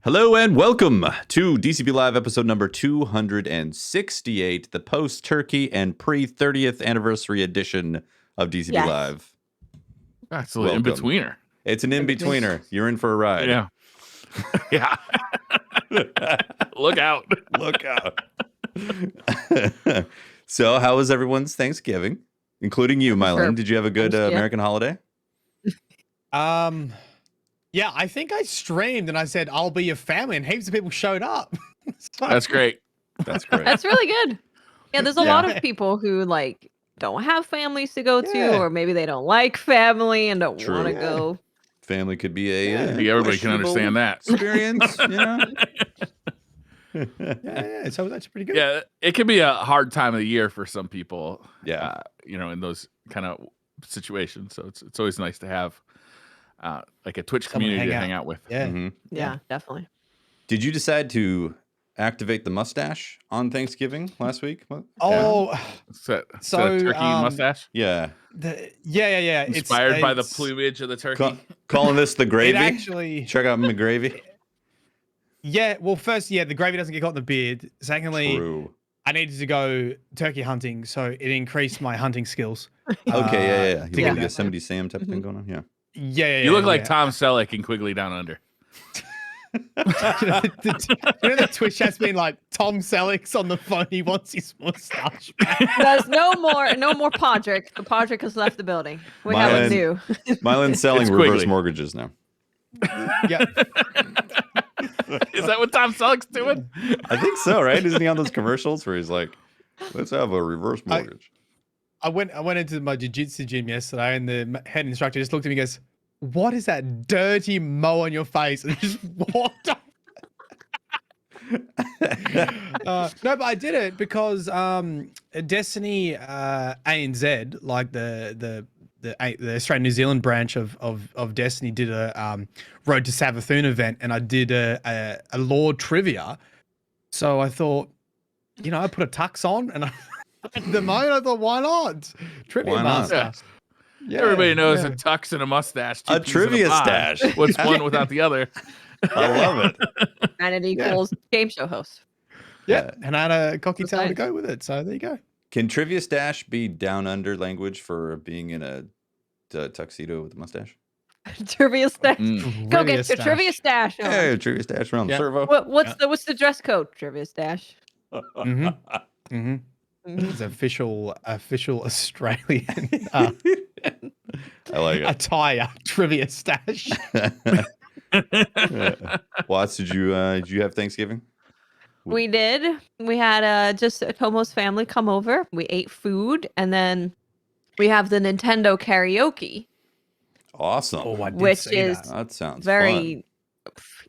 Hello and welcome to DCP Live episode number 268, the post-Turkey and pre-30th anniversary edition of DCP Live. That's a little in-betweener. It's an in-betweener. You're in for a ride. Yeah. Yeah. Look out. Look out. So, how was everyone's Thanksgiving? Including you, Mylon. Did you have a good American holiday? Yeah, I think I streamed and I said, I'll be your family, and heaps of people showed up. So, that's great. That's great. That's really good. Yeah, there's a lot of people who like don't have families to go to, or maybe they don't like family and don't want to go. Family could be a everybody can understand that experience, you know. So that's pretty good. Yeah, it can be a hard time of the year for some people. Yeah, in those kind of situations. So it's always nice to have like a Twitch community to hang out with. Yeah, yeah, definitely. Did you decide to activate the mustache on Thanksgiving last week? Oh, so turkey mustache. Yeah. Yeah. Inspired by the plumage of the turkey. Calling this the gravy. It actually, check out my gravy. Yeah. Well, first, the gravy doesn't get caught in the beard. Secondly, True. I needed to go turkey hunting, so it increased my hunting skills. Okay, yeah. You got the Yosemite Sam type thing going on. Yeah. Yeah. You look like Tom Selleck in Quigley Down Under. the Twitch has been like Tom Selleck's on the phone. He wants his mustache. There's no more Podrick. The Podrick has left the building. We have a new. Mylan's selling reverse mortgages now. Yeah. Is that what Tom Selleck's doing? I think so, right? Isn't he on those commercials where he's like, let's have a reverse mortgage? I went into my jiu-jitsu gym yesterday, and the head instructor just looked at me and goes, "What is that dirty mo on your face?" And just walked off. No, but I did it because Destiny ANZ, like the Australian New Zealand branch of Destiny, did a Road to Savathun event, and I did a lore trivia. So I thought, I put a tux on, and the moment I thought, why not? Trivia master. Yeah, everybody knows a tux and a mustache. A trivia stash. What's one without the other? I love it. And it equals game show host. Yeah, and I had a cocky tail to go with it. So there you go. Can trivia stash be down under language for being in a tuxedo with a mustache? Trivia stash. Go get your stash. Trivia stash on. Hey, trivia stash around the servo. What's the dress code? Trivia stash. It's official Australian I like it. attire. Trivia stash. Watts, did you have Thanksgiving? We did. We had just Tomo's family come over. We ate food, and then we have the Nintendo karaoke. Awesome. Oh, I did which see is that. That sounds very.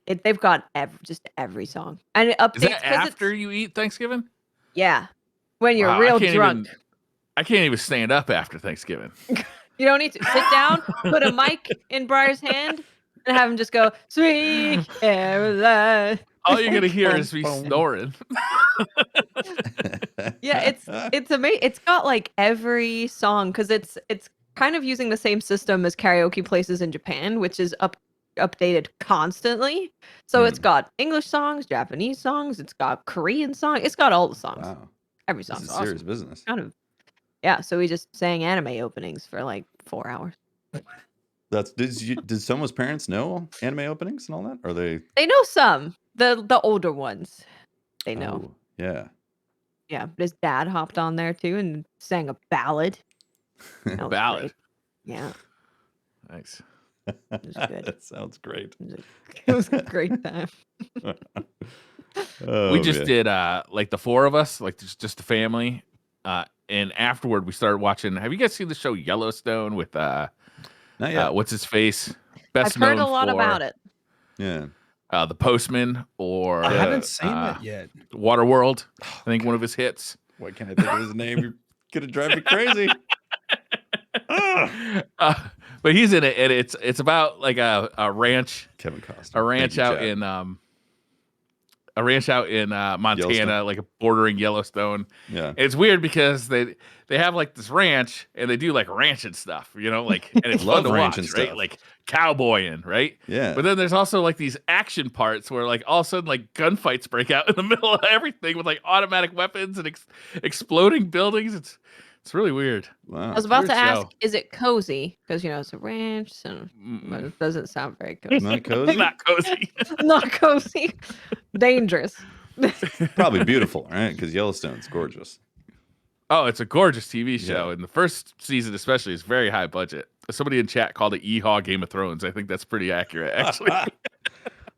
They've got just every song, and it updates. Is that after you eat Thanksgiving? Yeah, when you're real drunk. I can't even stand up after Thanksgiving. You don't need to sit down, put a mic in Briar's hand, and have him just go, "Sweet Caroline." All you're gonna hear is me snoring. Yeah, it's amazing. It's got like every song because it's kind of using the same system as karaoke places in Japan, which is updated constantly. So it's got English songs, Japanese songs, it's got Korean songs, it's got all the songs. Wow. Every song. This is serious business. Kind of. Yeah, so we just sang anime openings for like 4 hours. Did someone's parents know anime openings and all that? Or they know some. The older ones. They know. Oh, yeah. Yeah, but his dad hopped on there too and sang a ballad. Ballad. Great. Yeah. Nice. It was good. That sounds great. It was a great time. We just did like the four of us, like just the family. And afterward we started watching. Have you guys seen the show Yellowstone with Not yet. what's his face? Best I've heard known a lot for, about it. Yeah. The Postman, or I haven't seen that yet. Waterworld. I think one of his hits. Why can't I think of his name? You're gonna drive me crazy. But he's in it, and it's about like a ranch. Kevin Costner. A ranch out in ranch out in Montana, Yellowstone. like bordering Yellowstone. Yeah. And it's weird because they have like this ranch and they do like ranching stuff, like, and it's Love fun to watch, ranching right? stuff. Like cowboying, right? Yeah. But then there's also like these action parts where like all of a sudden like gunfights break out in the middle of everything with like automatic weapons and exploding buildings. It's really weird. Wow. I was about Weird to ask, show. is it cozy? Because it's a ranch, and but it doesn't sound very cozy. Not cozy? Not cozy. Not cozy. Dangerous. Probably beautiful, right? Because Yellowstone's gorgeous. Oh, it's a gorgeous TV show, Yeah. and the first season especially is very high budget. Somebody in chat called it Yeehaw Game of Thrones. I think that's pretty accurate, actually.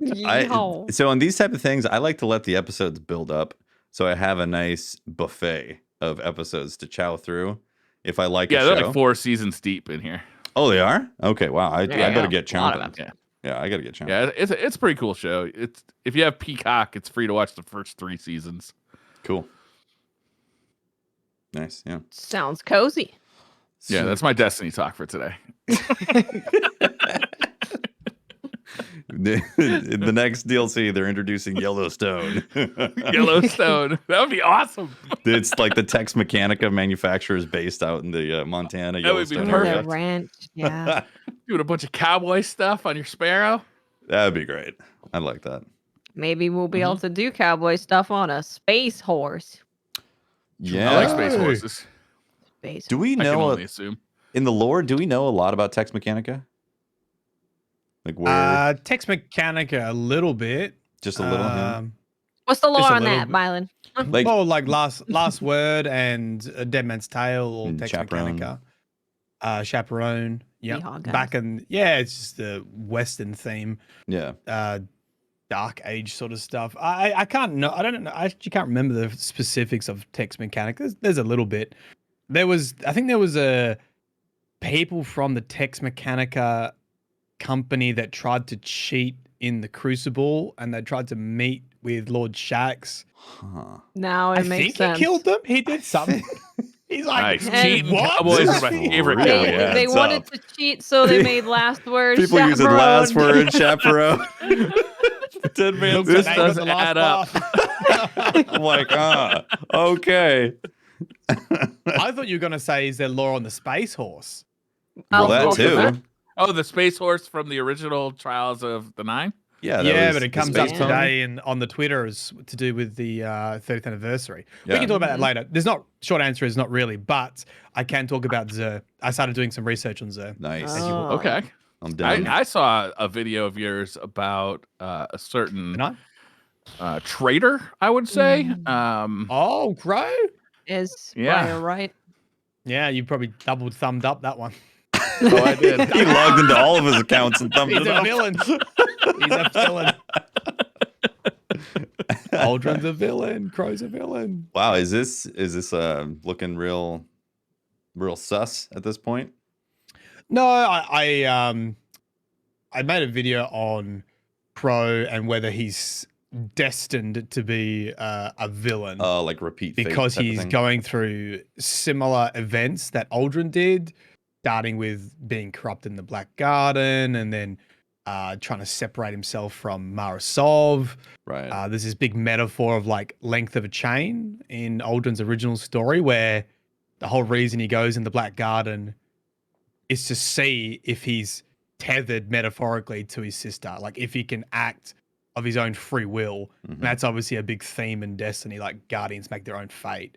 Yeehaw. So on these type of things, I like to let the episodes build up, so I have a nice buffet of episodes to chow through. If I like Yeah, a they're show. like 4 seasons deep in here. Oh, they are? Okay, wow. I better get A lot of chomping. them. Yeah, I gotta get chomping. Yeah, it's a pretty cool show. It's if you have Peacock, it's free to watch the first 3 seasons. Cool. Nice. Yeah. Sounds cozy. Yeah, that's my Destiny talk for today. In the next DLC, they're introducing Yellowstone. Yellowstone. That would be awesome. It's like the Tex Mechanica manufacturer is based out in the Montana That would be Yellowstone perfect. area. The ranch. Yeah. Doing a bunch of cowboy stuff on your Sparrow. That'd be great. I like that. Maybe we'll be able to do cowboy stuff on a space horse. Yeah. I like space horses. Space. Do we I can know only assume. in the lore? Do we know a lot about Tex Mechanica? Like where? Tex Mechanica a little bit. Just a little. Yeah. What's the lore Just a on little that, bit. Mylan? Like More like last word and a Dead Man's Tale or And Tex Chaperone. Mechanica. Chaperone. Yeah. Yeehaw, guys. Back in it's just the Western theme. yeah. Dark Age sort of stuff. I can't know. I don't know. I actually can't remember the specifics of Tex Mechanica. There's a little bit. I think there was a people from the Tex Mechanica company that tried to cheat in the Crucible, and they tried to meet with Lord Shaxx. Huh. Now it I makes think sense. he killed them. He did something. He's like, Nice. And- Cheating what? cowboys This are my is favorite real. They, cowboys. Yeah, they it's wanted up. to cheat, so they made last word. People using last chaperone. word chaperone. Dead man. Looks This like they got doesn't the last add up. laugh. I'm like, okay. I thought you were gonna say, is there lore on the space horse? Well, I'll that go for too. that. Oh, the space horse from the original Trials of the Nine? Yeah, Yeah, was but it the comes space up pony. today and on the Twitter is to do with the 30th anniversary. We Yeah. can talk about that later. Short answer is not really, but I can talk about Zer. I started doing some research on Zer. Nice. Oh. Okay. I'm down. I saw a video of yours about a certain Can I? trader, I would say. Oh, Crow? Is Yeah. Briar right? Yeah, you probably double thumbed up that one. Oh, I did. He logged into all of his accounts and thumbed He's it a up. villain. He's a villain. Aldrin's a villain. Crow's a villain. Wow, is this looking real sus at this point? No, I made a video on Crow and whether he's destined to be a villain. Like repeat fate Because type of he's thing? going through similar events that Aldrin did, starting with being corrupt in the Black Garden and then trying to separate himself from Marasov. Right. There's this big metaphor of like length of a chain in Aldrin's original story where the whole reason he goes in the Black Garden is to see if he's tethered metaphorically to his sister, like if he can act of his own free will. Mhm. And that's obviously a big theme in Destiny, like guardians make their own fate.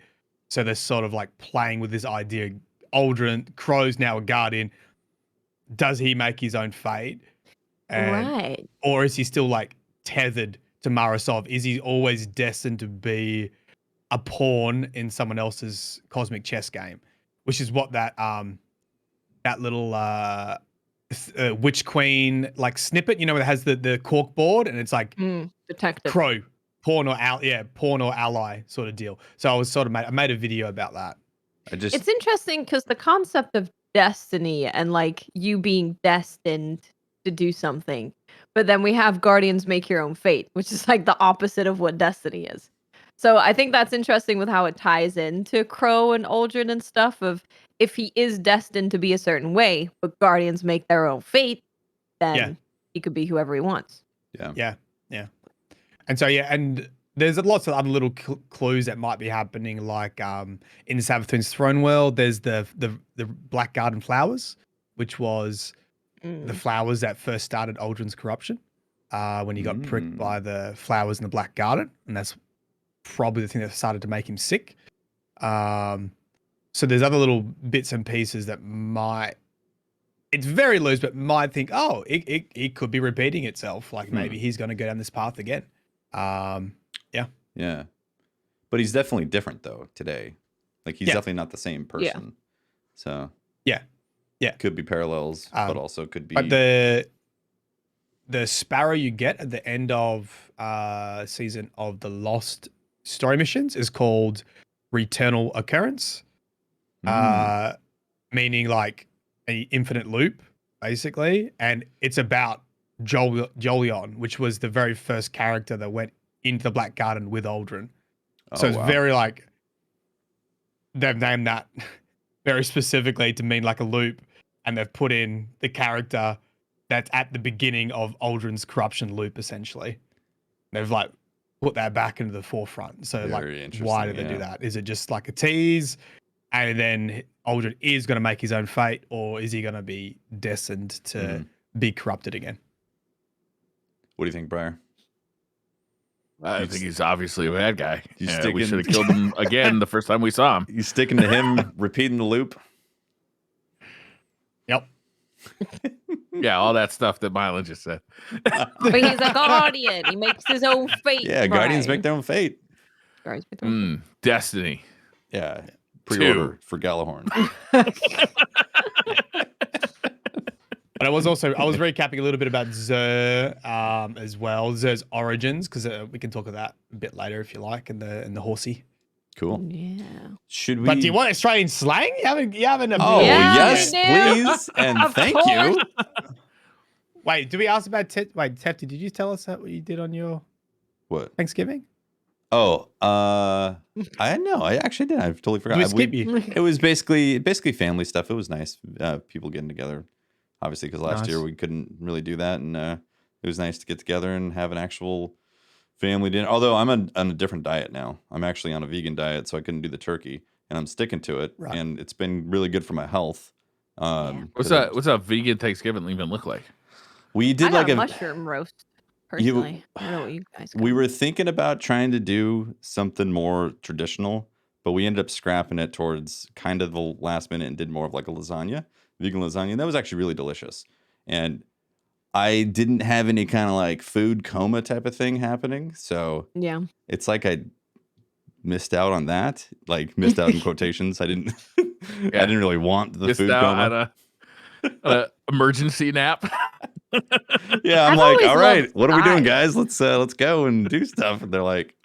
So they're sort of like playing with this idea. Aldrin, Crow's now a guardian. Does he make his own fate? Right. Or is he still like tethered to Marasov? Is he always destined to be a pawn in someone else's cosmic chess game? Which is what that little Witch Queen like snippet, where it has the cork board and it's like Detective. Crow, pawn or ally sort of deal. So I made a video about that. It's interesting because the concept of destiny and like you being destined to do something, but then we have Guardians make your own fate, which is like the opposite of what destiny is. So I think that's interesting with how it ties into Crow and Aldrin and stuff of if he is destined to be a certain way, but Guardians make their own fate, then he could be whoever he wants. Yeah. Yeah. And so yeah, and there's lots of other little clues that might be happening, like in the Savathun's throne world, there's the Black Garden flowers, which was the flowers that first started Aldrin's corruption. When he got pricked by the flowers in the Black Garden, and that's probably the thing that started to make him sick. So there's other little bits and pieces that might, it's very loose, but might think, oh, it could be repeating itself. Like maybe he's going to go down this path again. Yeah. But he's definitely different though today. Like he's definitely not the same person. Yeah. So yeah. Could be parallels, but also could be. But the sparrow you get at the end of season of the Lost story missions is called Returnal Occurrence. Meaning like an infinite loop, basically. And it's about Jolion, which was the very first character that went into the Black Garden with Aldrin. So it's very like, they've named that very specifically to mean like a loop. And they've put in the character that's at the beginning of Aldrin's corruption loop, essentially. They've like put that back into the forefront. So Very like, why did they do that? Is it just like a tease? And then Aldrin is going to make his own fate, or is he going to be destined to be corrupted again? What do you think, Briar? I think he's obviously a bad guy. You we should have killed him again the first time we saw him. You sticking to him repeating the loop? Yep. Yeah, all that stuff that Mylan just said. But he's a guardian. He makes his own fate. Yeah, guardians make their own fate. Guardians make their own fate. Destiny. Yeah. Pre-order for Galahorn. But I was recapping a little bit about Xur as well, Xur's origins, because we can talk of that a bit later if you like, and the horsey. Cool. Yeah. Should we? But do you want Australian slang? You haven't. Oh Yeah, yes, we do. please, and Of thank course. you. Wait, did we ask about Tefty? Did you tell us what you did on your What? Thanksgiving? Oh, I know. I actually did. I totally forgot. Did we skip you? It was basically family stuff. It was nice. People getting together. Obviously, because last Nice. year we couldn't really do that, and it was nice to get together and have an actual family dinner. Although I'm on a different diet now. I'm actually on a vegan diet, so I couldn't do the turkey, and I'm sticking to it. Right. And it's been really good for my health. What's that vegan Thanksgiving even look like? We did I like got a mushroom roast. Personally, I don't know what you guys got. We were thinking about trying to do something more traditional, but we ended up scrapping it towards kind of the last minute and did more of like a lasagna, vegan lasagna. And that was actually really delicious. And I didn't have any kind of like food coma type of thing happening. So Yeah. it's like I missed out on that, like missed out in quotations. I didn't really want the Missed food out coma. on a emergency nap. Yeah, I'm I've like, always all right, loved what are we doing, sides. guys? Let's go and do stuff. And they're like,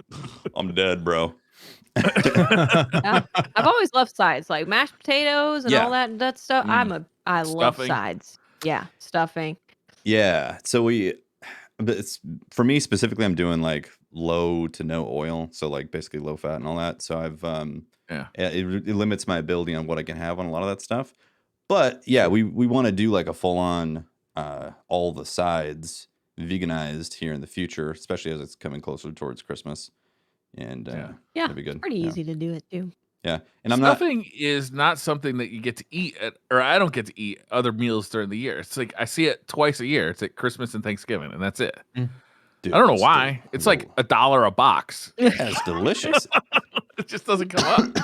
I'm dead, bro. Yeah. I've always loved sides, like mashed potatoes and Yeah. all that stuff. I love Stuffing. sides. Yeah, stuffing. Yeah. So but it's for me specifically, I'm doing like low to no oil. So like basically low fat and all that. So I've, it limits my ability on what I can have on a lot of that stuff. But yeah, we want to do like a full on, all the sides veganized here in the future, especially as it's coming closer towards Christmas. And Yeah, that'd be good. it's pretty Yeah. easy to do it too. Yeah. And I'm not, Stuffing is not something that you get to eat or I don't get to eat other meals during the year. It's like I see it twice a year. It's at Christmas and Thanksgiving, and that's it. dude, I don't know why. It's like $1 a box. it's delicious. It just doesn't come up.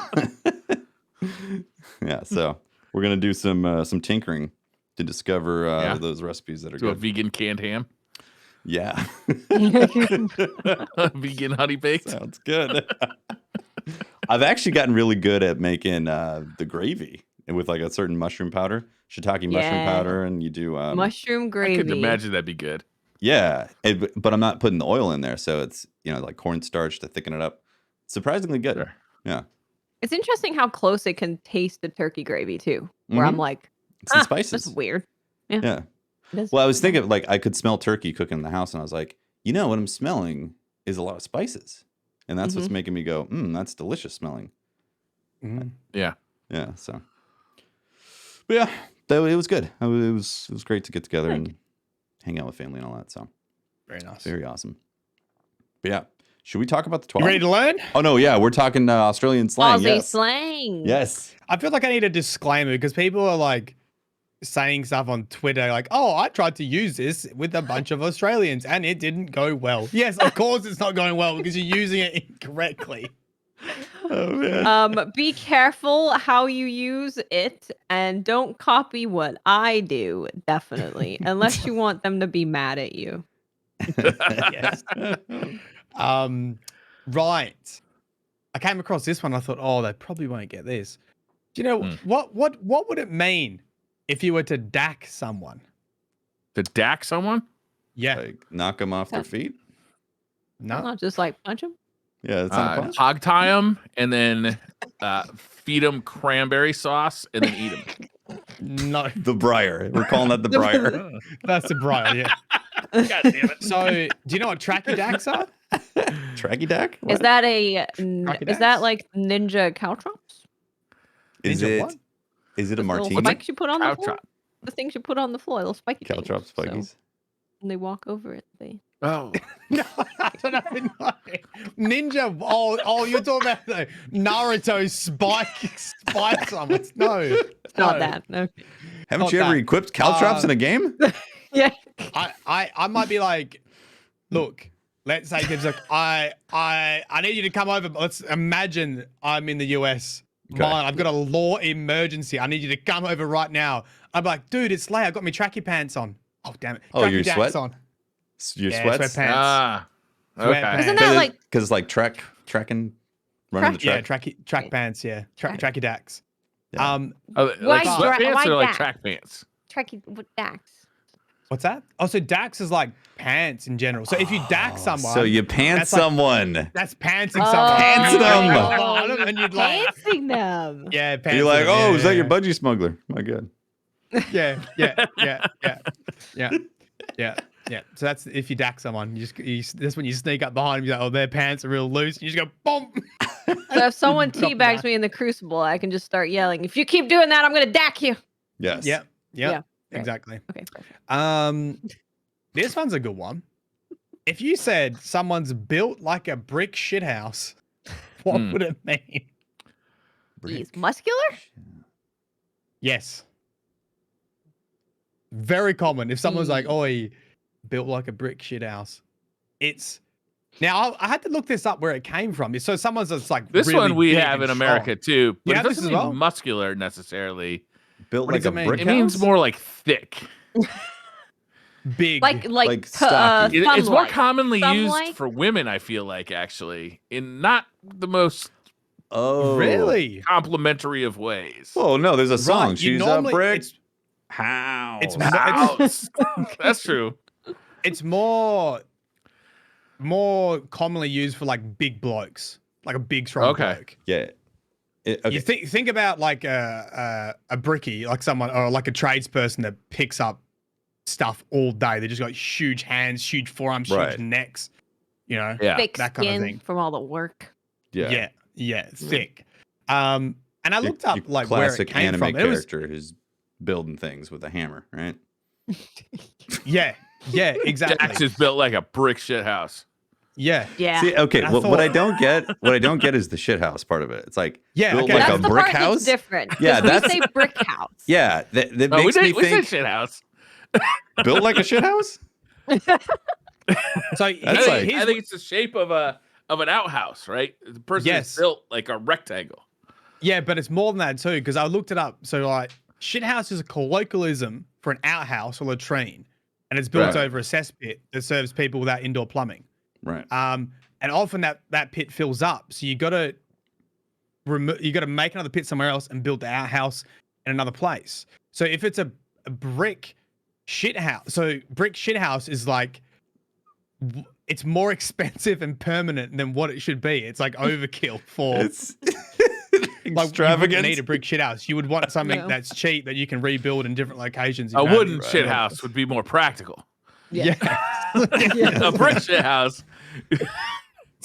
Yeah. So we're going to do some tinkering to discover those recipes that are Do a good. vegan canned ham. Yeah. Vegan honey baked. Sounds good. I've actually gotten really good at making the gravy with like a certain mushroom powder, shiitake mushroom Yeah. powder, and you do Mushroom I gravy. could imagine that'd be good. yeah, but I'm not putting the oil in there, so it's like cornstarch to thicken it up. Surprisingly good. Sure. Yeah, It's interesting how close it can taste to turkey gravy too. Where I'm like, it's the that's spices. weird. Yeah. It is. Well, I was thinking like I could smell turkey cooking in the house, and I was like, what I'm smelling is a lot of spices, and that's what's making me go, that's delicious smelling. Yeah. Yeah. So, but yeah, it was good. It was great to get together and hang out with family and all that. So Very nice. very awesome. But yeah. Should we talk about the 12? You ready to learn? Oh, no. Yeah. We're talking Australian slang. Aussie Yes. slang. Yes. I feel like I need a disclaimer because people are like saying stuff on Twitter like, oh, I tried to use this with a bunch of Australians and it didn't go well. Yes, of course it's not going well because you're using it incorrectly. Oh, man. Be careful how you use it and don't copy what I do, definitely, unless you want them to be mad at you. Yes. Right. I came across this one. I thought, oh, they probably won't get this. Do you know what would it mean if you were to dack someone? To dack someone? Yeah. Like knock them off their feet? No. Not just like punch them. Yeah, it's not a punch. Hog tie them and then feed them cranberry sauce and then eat them. No. The briar. We're calling that the briar. That's the briar, yeah. God damn it. So, do you know what tracky dacks are? Tracky dack? Is What? that Crocodiles? like ninja caltrops? Is Ninja it? what? Is it a Those little martini? spikes you put on the floor? Caltrop. The things you put on the floor, those spiky things. Caltrop So spikies. when they walk over it, they Oh. No, I don't know. Ninja. Oh, you're talking about the Naruto spike summons. No, it's not that. Okay. Haven't Not you ever that. equipped caltrops in a game? Yeah. I might be like, look, let's say there's like, I need you to come over. But let's imagine I'm in the US. Okay. I've got a law emergency. I need you to come over right now. I'm like, dude, it's late. I got my tracky pants on. Oh, damn it. Oh, Tracky your dacks sweat? on. Your Yeah, sweats? sweatpants. Ah. Okay. Sweatpants. Isn't that like Because it's like tracking, running the Yeah, track. track pants. Yeah, tracky dacks. Yeah. Like Why sweatpants why or like dack? track pants? Trekkie with Dax? What's that? Oh, so dacks is like pants in general. So if you dack someone, So you pants that's like- someone. that's pantsing someone. Pants them. Oh, and you'd like, Pantsing them. yeah, pantsing You're like, them, oh, yeah, is that your yeah, budgie smuggler? My God. Yeah. So that's if you dack someone, that's when you sneak up behind them. You're like, oh, their pants are real loose. And you just go, boom. So if someone Drop teabags that. me in the crucible, I can just start yelling, if you keep doing that, I'm gonna dack you. Yes. Yep. Yeah, right. Exactly. Okay. Perfect. This one's a good one. If you said someone's built like a brick shithouse, what would it mean? He's muscular? Yes. Very common. If someone's like, oh, he built like a brick shithouse. It's now I had to look this up where it came from. So someone's just like This really one we big have in and America strong. too, but Yeah, it this doesn't as mean well? muscular necessarily. Built What like does a it mean? brick It means house? more like thick. Big. Like stocky. It's more thumb-like. commonly used Thumb-like? for women, I feel like, actually, in not the most Oh. Really? complimentary of ways. Well, no, there's a song. Right, you She's a normally- brick it's- house. It's That's true. it's more commonly used for like big blokes, like a big strong Okay. bloke. Yeah. Okay. You think about like a brickie, like someone or like a tradesperson that picks up stuff all day. They just got huge hands, huge forearms, Right. huge necks. You know, Yeah. Thick that kind of skin thing. from all the work. Yeah. thick. And I looked up Your like where it classic came anime from. It was character who's building things with a hammer, right? yeah, exactly. Dax is built like a brick shit house. Yeah, Yeah. See, okay, And I what I thought- don't get is the shit house part of it. It's like Yeah, built okay. like That's a the brick part house. that's different. Yeah, We that's- say brick house. Yeah, that Oh, we makes me said think shit house. built like a shit house. So That's I like- think it's the shape of an outhouse, right? The person Yes. is built like a rectangle. yeah, but it's more than that too because I looked it up. So like, shit house is a colloquialism for an outhouse or latrine, and it's built Right. over a cesspit that serves people without indoor plumbing. Right. And often that pit fills up, so you got to make another pit somewhere else and build the outhouse in another place. So if it's a brick shit house, so brick shit house is like it's more expensive and permanent than what it should be. It's like overkill for It's like you wouldn't extravagant. need a brick shit house. You would want something No. that's cheap that you can rebuild in different locations. A wooden Right. shit house would be more practical. Yeah. A brick shit house. It's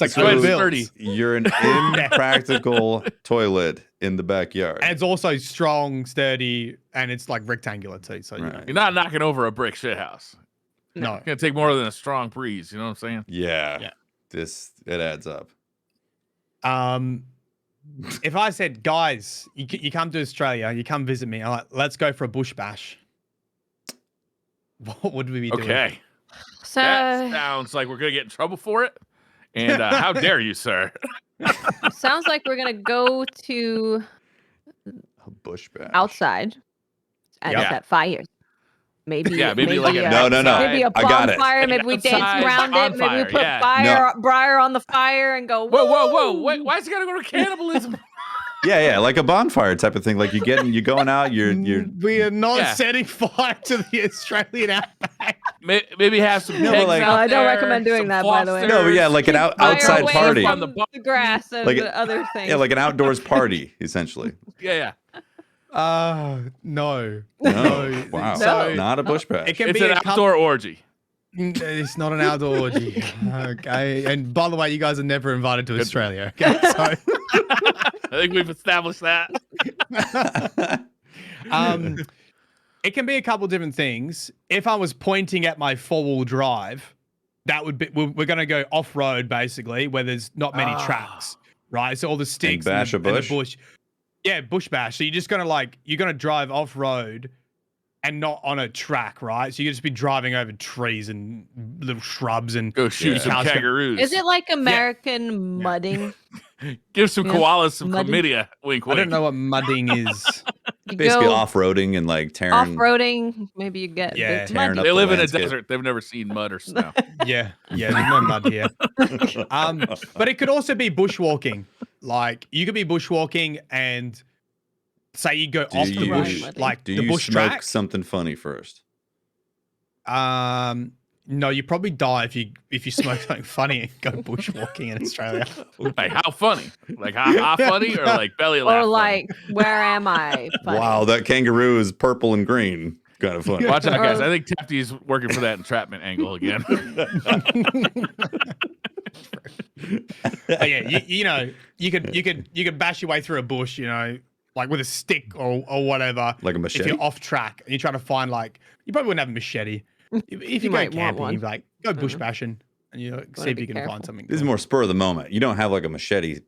like So it's overbuilt. sturdy. You're an impractical toilet in the backyard. And it's also strong, sturdy, and it's like rectangular too. So you Right. know, You're not knocking over a brick shit house. no. It's gonna take more than a strong breeze. You know what I'm saying? Yeah. Yeah. it adds up. If I said, guys, you come to Australia, you come visit me, I'm like, let's go for a bush bash. What would we be doing? Okay. So That sounds like we're gonna get in trouble for it. And how dare you, sir? sounds like we're gonna go to A bush bash. outside and Yep. set fires. Maybe maybe like a No. maybe a I got it. bonfire. Maybe we dance Outside around it. Maybe we bonfire, put yeah. briar on the fire and go. Whoa! "Woo!" Wait, why is it gotta go to cannibalism? Yeah, like a bonfire type of thing. Like you're going out. You're. We are not Yeah. setting fire to the Australian outback. Maybe have some No, but pigs like- out No, I don't there, recommend doing some that, by the way. No, but yeah, like an Fire outside away party. from On the grass and Like the other things. Yeah, like an outdoors party, essentially. Yeah. No. No. Wow. So Not a bush bash. it can It's be an a couple. outdoor orgy. It's not an outdoor orgy. Okay. And by the way, you guys are never invited to Australia. Okay. So, I think we've established that. it can be a couple different things. If I was pointing at my 4-wheel drive, that would be, we're going to go off road basically, where there's not many tracks, right? So all the sticks bash a and the bush? bush. Yeah, bush bash. So you're just going to you're going to drive off road and not on a track, right? So you just be driving over trees and little shrubs and Go shoot some cows. kangaroos. Is it like American mudding? Give some Yeah. koalas some Muddy. chlamydia. Wink, I wink. don't know what mudding is. You Basically go off-roading and like tearing. off-roading, maybe you get Yeah. big Tearing muddy. up They the live in a landscape. desert. They've never seen mud or snow. Yeah, there's no mud here. But it could also be bushwalking. Like you could be bushwalking and say you go Do off the you- bush, Right, like Do the you bush smoke track. something funny first? No, you probably die if you smoke something funny and go bushwalking in Australia. Like how funny? Like how funny or like belly laugh? Or funny? like, where am I? Funny. Wow, that kangaroo is purple and green. Kind of funny. Watch out, guys. I think Tefty's working for that entrapment angle again. But yeah, you could bash your way through a bush, like with a stick or whatever. Like a If machete. you're off track and you're trying to find you probably wouldn't have a machete. If you go might want camping, one. you'd be like, go bush bashing and see Wanna if be you can careful. find something. This is cool. more spur of the moment. You don't have like a machete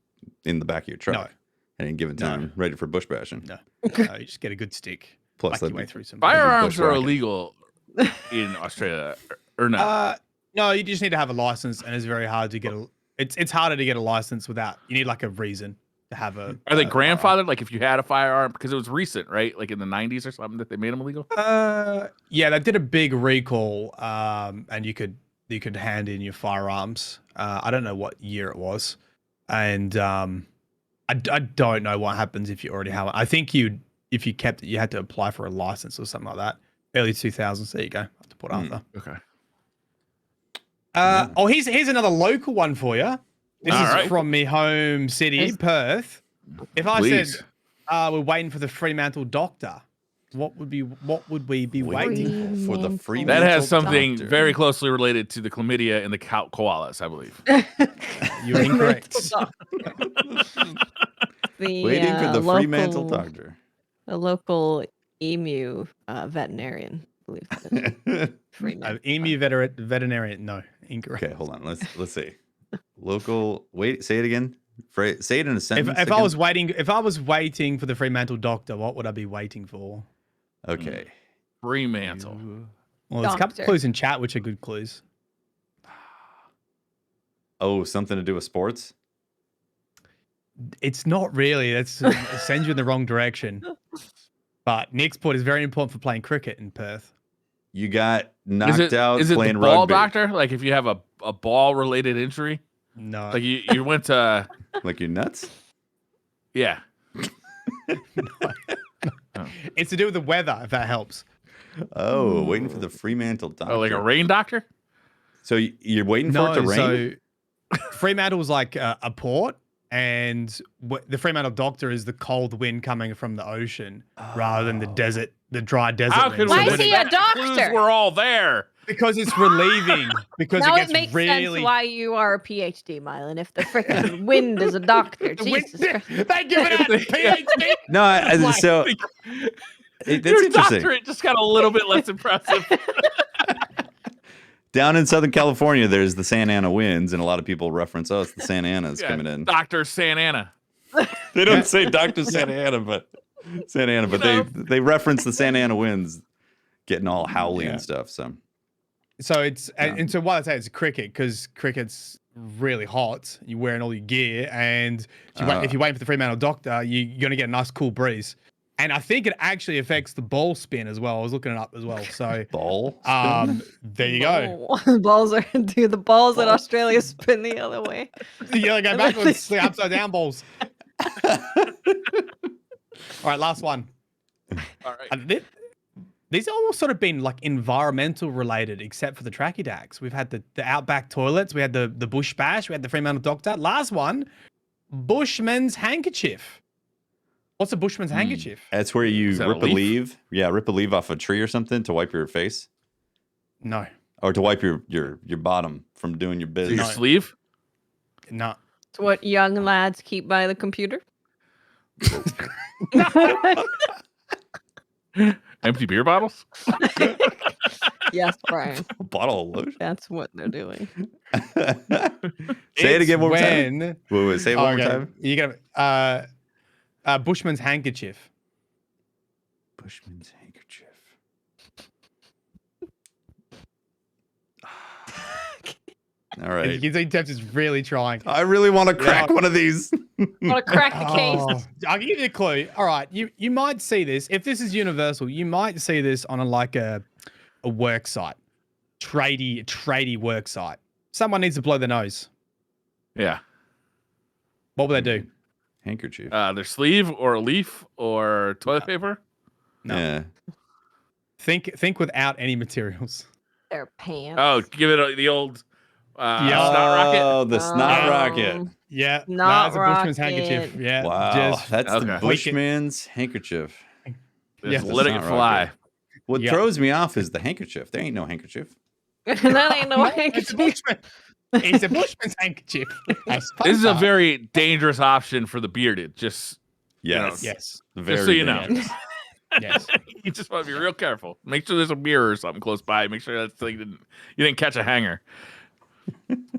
in the back of your truck No. at any given time, ready for bush bashing. No. You just get a good stick. Plus, Whack your that'd way be- through some. Firearms are bushwhacking. illegal in Australia or not? No, you just need to have a license, and it's very hard to get a. It's harder to get a license without. You need like a reason to have a. Are they firearm. grandfathered? Like if you had a firearm, because it was recent, right? Like in the 90s or something that they made them illegal? Yeah, they did a big recall, and you could hand in your firearms. I don't know what year it was, and I don't know what happens if you already have it. I think if you kept it, you had to apply for a license or something like that. Early 2000s. There you go. I have to put after. Okay. Oh, here's another local one for you. This All is right. from me home city, Perth. If I Please. said we're waiting for the Fremantle doctor, what would we be waiting for the free That has mental something doctor. very closely related to the chlamydia and the koalas, I believe. for? You're incorrect. Waiting for the free mental local- doctor. The local emu veterinarian, I believe. That is. Freeman. Emu veterinarian. No, incorrect. Okay, hold on. Let's see. Local. Wait, say it again. Say it in a sentence. If I was waiting for the Fremantle doctor, what would I be waiting for? Okay. Fremantle. Well, there's a couple Doctor. clues in chat, which are good clues. Oh, something to do with sports. It's not really. It sends you in the wrong direction. But Nixport is very important for playing cricket in Perth. You got knocked out is it playing the ball rugby. doctor? Like if you have a ball related injury? No. Like you went to Like you're nuts. yeah. It's to do with the weather, if that helps. Oh, waiting for the Fremantle doctor. Oh, like a rain doctor? So you're waiting for it to rain? So Fremantle was like a port, and the Fremantle doctor is the cold wind coming from the ocean rather than the desert, the dry desert. How wind. could So Why we is when- he a Clues doctor? were all there. Because it's relieving. Because Now it it gets makes really. sense why you are a PhD, Mylan. If the freaking wind is a doctor, The wind- Jesus Christ. They give it out PhD. No, so that's Your interesting. doctorate just got a little bit less impressive. Down in Southern California, there's the Santa Ana winds, and a lot of people reference, "Oh, it's the Santa Ana's coming in." Dr. Santa Ana. They don't say Dr. Santa Ana, but they reference the Santa Ana winds getting all howly and stuff. So it's and so why I say it's cricket, because cricket's really hot. You're wearing all your gear, and if you're waiting for the Fremantle doctor, you're gonna get a nice cool breeze. And I think it actually affects the ball spin as well. I was looking it up as well. So ball spin? There you go. Balls are the balls in Australia spin the other way. You gotta go backwards, the upside down balls. All right, last one. All right. These all sort of been like environmental related, except for the tracky dacks. We've had the outback toilets, we had the bush bash, we had the Fremantle doctor. Last one, Bushman's handkerchief. What's a Bushman's handkerchief? That's where you rip a leaf. Yeah, rip a leaf off a tree or something to wipe your face. No. Or to wipe your bottom from doing your business. Your sleeve? No. It's what young lads keep by the computer. Empty beer bottles? Yes, Brian. A bottle of lotion. That's what they're doing. Say it again one more time. Wait, say it one more time. You gotta Bushman's handkerchief. Bushman's handkerchief. All right. You can see Tebs is really trying. I really want to crack one of these. Want to crack the case? I'll give you a clue. All right, you might see this. If this is universal, you might see this on a work site, tradie work site. Someone needs to blow their nose. Yeah. What would they do? Handkerchief. Their sleeve or a leaf or toilet paper? No. Yeah. Think without any materials. Their pants. Oh, give it the old snot rocket. Oh, the snot rocket. Yeah. Snot that's a Bushman's handkerchief. Yeah. Wow. That's the Bushman's handkerchief. Just let it fly. What throws me off is the handkerchief. There ain't no handkerchief. That ain't no handkerchief. It's a Bushman's handkerchief. This is a very dangerous option for the bearded. Just yes, yes. Just so you know. Yes. You just want to be real careful. Make sure there's a mirror or something close by. Make sure that thing you didn't catch a hanger.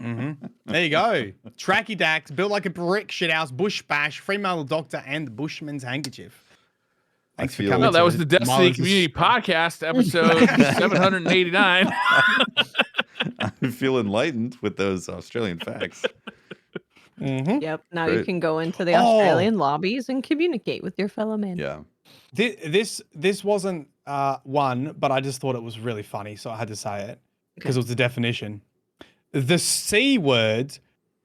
There you go. Tracky Dacks, built like a brick shithouse, Bush Bash, Fremantle Doctor, and the Bushman's handkerchief. Thanks for coming. No, that was the Destiny Community Podcast, episode 789. I feel enlightened with those Australian facts. Yep. Now you can go into the Australian lobbies and communicate with your fellow man. Yeah. This wasn't one, but I just thought it was really funny, so I had to say it because it was the definition. The C word,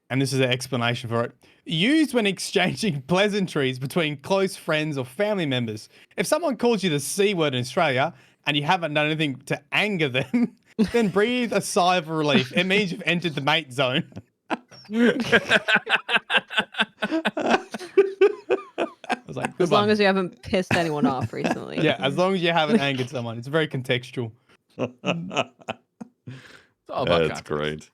and this is an explanation for it, used when exchanging pleasantries between close friends or family members. If someone calls you the C word in Australia and you haven't done anything to anger them, then breathe a sigh of relief. It means you've entered the mate zone. I was like, as long as you haven't pissed anyone off recently. Yeah, as long as you haven't angered someone. It's very contextual. It's all about That's great.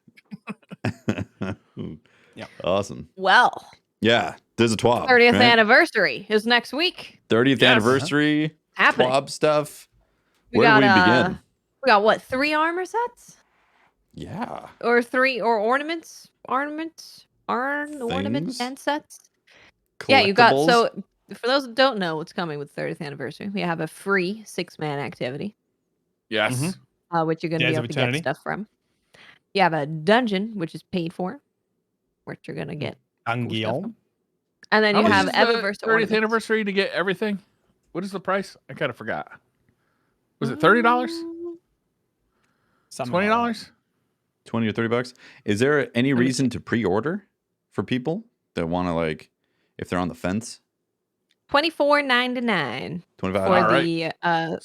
Yeah. Awesome. Well. Yeah. There's a TWAB. 30th right? anniversary is next week. 30th anniversary. Happening. TWAB stuff. Where do we begin? We got what? 3 armor sets? Yeah. Or 3 or ornaments and sets. Yeah, you got, so for those that don't know what's coming with 30th anniversary, we have a free 6-man activity. Yes. Which you're going to be able to get stuff from. You have a dungeon, which is paid for, which you're going to get. And then you have Eververse 30th anniversary to get everything. What is the price? I kind of forgot. Was it $30? $20? 20 or $30? Is there any reason to pre-order for people that want to, like, if they're on the fence? $24.99 for the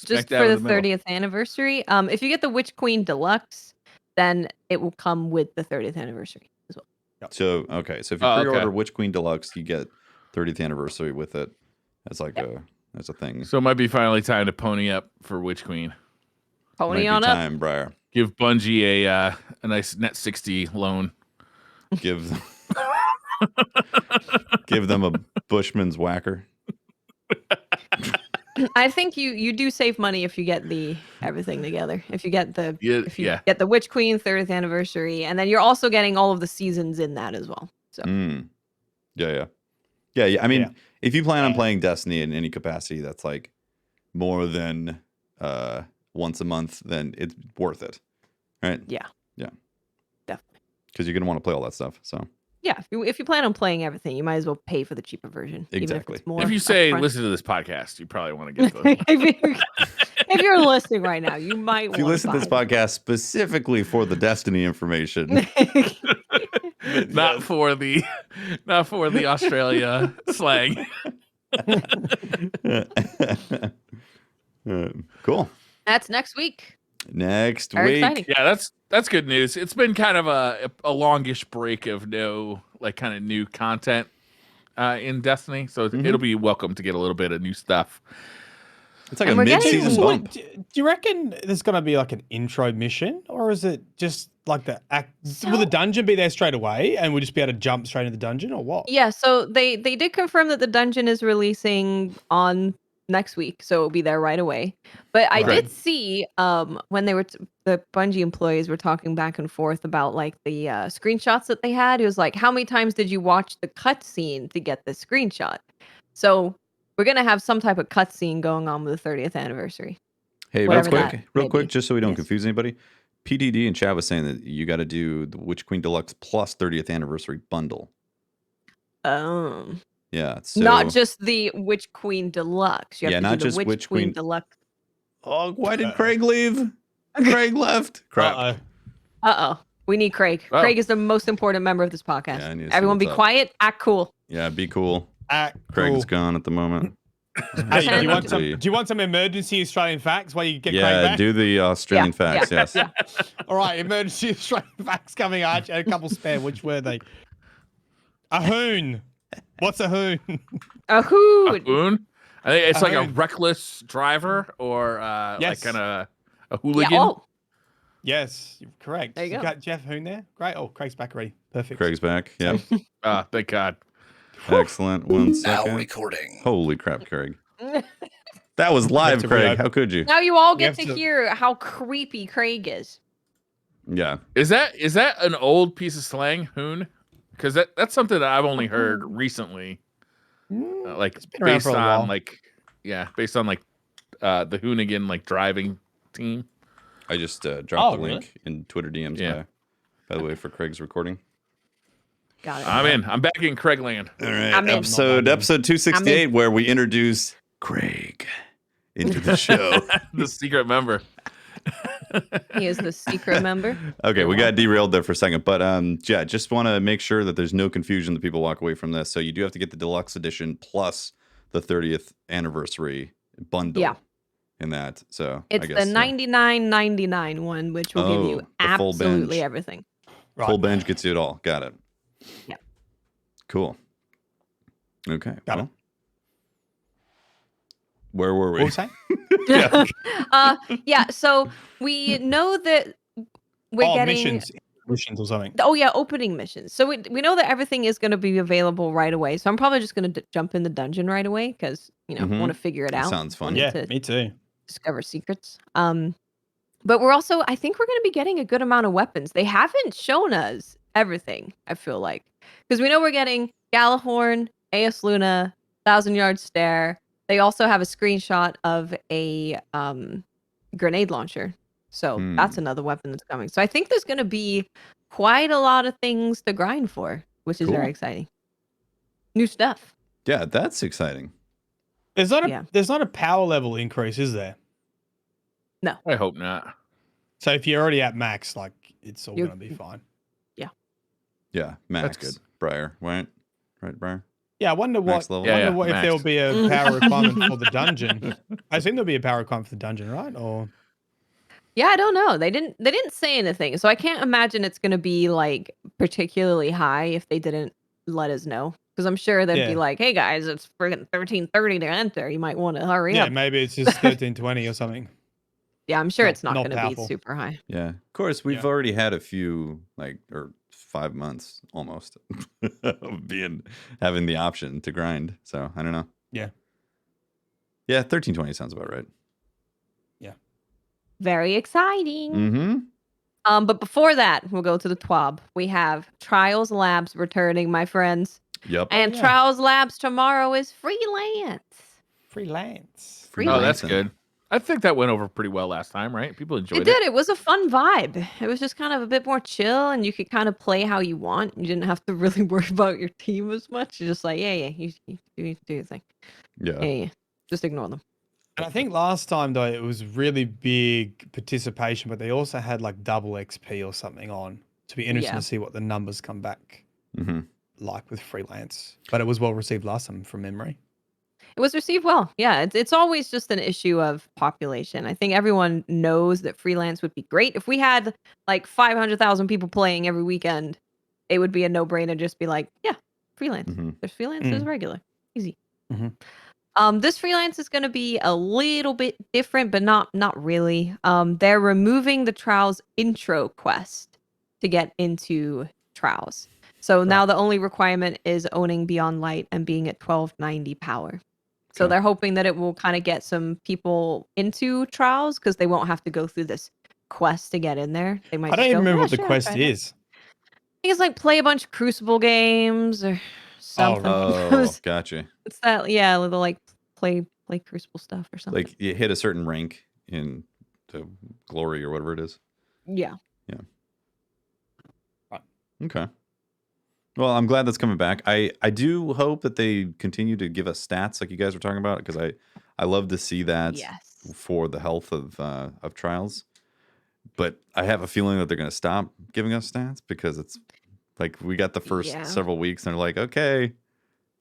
just for the 30th anniversary. If you get the Witch Queen Deluxe, then it will come with the 30th anniversary as well. So okay, so if you pre-order Witch Queen Deluxe, you get 30th anniversary with it. That's like that's a thing. So it might be finally time to pony up for Witch Queen. Pony on up. Time, Briar. Give Bungie a nice net 60 loan. Give them a Bushman's whacker. I think you do save money if you get the everything together. If you get the get the Witch Queen 30th anniversary, and then you're also getting all of the seasons in that as well. So yeah. I mean, if you plan on playing Destiny in any capacity, that's like more than once a month, then it's worth it, right? Yeah, definitely. Because you're gonna want to play all that stuff. So yeah, if you plan on playing everything, you might as well pay for the cheaper version. Exactly. Even if it's more if you say upfront. listen to this podcast, you probably want to get the. If you're listening right now, you might. If you listen to this podcast specifically for the Destiny information, not for the Australia slang. Cool. That's next week. Next Very week. exciting. Yeah, that's good news. It's been kind of a longish break of no like kind of new content in Destiny, so it'll be welcome to get a little bit of new stuff. It's like a mid-season bump. Do you reckon there's going to be like an intro mission, or is it just like will the dungeon be there straight away and we'll just be able to jump straight into the dungeon, or what? Yeah, so they did confirm that the dungeon is releasing on next week, so it'll be there right away. But I did see when they were the Bungie employees were talking back and forth about like the screenshots that they had. It was like, how many times did you watch the cutscene to get the screenshot? So we're gonna have some type of cutscene going on with the 30th anniversary. Hey, real quick, just so we don't confuse anybody. PDD and Chad was saying that you got to do the Witch Queen Deluxe plus 30th anniversary bundle. Yeah, so not just the Witch Queen Deluxe. You have to not do the just Witch Queen Deluxe. Oh, why did Craig leave? Craig left. Crap. We need Craig. Oh. Craig is the most important member of this podcast. Yeah, I need to see Everyone be what's up. quiet. Act cool. Yeah, be cool. Cool. Craig's gone at the moment. Hey, do you want some emergency Australian facts while you get Craig back? Do the Australian facts, yes. Yeah. All right, emergency Australian facts coming out. And a couple spare. Which were they? A hoon. What's a hoon? A A hoon. hoon? I think it's like a reckless driver or like kind of a hooligan. Yeah, Yes, you're correct. There you go. Got Jeff Hoon there. Great. Oh, Craig's back already. Perfect. Craig's back. Yeah. Thank God. Excellent. 1 second. Now recording. Holy crap, Craig. That was live, Craig. How could you? Now you all get to hear how creepy Craig is. Yeah. Is that an old piece of slang, hoon? Because that's something that I've only heard recently. Like based on like the Hoonigan like driving team. I just dropped the link in Twitter DMs by the way for Craig's recording. Got it. I'm in. I'm back in Craigland. All right. Episode 268 where we introduce Craig into the show. The secret member. He is the secret member. Okay, we got derailed there for a second, but yeah, just want to make sure that there's no confusion that people walk away from this. So you do have to get the deluxe edition plus the 30th anniversary bundle in that. So it's I guess, the $99.99 one, which will give you absolutely everything. Right. Full bench gets you it all. Got it. Yeah. Cool. Okay. Got it. Where were we? What was yeah. So we know that we're getting missions or something. Oh yeah, opening missions. So we know that everything is going to be available right away. So I'm probably just going to jump in the dungeon right away because I want to figure it out. Sounds fun. Yeah, me too. Discover secrets. But we're also, I think we're going to be getting a good amount of weapons. They haven't shown us everything. I feel like because we know we're getting Galahorn, AS Luna, 1,000-yard stare. They also have a screenshot of a grenade launcher. So that's another weapon that's coming. So I think there's going to be quite a lot of things to grind for, which is very exciting. New stuff. Yeah, that's exciting. There's not a power level increase, is there? No. I hope not. So if you're already at max, like it's all going to be fine. Yeah. Yeah, max. That's good. Briar, right, Briar? Yeah, I wonder if there'll be a power requirement for the dungeon. I assume there'll be a power requirement for the dungeon, right? Or yeah, I don't know. They didn't say anything, so I can't imagine it's going to be like particularly high if they didn't let us know. Because I'm sure they'd be like, "Hey guys, it's friggin' 13:30 to enter. You might want to hurry up." Yeah, maybe it's just 13:20 or something. Yeah, I'm sure it's not going to be super high. Yeah, of course. We've already had a few, or 5 months almost of having the option to grind. So I don't know. Yeah. Yeah, 1320 sounds about right. Yeah. Very exciting. Mm-hmm. But before that, we'll go to the TWAB. We have Trials Labs returning, my friends. Yep. And Trials Labs tomorrow is Freelance. Freelance. Oh, that's good. I think that went over pretty well last time, right? People enjoyed it. It did. It was a fun vibe. It was just kind of a bit more chill, and you could kind of play how you want. You didn't have to really worry about your team as much. You're just like, you do your thing. Yeah. Just ignore them. And I think last time, though, it was really big participation, but they also had like double XP or something on. To be interesting to see what the numbers come back like with Freelance. But it was well received last time from memory. It was received well. Yeah, it's always just an issue of population. I think everyone knows that Freelance would be great. If we had like 500,000 people playing every weekend, it would be a no-brainer. Just be like, yeah, Freelance. There's Freelance, there's regular. Easy. This Freelance is going to be a little bit different, but not really. They're removing the Trials intro quest to get into Trials. So now the only requirement is owning Beyond Light and being at 1290 power. So they're hoping that it will kind of get some people into Trials because they won't have to go through this quest to get in there. They might. I don't even remember what the quest is. I think it's like play a bunch of Crucible games or something. Oh, gotcha. It's that little like play Crucible stuff or something. Like you hit a certain rank in the glory or whatever it is. Yeah. Okay. Well, I'm glad that's coming back. I do hope that they continue to give us stats like you guys were talking about, because I love to see that for the health of Trials. But I have a feeling that they're going to stop giving us stats because it's like we got the first several weeks and they're like, okay,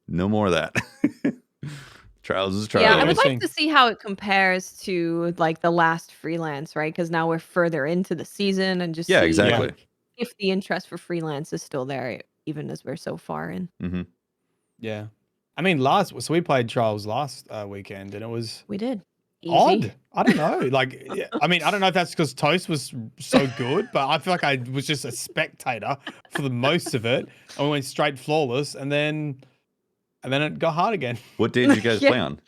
no more of that. Trials is Trials. Yeah, I would like to see how it compares to like the last Freelance, right? Because now we're further into the season and just see exactly. If the interest for Freelance is still there, even as we're so far in. Yeah. I mean, so we played Trials last weekend and it was... We did. Easy. Odd. I don't know. Like, I mean, I don't know if that's because Toast was so good, but I feel like I was just a spectator for the most of it. And we went straight flawless and then it got hard again. What day did you guys play on?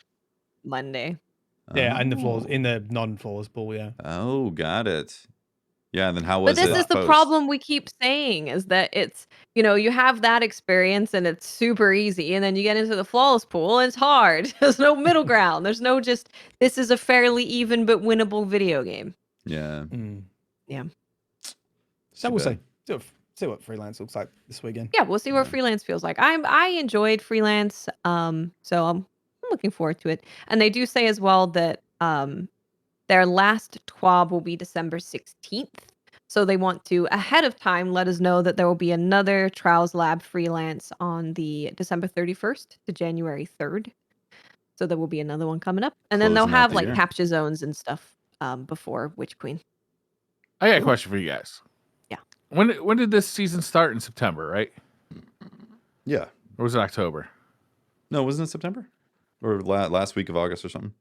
Monday. Yeah, in the non-flawless pool, yeah. Oh, got it. Yeah, and then how was it? But this is the problem we keep saying is that it's, you have that experience and it's super easy. And then you get into the flawless pool and it's hard. There's no middle ground. There's no this is a fairly even but winnable video game. Yeah. Yeah. So we'll see what Freelance looks like this weekend. Yeah, we'll see what Freelance feels like. I enjoyed Freelance. So I'm looking forward to it. And they do say as well that their last TWAB will be December 16th. So they want to, ahead of time, let us know that there will be another Trials Lab Freelance on the December 31st to January 3rd. So there will be another one coming up. And then they'll have like capture zones and stuff before Witch Queen. I got a question for you guys. Yeah. When did this season start? In September, right? Yeah. Or was it October? No, wasn't it September? Or last week of August or something?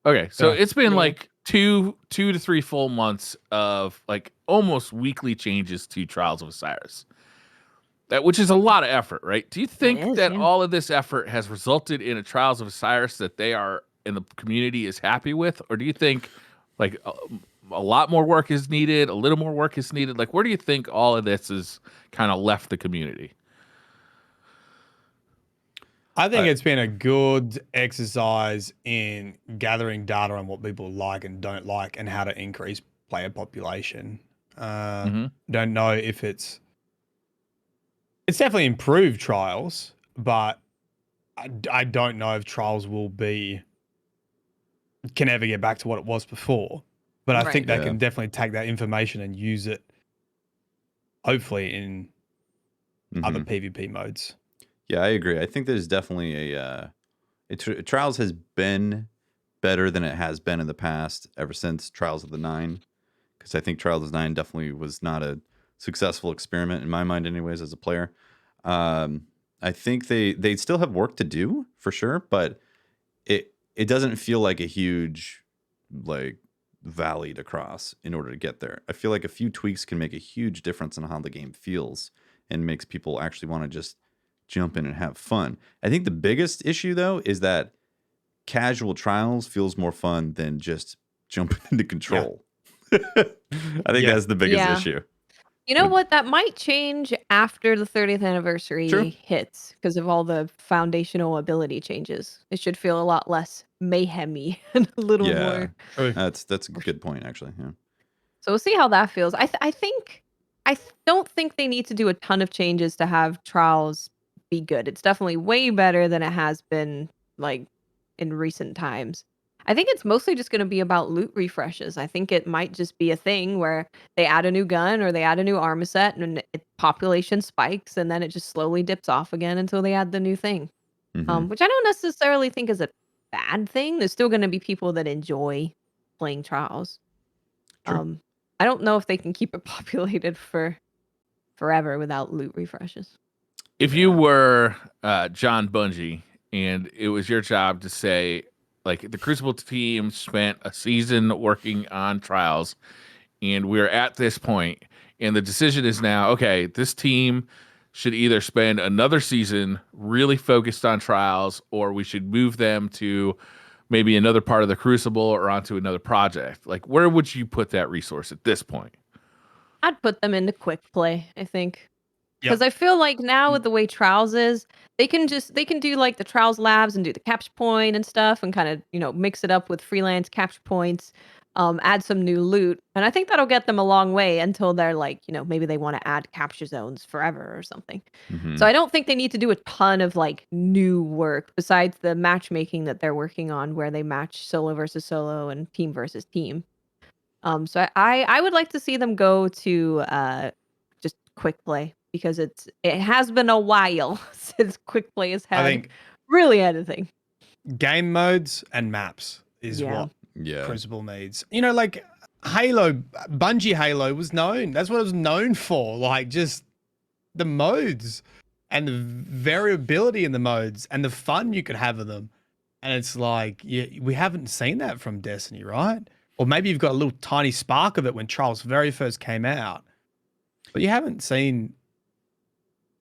Okay, so it's been like two to 3 full months of like almost weekly changes to Trials of Osiris. Which is a lot of effort, right? Do you think that all of this effort has resulted in a Trials of Osiris that they are and the community is happy with, or do you think like a lot more work is needed, a little more work is needed? Like, where do you think all of this has kind of left the community? I think it's been a good exercise in gathering data on what people like and don't like and how to increase player population. Don't know if it's definitely improved Trials, but I don't know if Trials can ever get back to what it was before. But I think they can definitely take that information and use it, hopefully, in other PvP modes. Yeah, I agree. I think there's definitely Trials has been better than it has been in the past ever since Trials of the 9, because I think Trials of the 9 definitely was not a successful experiment in my mind, anyways, as a player. I think they still have work to do for sure, but it doesn't feel like a huge like valley to cross in order to get there. I feel like a few tweaks can make a huge difference in how the game feels and makes people actually want to just jump in and have fun. I think the biggest issue though is that casual trials feels more fun than just jumping into control. I think that's the biggest issue. You know what? That might change after the 30th anniversary True. hits because of all the foundational ability changes. It should feel a lot less mayhem-y and a little more. That's a good point, actually. Yeah. So we'll see how that feels. I don't think they need to do a ton of changes to have trials be good. It's definitely way better than it has been like in recent times. I think it's mostly just going to be about loot refreshes. I think it might just be a thing where they add a new gun or they add a new armor set and population spikes and then it just slowly dips off again until they add the new thing. Which I don't necessarily think is a bad thing. There's still going to be people that enjoy playing trials. True. I don't know if they can keep it populated for forever without loot refreshes. If you were John Bungie and it was your job to say, like, the Crucible team spent a season working on trials, and we're at this point, and the decision is now, okay, this team should either spend another season really focused on trials, or we should move them to maybe another part of the Crucible or onto another project. Like, where would you put that resource at this point? I'd put them into quick play, I think. Because I feel like now with the way Trials is, they can do like the Trials labs and do the capture point and stuff and kind of, mix it up with freelance capture points, add some new loot. And I think that'll get them a long way until they're like, maybe they want to add capture zones forever or something. So I don't think they need to do a ton of like new work besides the matchmaking that they're working on where they match solo versus solo and team versus team. So I would like to see them go to just quick play. Because it has been a while since quick play has had really anything. Game modes and maps is what Crucible needs. Like Halo, Bungie Halo was known. That's what it was known for. Like just the modes and the variability in the modes and the fun you could have with them. And it's like, we haven't seen that from Destiny, right? Or maybe you've got a little tiny spark of it when Trials very first came out. But you haven't seen...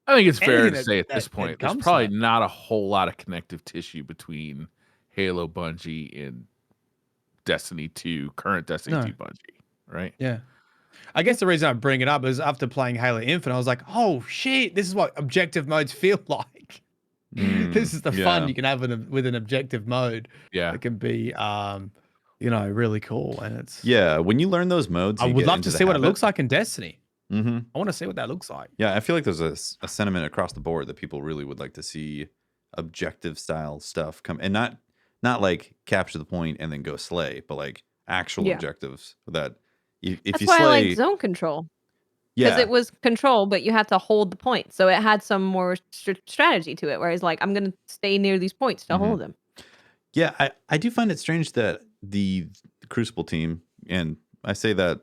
I think it's fair to say at this point, there's probably not a whole lot of connective tissue between Halo Bungie and Destiny 2, current Destiny 2 Bungie, right? Yeah. I guess the reason I bring it up is after playing Halo Infinite, I was like, oh shit, this is what objective modes feel like. This is the fun you can have with an objective mode. Yeah. It can be, really cool. And it's... Yeah, when you learn those modes, I would love to see what it looks like in Destiny. I want to see what that looks like. Yeah, I feel like there's a sentiment across the board that people really would like to see objective style stuff come, and not like capture the point and then go slay, but like actual objectives that if That's you why slay, I like zone control. Because it was control, but you had to hold the point, so it had some more strategy to it. Whereas like I'm gonna stay near these points to hold them. Yeah, I do find it strange that the Crucible team, and I say that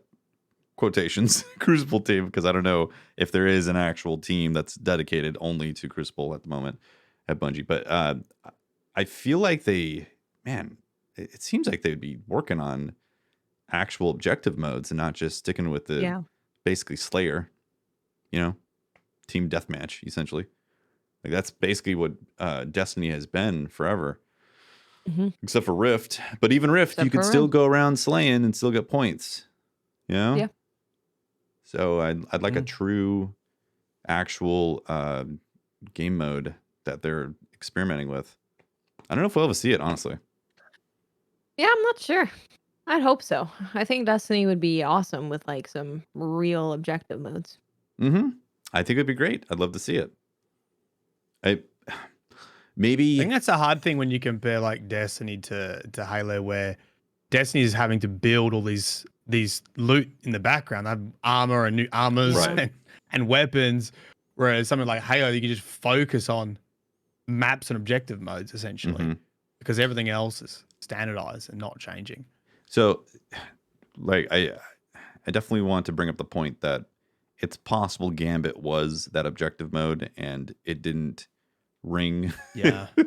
quotations Crucible team because I don't know if there is an actual team that's dedicated only to Crucible at the moment at Bungie, but I feel like it seems like they'd be working on actual objective modes and not just sticking with the basically Slayer, team deathmatch essentially. Like that's basically what Destiny has been forever, except for Rift. But even Rift, you could still go around slaying and still get points. Yeah. So I'd like a true, actual game mode that they're experimenting with. I don't know if we'll ever see it, honestly. Yeah, I'm not sure. I'd hope so. I think Destiny would be awesome with like some real objective modes. I think it'd be great. I'd love to see it. I think that's a hard thing when you compare like Destiny to Halo, where Destiny is having to build all these loot in the background. They have armor and new armors and weapons, whereas something like Halo, you can just focus on maps and objective modes essentially, because everything else is standardized and not changing. So, like, I definitely want to bring up the point that it's possible Gambit was that objective mode and it didn't ring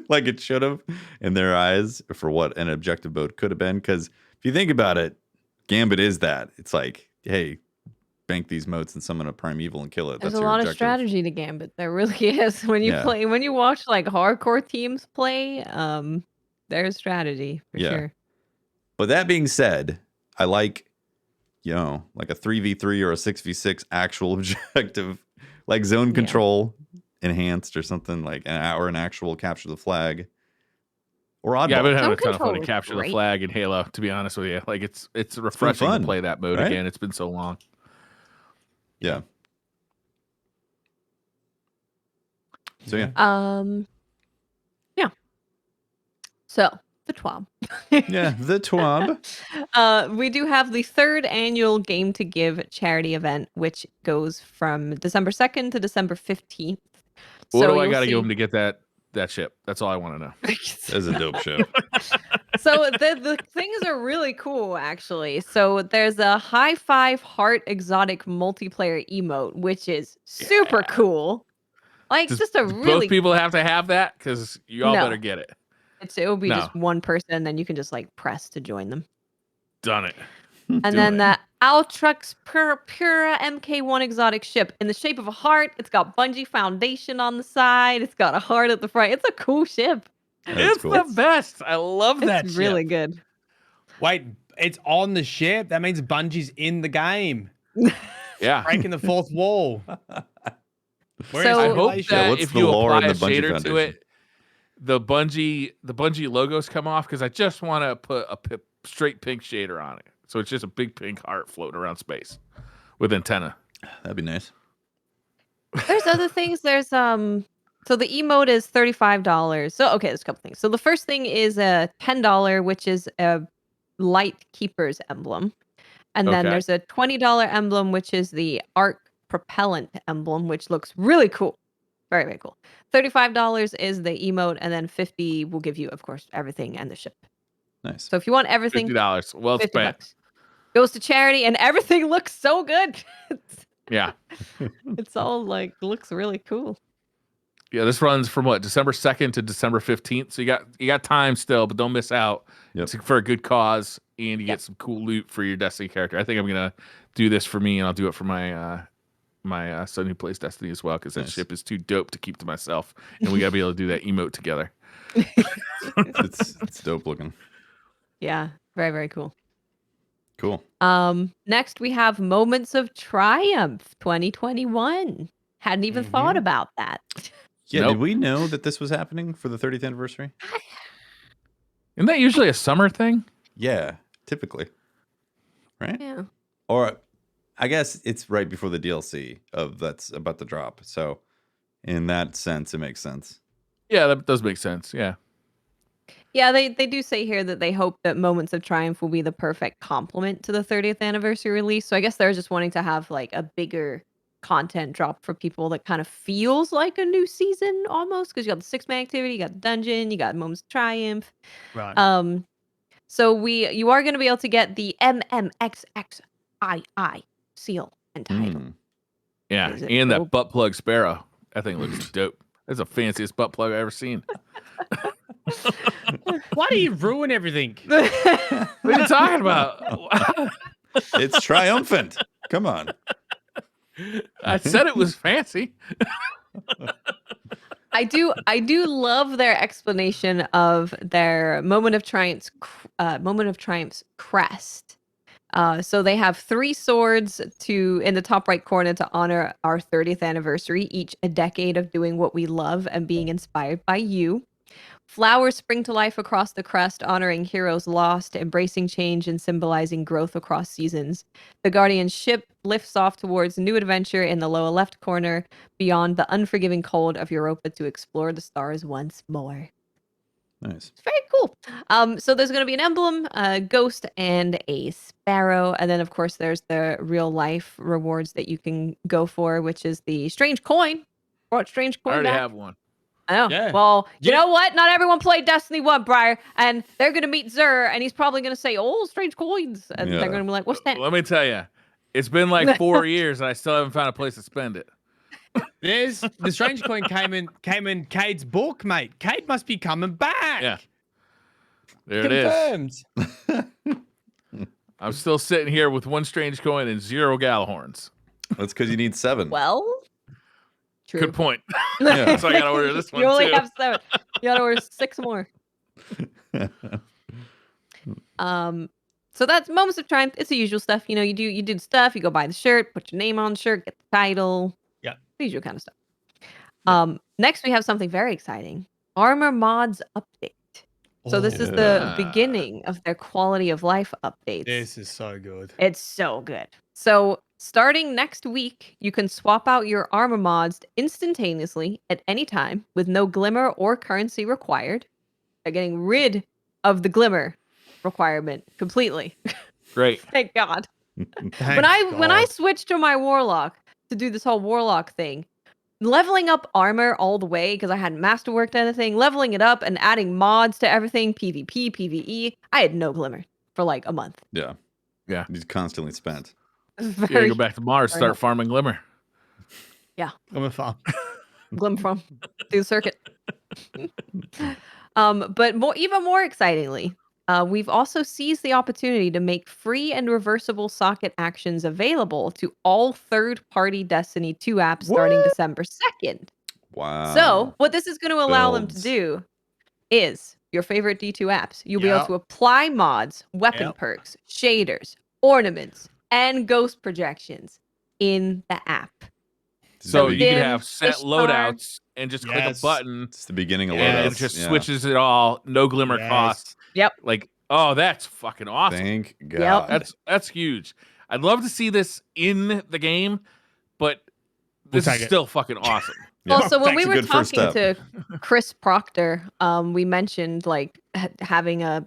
like it should have in their eyes for what an objective mode could have been. Because if you think about it, Gambit is that. It's like, hey, bank these motes and summon a primeval and kill it. There's That's a your lot objective. of strategy to Gambit. There really is. When you watch like hardcore teams play, there's strategy for sure. But that being said, I like, like a 3v3 or a 6v6 actual objective, like zone control enhanced or something, like an actual capture the flag. Or oddball. Yeah, I've been having a ton of fun to capture the flag in Halo, to be honest with you. Like it's refreshing to play that mode again. It's been so long. Yeah. So yeah. Yeah. So the TWAB. Yeah, the TWAB. We do have the 3rd annual Game to Give charity event, which goes from December 2nd to December 15th. What do I got to give them to get that ship? That's all I want to know. That's a dope ship. So the things are really cool, actually. So there's a high five heart exotic multiplayer emote, which is super cool. Like just a really both people have to have that because you all better get it. It will be just one person, and then you can just like press to join them. Done it. And then the Altrux Pura MK1 exotic ship in the shape of a heart. It's got Bungie Foundation on the side. It's got a heart at the front. It's a cool ship. It's cool. The best. I love that ship. Really good. Wait, it's on the ship? That means Bungie's in the game. Yeah. Breaking the fourth wall. So I hope that if you apply a shader to it, the Bungie logos come off, because I just want to put a straight pink shader on it. So it's just a big pink heart floating around space with antenna. That'd be nice. There's other things. There's so the emote is $35. So okay, there's a couple things. So the first thing is a $10, which is a Light Keeper's emblem. And then there's a $20 emblem, which is the Arc Propellant emblem, which looks really cool. Very, very cool. $35 is the emote, and then $50 will give you, of course, everything and the ship. Nice. So if you want everything, $50. Well spent. Goes to charity, and everything looks so good. Yeah. It's all like looks really cool. Yeah, this runs from December 2nd to December 15th. So you got time still, but don't miss out. Yep. It's for a good cause, and you get some cool loot for your Destiny character. I think I'm gonna do this for me, and I'll do it for my my son who plays Destiny as well, because that ship is too dope to keep to myself, and we gotta be able to do that emote together. It's dope looking. Yeah, very, very cool. Cool. Next we have Moments of Triumph 2021. Hadn't even thought about that. Yeah, did we know that this was happening for the 30th anniversary? Isn't that usually a summer thing? Yeah, typically. Right? Yeah. Or I guess it's right before the DLC that's about to drop. So in that sense, it makes sense. Yeah, that does make sense. Yeah. Yeah, they do say here that they hope that Moments of Triumph will be the perfect complement to the 30th anniversary release. So I guess they're just wanting to have like a bigger content drop for people that kind of feels like a new season almost, because you got the 6-man activity, you got the dungeon, you got Moments of Triumph. Right. So you are going to be able to get the MMXXII seal and title. Yeah, and that butt plug sparrow. That thing looks dope. That's the fanciest butt plug I've ever seen. Why do you ruin everything? What are you talking about? It's triumphant. Come on. I said it was fancy. I do love their explanation of their Moment of Triumph's crest. So they have 3 swords in the top right corner to honor our 30th anniversary, each a decade of doing what we love and being inspired by you. Flowers spring to life across the crest, honoring heroes lost, embracing change, and symbolizing growth across seasons. The Guardian ship lifts off towards new adventure in the lower left corner, beyond the unforgiving cold of Europa to explore the stars once more. Nice. It's very cool. So there's going to be an emblem, a ghost, and a sparrow. And then, of course, there's the real life rewards that you can go for, which is the strange coin. Brought strange coin I already back. have one. I know. Yeah. Well, you know what? Not everyone played Destiny 1, Briar, and they're going to meet Zur, and he's probably going to say, oh, strange coins. And they're going to be like, what's that? Let me tell you, it's been like 4 years, and I still haven't found a place to spend it. The strange coin came in Cade's book, mate. Cade must be coming back. Yeah. There Confirmed. it is. I'm still sitting here with 1 strange coin and 0 Galahorns. That's because you need 7. Well, true. Good point. Yeah. So I gotta order this one You only too. have 7. You gotta order 6 more. So that's Moments of Triumph. It's the usual stuff. You know, you do stuff. You go buy the shirt, put your name on the shirt, get the title. Yeah. The usual kind of stuff. Next we have something very exciting. Armor Mods Update. So this is the beginning of their quality of life updates. This is so good. It's so good. So starting next week, you can swap out your armor mods instantaneously at any time with no glimmer or currency required. They're getting rid of the glimmer requirement completely. Great. Thank God. When I switched to my warlock to do this whole warlock thing, leveling up armor all the way because I hadn't masterworked anything, leveling it up and adding mods to everything, PvP, PvE, I had no glimmer for like a month. Yeah. Yeah. He's constantly spent. You gotta go back to Mars, start farming glimmer. Yeah. I'm a farm. Glim from through the circuit. But even more excitingly, we've also seized the opportunity to make free and reversible socket actions available to all third-party Destiny 2 apps starting December 2nd. Wow. So what this is going to allow them to do is your favorite D2 apps. You'll be able to apply mods, weapon perks, shaders, ornaments, and ghost projections in the app. So you can have set loadouts and just click a button. It's the beginning of loadouts. And it just switches it all. No glimmer costs. Yep. Like, oh, that's fucking awesome. Thank God. Yep. That's huge. I'd love to see this in the game, but this is still fucking awesome. Also, when we were talking to Chris Proctor, we mentioned like having a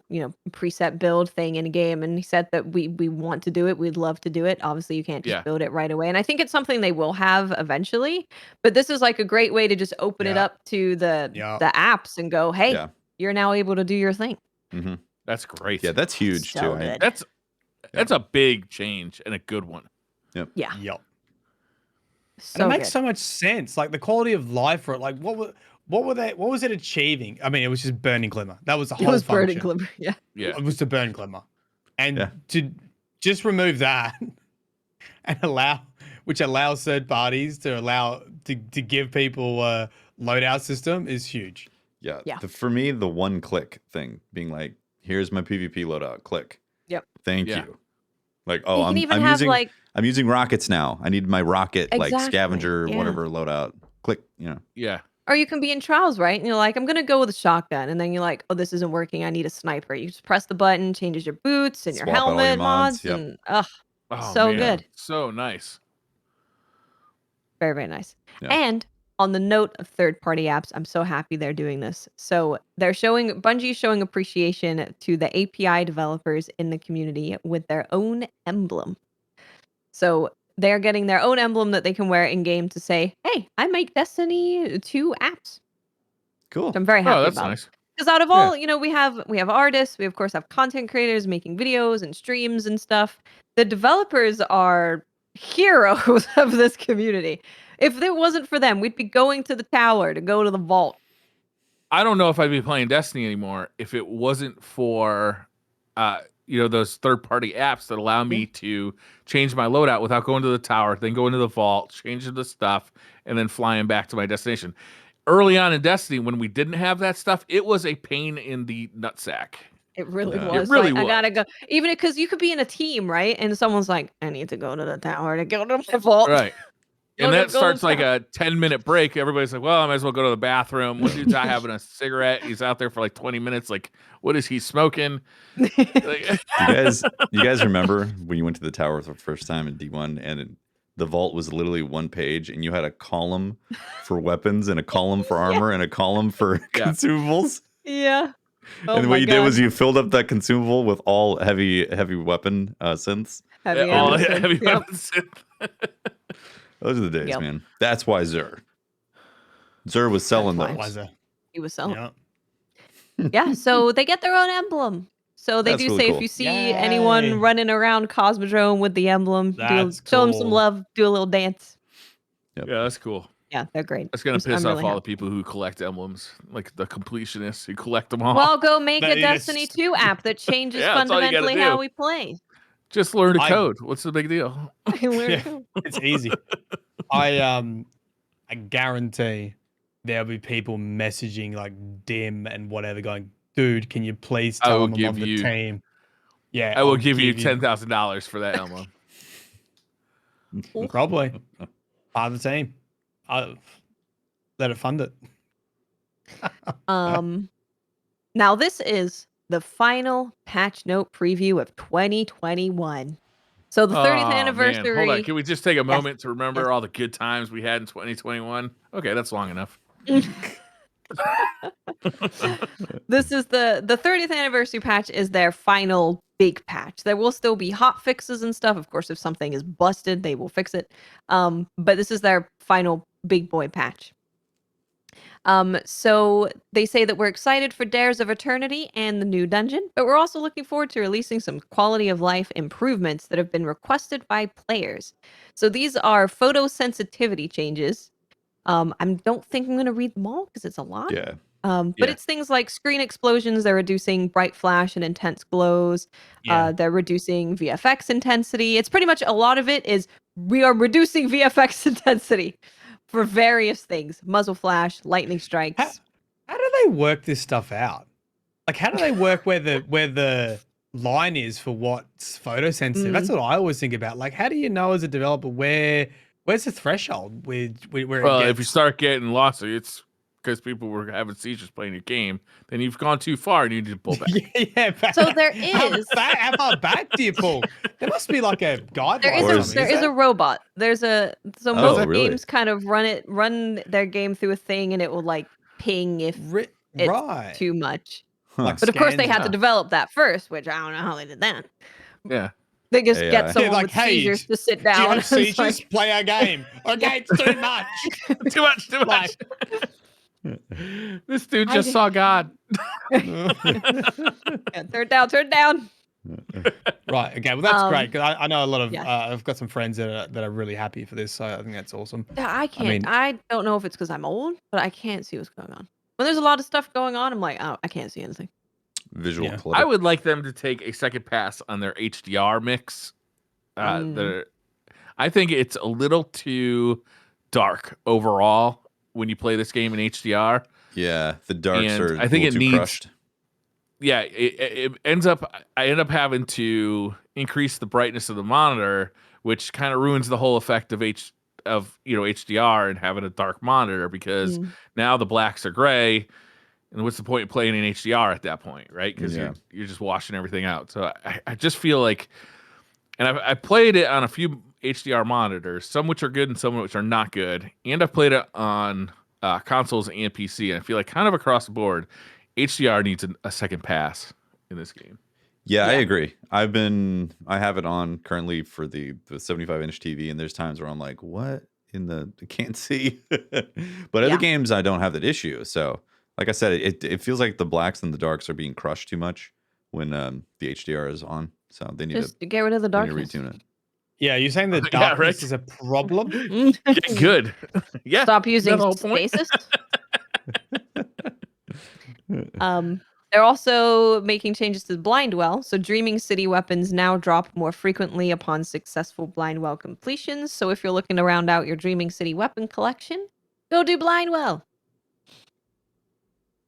preset build thing in a game, and he said that we want to do it. We'd love to do it. Obviously, you can't just build it right away, and I think it's something they will have eventually. But this is like a great way to just open it up to the apps and go, hey, you're now able to do your thing. Mm-hmm. That's great. Yeah, that's huge too. Good. That's a big change and a good one. Yep. Yeah. Yep. So and it makes so much sense. Like the quality of life for it. Like what was it achieving? I mean, it was just burning glimmer. That was the whole function. Burning glimmer. Yeah. It was to burn glimmer. And to just remove that and allows third parties to give people a loadout system is huge. Yeah. For me, the one click thing being like, here's my PvP loadout. Click. Yep. Thank you. Like, oh, I'm using rockets now. I need my rocket like scavenger whatever loadout. Click, Yeah. Or you can be in trials, right? And you're like, I'm gonna go with a shotgun, and then you're like, oh, this isn't working. I need a sniper. You just press the button, changes your boots and your helmet mods, and so good, so nice, very very nice. And on the note of third-party apps, I'm so happy they're doing this. So Bungie's showing appreciation to the API developers in the community with their own emblem. So they're getting their own emblem that they can wear in game to say, "Hey, I make Destiny 2 apps." Cool. So I'm very happy that's about nice. it. Because out of all, we have artists, we of course have content creators making videos and streams and stuff. The developers are heroes of this community. If it wasn't for them, we'd be going to the tower to go to the vault. I don't know if I'd be playing Destiny anymore if it wasn't for those third-party apps that allow me to change my loadout without going to the tower, then go into the vault, changing the stuff, and then flying back to my destination. Early on in Destiny, when we didn't have that stuff, it was a pain in the nutsack. It really was. I gotta go. Even because you could be in a team, right? And someone's like, I need to go to the tower to go to my vault. Right. And that starts like a 10-minute break. Everybody's like, well, I might as well go to the bathroom. One dude's out having a cigarette. He's out there for like 20 minutes. Like, what is he smoking? You guys remember when you went to the tower for the first time in D1 and the vault was literally one page and you had a column for weapons and a column for armor and a column for consumables? Yeah. And what you did was you filled up that consumable with all heavy weapon synths. Heavy weapon synth. Those are the days, man. That's why Zur was selling those. He was selling. Yeah, so they get their own emblem. So they do say if you see anyone running around Cosmodrome with the emblem, show them some love, do a little dance. Yep. Yeah, that's cool. Yeah, they're great. That's going to piss off all the people who collect emblems, like the completionists who collect them all. Well, go make a Destiny 2 app that changes fundamentally how we play. Just learn to code. What's the big deal? It's easy. I guarantee there'll be people messaging like Dim and whatever, going, "Dude, can you please tell them I'm on the team?" Yeah, I will give you $10,000 for that, Elmo. Probably part of the team. I'll let it fund it. Now this is the final patch note preview of 2021. So the 30th anniversary. Man. Hold on, can we just take a moment to remember all the good times we had in 2021? Okay, that's long enough. This is the 30th anniversary patch is their final big patch. There will still be hot fixes and stuff. Of course, if something is busted, they will fix it. But this is their final big boy patch. So they say that we're excited for Dares of Eternity and the new dungeon, but we're also looking forward to releasing some quality of life improvements that have been requested by players. So these are photosensitivity changes. I don't think I'm going to read them all because it's a lot. Yeah. But it's things like screen explosions. They're reducing bright flash and intense glows. They're reducing VFX intensity. It's pretty much a lot of it is we are reducing VFX intensity for various things. Muzzle flash, lightning strikes. How do they work this stuff out? Like, how do they work where the line is for what's photosensitive? That's what I always think about. Like, how do you know as a developer where's the threshold where if you start getting lost, it's because people were having seizures playing your game, then you've gone too far and you need to pull back. So there is. How far back do you pull? There must be like a guideline. There is a robot. Most games kind of run their game through a thing, and it will like ping if it's too much. But of course, they had to develop that first, which I don't know how they did that. Yeah. They just get someone with seizures to sit down. Do you have seizures? Play our game. Okay, it's too much. Too much. This dude just saw God. Turn down. Right. Okay. Well, that's great because I know a lot of. I've got some friends that are really happy for this, so I think that's awesome. I can't. I don't know if it's because I'm old, but I can't see what's going on. When there's a lot of stuff going on, I'm like, oh, I can't see anything. Visual clutter. I would like them to take a second pass on their HDR mix. I think it's a little too dark overall when you play this game in HDR. Yeah, the darks are I think it needs crushed. Yeah, it ends up I end up having to increase the brightness of the monitor, which kind of ruins the whole effect of HDR and having a dark monitor because now the blacks are gray. And what's the point of playing in HDR at that point, right? Because you're just washing everything out. So I just feel like, and I played it on a few HDR monitors, some which are good and some which are not good. And I've played it on consoles and PC. And I feel like kind of across the board, HDR needs a second pass in this game. Yeah, I agree. I have it on currently for the 75-inch TV, and there's times where I'm like, what in the, I can't see. But other games, I don't have that issue. So like I said, it feels like the blacks and the darks are being crushed too much when the HDR is on. So they need to get rid of the darkness. Retune it. Yeah, you're saying the darkness is a problem? Get good. Yeah. Stop using stasis. They're also making changes to the blind well. So Dreaming City weapons now drop more frequently upon successful blind well completions. So if you're looking to round out your Dreaming City weapon collection, go do blind well.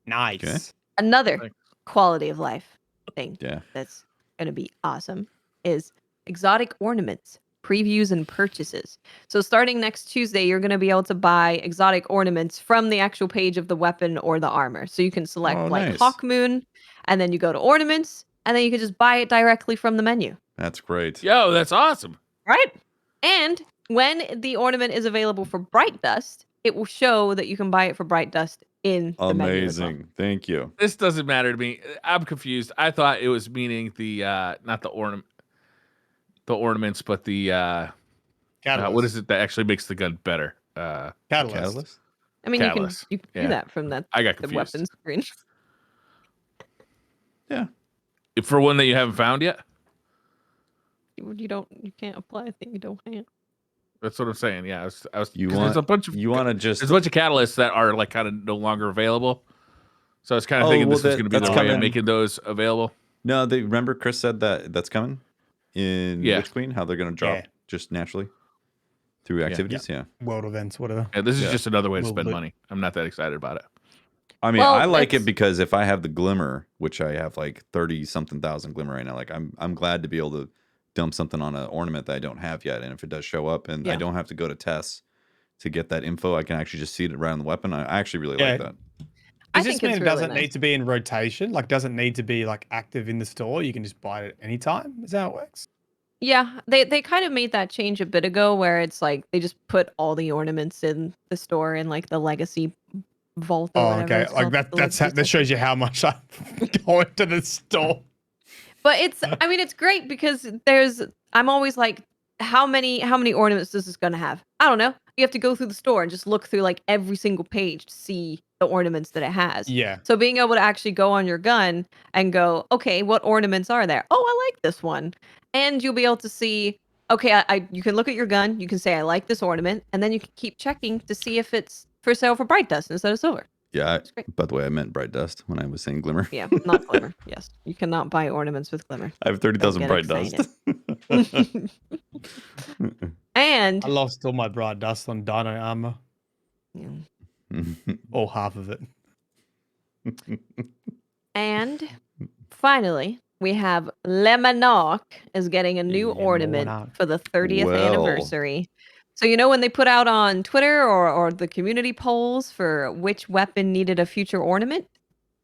Nice. Okay. Another quality of life thing that's going to be awesome is exotic ornaments, previews, and purchases. So starting next Tuesday, you're going to be able to buy exotic ornaments from the actual page of the weapon or the armor. So you can select Hawk Moon, and then you go to ornaments, and then you can just buy it directly from the menu. That's great. Yo, that's awesome. Right? And when the ornament is available for Bright Dust, it will show that you can buy it for Bright Dust in the menu as well. Amazing. Thank you. This doesn't matter to me. I'm confused. I thought it was meaning the not the ornaments, but the what is it that actually makes the gun better? Catalyst. I mean, Catalyst. you can do that from I got the confused. weapon screen. Yeah. For one that you haven't found yet? You can't apply a thing you don't have. That's what I'm saying. Yeah, there's a bunch of catalysts that are like kind of no longer available. So I was kind of thinking this was going to be the way of making those available. No, remember Chris said that's coming. in Witch Queen, how they're going to drop just naturally through activities. Yeah. World events, whatever. Yeah, this is just another way to spend money. I'm not that excited about it. I mean, I like it because if I have the glimmer, which I have like 30 something thousand glimmer right now, like I'm glad to be able to dump something on an ornament that I don't have yet. And if it does show up and I don't have to go to tests to get that info, I can actually just see it around the weapon. I actually really like that. Does this mean it doesn't need to be in rotation? Like, doesn't need to be like active in the store? You can just buy it at any time? Is that how it works? Yeah, they kind of made that change a bit ago where it's like they just put all the ornaments in the store in like the legacy vault or whatever. Okay. Like that shows you how much I go into the store. But it's great because I'm always like, how many ornaments is this going to have? I don't know. You have to go through the store and just look through like every single page to see the ornaments that it has. Yeah. So being able to actually go on your gun and go, okay, what ornaments are there? Oh, I like this one. And you'll be able to see, okay, you can look at your gun, you can say, I like this ornament, and then you can keep checking to see if it's for sale for bright dust instead of silver. Yeah, by the way, I meant bright dust when I was saying glimmer. Yeah, not glimmer. Yes, you cannot buy ornaments with glimmer. I have 30,000 bright dust. And I lost all my bright dust on dino armor. Yeah. Or half of it. And finally, we have Lemonarch is getting a new ornament for the 30th anniversary. So when they put out on Twitter or the community polls for which weapon needed a future ornament,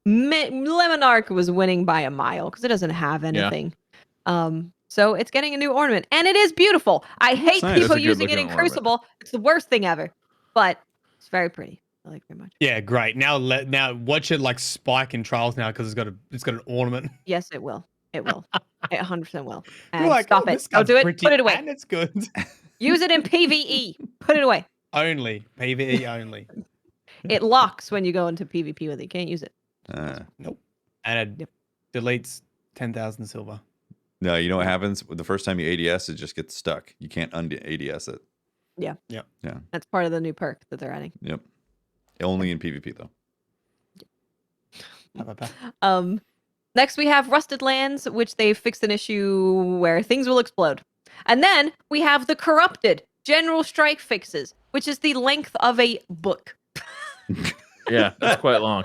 Lemonarch was winning by a mile because it doesn't have anything. So it's getting a new ornament, and it is beautiful. I hate people using it in Crucible. It's the worst thing ever, but it's very pretty. I like it very much. Yeah, great. Now watch it like spike in trials now because it's got an ornament. Yes, it will. It will. It 100% will. And you're like, stop it. Don't do it. Put it away. And it's good. Use it in PvE. Put it away. Only PvE only. It locks when you go into PvP with it. You can't use it. Nope. And it deletes 10,000 silver. No, you know what happens? The first time you ADS, it just gets stuck. You can't ADS it. Yeah. Yep. Yeah. That's part of the new perk that they're adding. Yep. Only in PvP though. Next we have Rusted Lands, which they fixed an issue where things will explode. And then we have the Corrupted General Strike fixes, which is the length of a book. Yeah, that's quite long.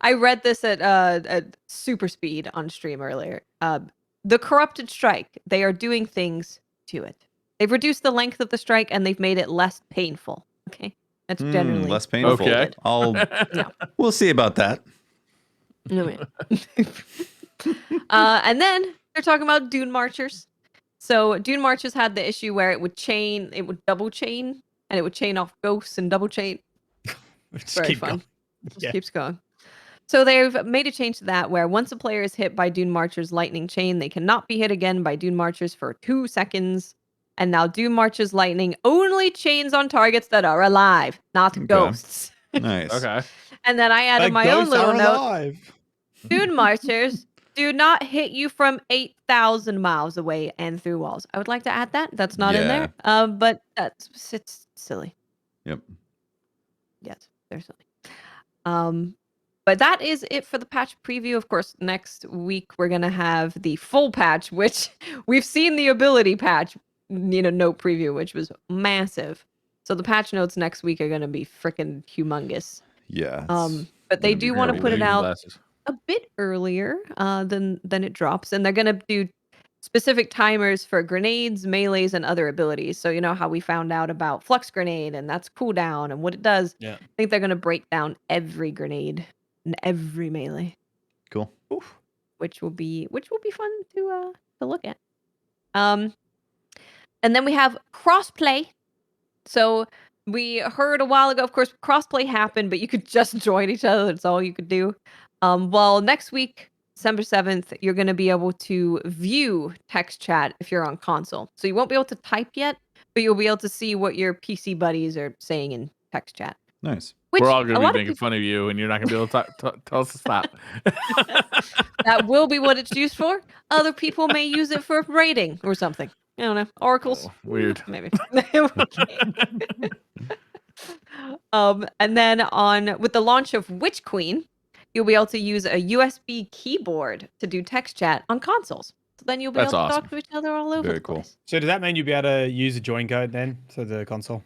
I read this at super speed on stream earlier. The Corrupted Strike, they are doing things to it. They've reduced the length of the strike and they've made it less painful. Okay. That's generally less painful. Okay. We'll see about that. No man. And then they're talking about Dune Marchers. So Dune Marchers had the issue where it would double chain, and it would chain off ghosts and double chain. Very fun. Just keeps going. So they've made a change to that where once a player is hit by Dune Marcher's lightning chain, they cannot be hit again by Dune Marchers for 2 seconds. And now Dune Marcher's lightning only chains on targets that are alive, not ghosts. Nice. Okay. And then I added my own little note. Dune Marchers do not hit you from 8,000 miles away and through walls. I would like to add that. That's not in there. But it's silly. Yep. Yes, they're silly. But that is it for the patch preview. Of course, next week we're gonna have the full patch, which we've seen the ability patch, note preview, which was massive. So the patch notes next week are gonna be freaking humongous. Yeah. But they do want to put it out a bit earlier than it drops, and they're gonna do specific timers for grenades, melees, and other abilities. So you know how we found out about Flux Grenade and that's cooldown and what it does. Yeah. I think they're gonna break down every grenade and every melee. Cool. Oof. Which will be fun to look at. And then we have crossplay. So we heard a while ago, of course, crossplay happened, but you could just join each other. That's all you could do. Well, next week, December 7th, you're going to be able to view text chat if you're on console. So you won't be able to type yet, but you'll be able to see what your PC buddies are saying in text chat. Nice. We're all going to be making fun of you, and you're not going to be able to tell us to stop. That will be what it's used for. Other people may use it for rating or something. I don't know. Oracles. Oh, weird. Maybe. And then with the launch of Witch Queen, you'll be able to use a USB keyboard to do text chat on consoles. So then you'll be That's able to awesome. talk to each other all over Very the cool. place. So does that mean you'll be able to use a join code then to the console?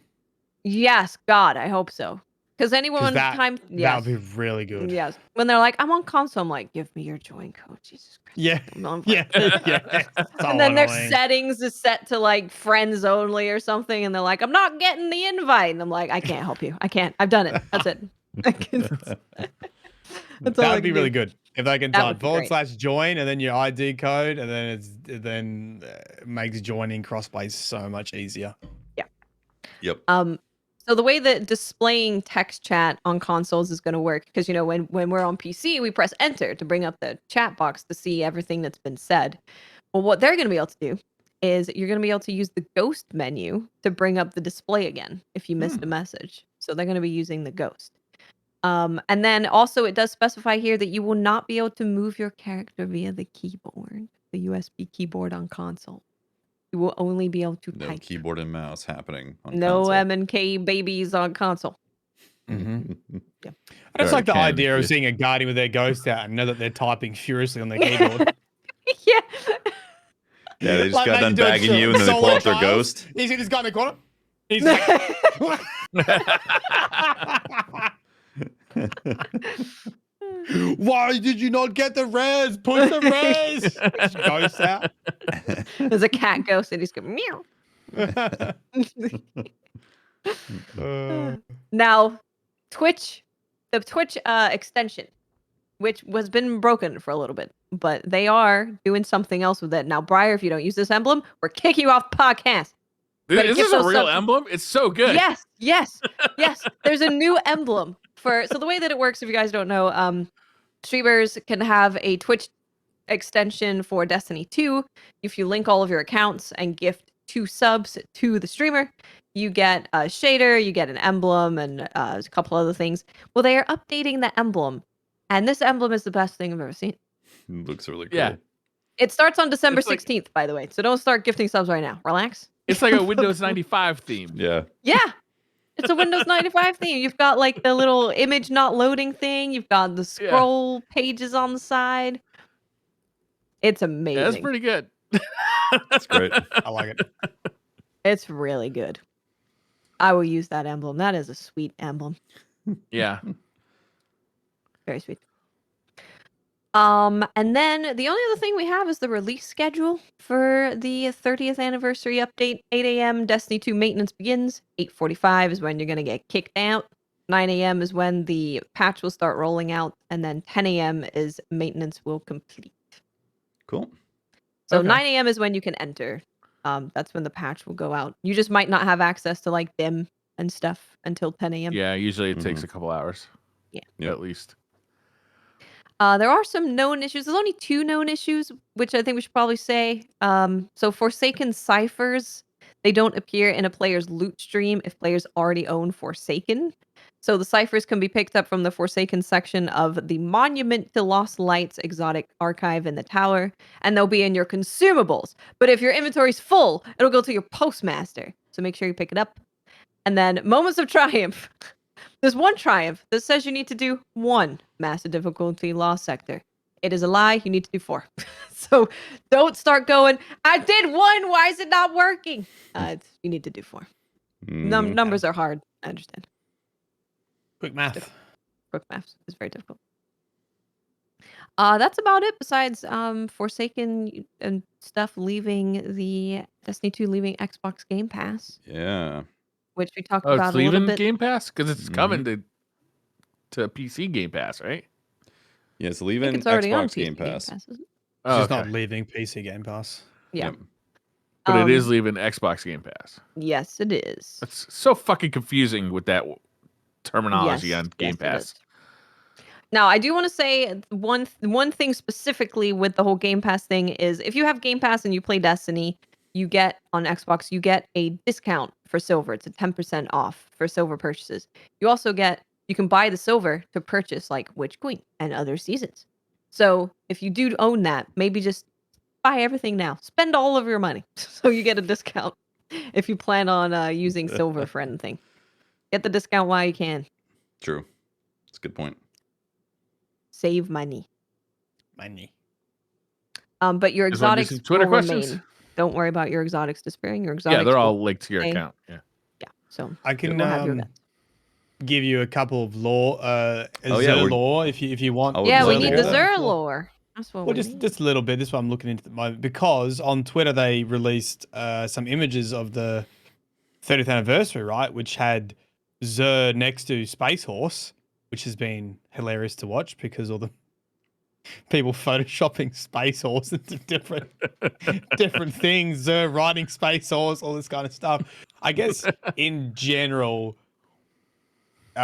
Yes, God, I hope so. Because anyone that yes, would be really good. yes. When they're like, I'm on console, I'm like, give me your join code, Jesus Christ. Yeah, yeah, yeah. So And then their annoying. settings is set to like friends only or something, and they're like, I'm not getting the invite, and I'm like, I can't help you. I can't. I've done it. That's it. That's all That I would be can really do. good if they can That type would be great. /join and then your ID code, and then it makes joining crossplay so much easier. Yeah. Yep. So the way that displaying text chat on consoles is going to work, because when we're on PC, we press enter to bring up the chat box to see everything that's been said. Well, what they're going to be able to do is you're going to be able to use the ghost menu to bring up the display again if you missed a message. So they're going to be using the ghost. And then also it does specify here that you will not be able to move your character via the keyboard, the USB keyboard on console. You will only be able to No type. keyboard and mouse happening on No console. M&K babies on console. Mm-hmm. Yeah. I just like the Can idea of be. seeing a guardian with their ghost out and know that they're typing furiously on their keyboard. Yeah. Yeah, they just Like, got imagine done doing bagging you and then they pull solo up their trials. ghost. You see this guy in the corner? He's like, why did you not get the res? Push the res. Ghost out. There's a cat ghost and he's going meow. Now, the Twitch extension, which was been broken for a little bit, but they are doing something else with it. Now, Briar, if you don't use this emblem, we're kicking you off the podcast. Is this a real emblem? It's so good. Yes, yes, yes. There's a new emblem so the way that it works, if you guys don't know, streamers can have a Twitch extension for Destiny 2. If you link all of your accounts and gift 2 subs to the streamer, you get a shader, you get an emblem, and a couple other things. Well, they are updating the emblem, and this emblem is the best thing I've ever seen. Looks really cool. Yeah. It starts on December It's like- 16th, by the way, so don't start gifting subs right now. Relax. It's like a Windows 95 theme. Yeah. Yeah. It's a Windows 95 theme. You've got like the little image not loading thing. You've got the scroll pages on the side. It's amazing. Yeah, that's pretty good. That's great. I like it. It's really good. I will use that emblem. That is a sweet emblem. Yeah. Very sweet. And then the only other thing we have is the release schedule for the 30th anniversary update. 8 a.m. Destiny 2 maintenance begins. 8:45 is when you're going to get kicked out. 9 a.m. is when the patch will start rolling out. And then 10 a.m. is maintenance will complete. Cool. So Okay. 9 a.m. is when you can enter. That's when the patch will go out. You just might not have access to like BIM and stuff until 10 a.m. Yeah, usually it takes a couple hours. Yeah. Yep. At least. There are some known issues. There's only 2 known issues, which I think we should probably say. So Forsaken ciphers, they don't appear in a player's loot stream if players already own Forsaken. So the ciphers can be picked up from the Forsaken section of the Monument to Lost Lights exotic archive in the tower, and they'll be in your consumables. But if your inventory's full, it'll go to your postmaster. So make sure you pick it up. And then Moments of Triumph. There's one triumph that says you need to do 1 massive difficulty lost sector. It is a lie. You need to do 4. So don't start going, I did 1. Why is it not working? You need to do 4. Numbers are hard. I understand. Quick math. Quick math is very difficult. That's about it besides Forsaken and stuff leaving the Destiny 2 leaving Xbox Game Pass, Yeah. which we talked Oh, about it's a little leaving bit. Game Pass? Because it's coming to PC Game Pass, right? Yeah, it's I leaving think it's already on Xbox PC Game Pass. isn't it? It's Oh, just okay. not leaving PC Game Pass. Yeah. Yep. But it is Um, leaving Xbox Game Pass. Yes, it is. It's so fucking confusing with that terminology on Game yes, it Pass. is. Now, I do want to say one thing specifically with the whole Game Pass thing is if you have Game Pass and you play Destiny, you get on Xbox, you get a discount for silver. It's a 10% off for silver purchases. You also you can buy the silver to purchase like Witch Queen and other seasons. So if you do own that, maybe just buy everything now. Spend all of your money so you get a discount if you plan on using silver for anything. Get the discount while you can. True. That's a good point. Save money. Money. But your Just wanna do exotics some Twitter will questions. remain. Don't worry about your exotics disappearing. Your exotics Yeah, they're will all linked to your stay. account. Yeah. Yeah, so I can we'll have your events. give you a couple of lore, Oh, yeah, Xur we're- lore if you want. I would Yeah, we love to need hear the that. Xur lore. That's what Well, we just need. a little bit. This is what I'm looking into at the moment because on Twitter they released some images of the 30th anniversary, right, which had Xur next to Space Horse, which has been hilarious to watch because all the people photoshopping Space Horse into different things, Xur riding Space Horse, all this kind of stuff. I guess in general,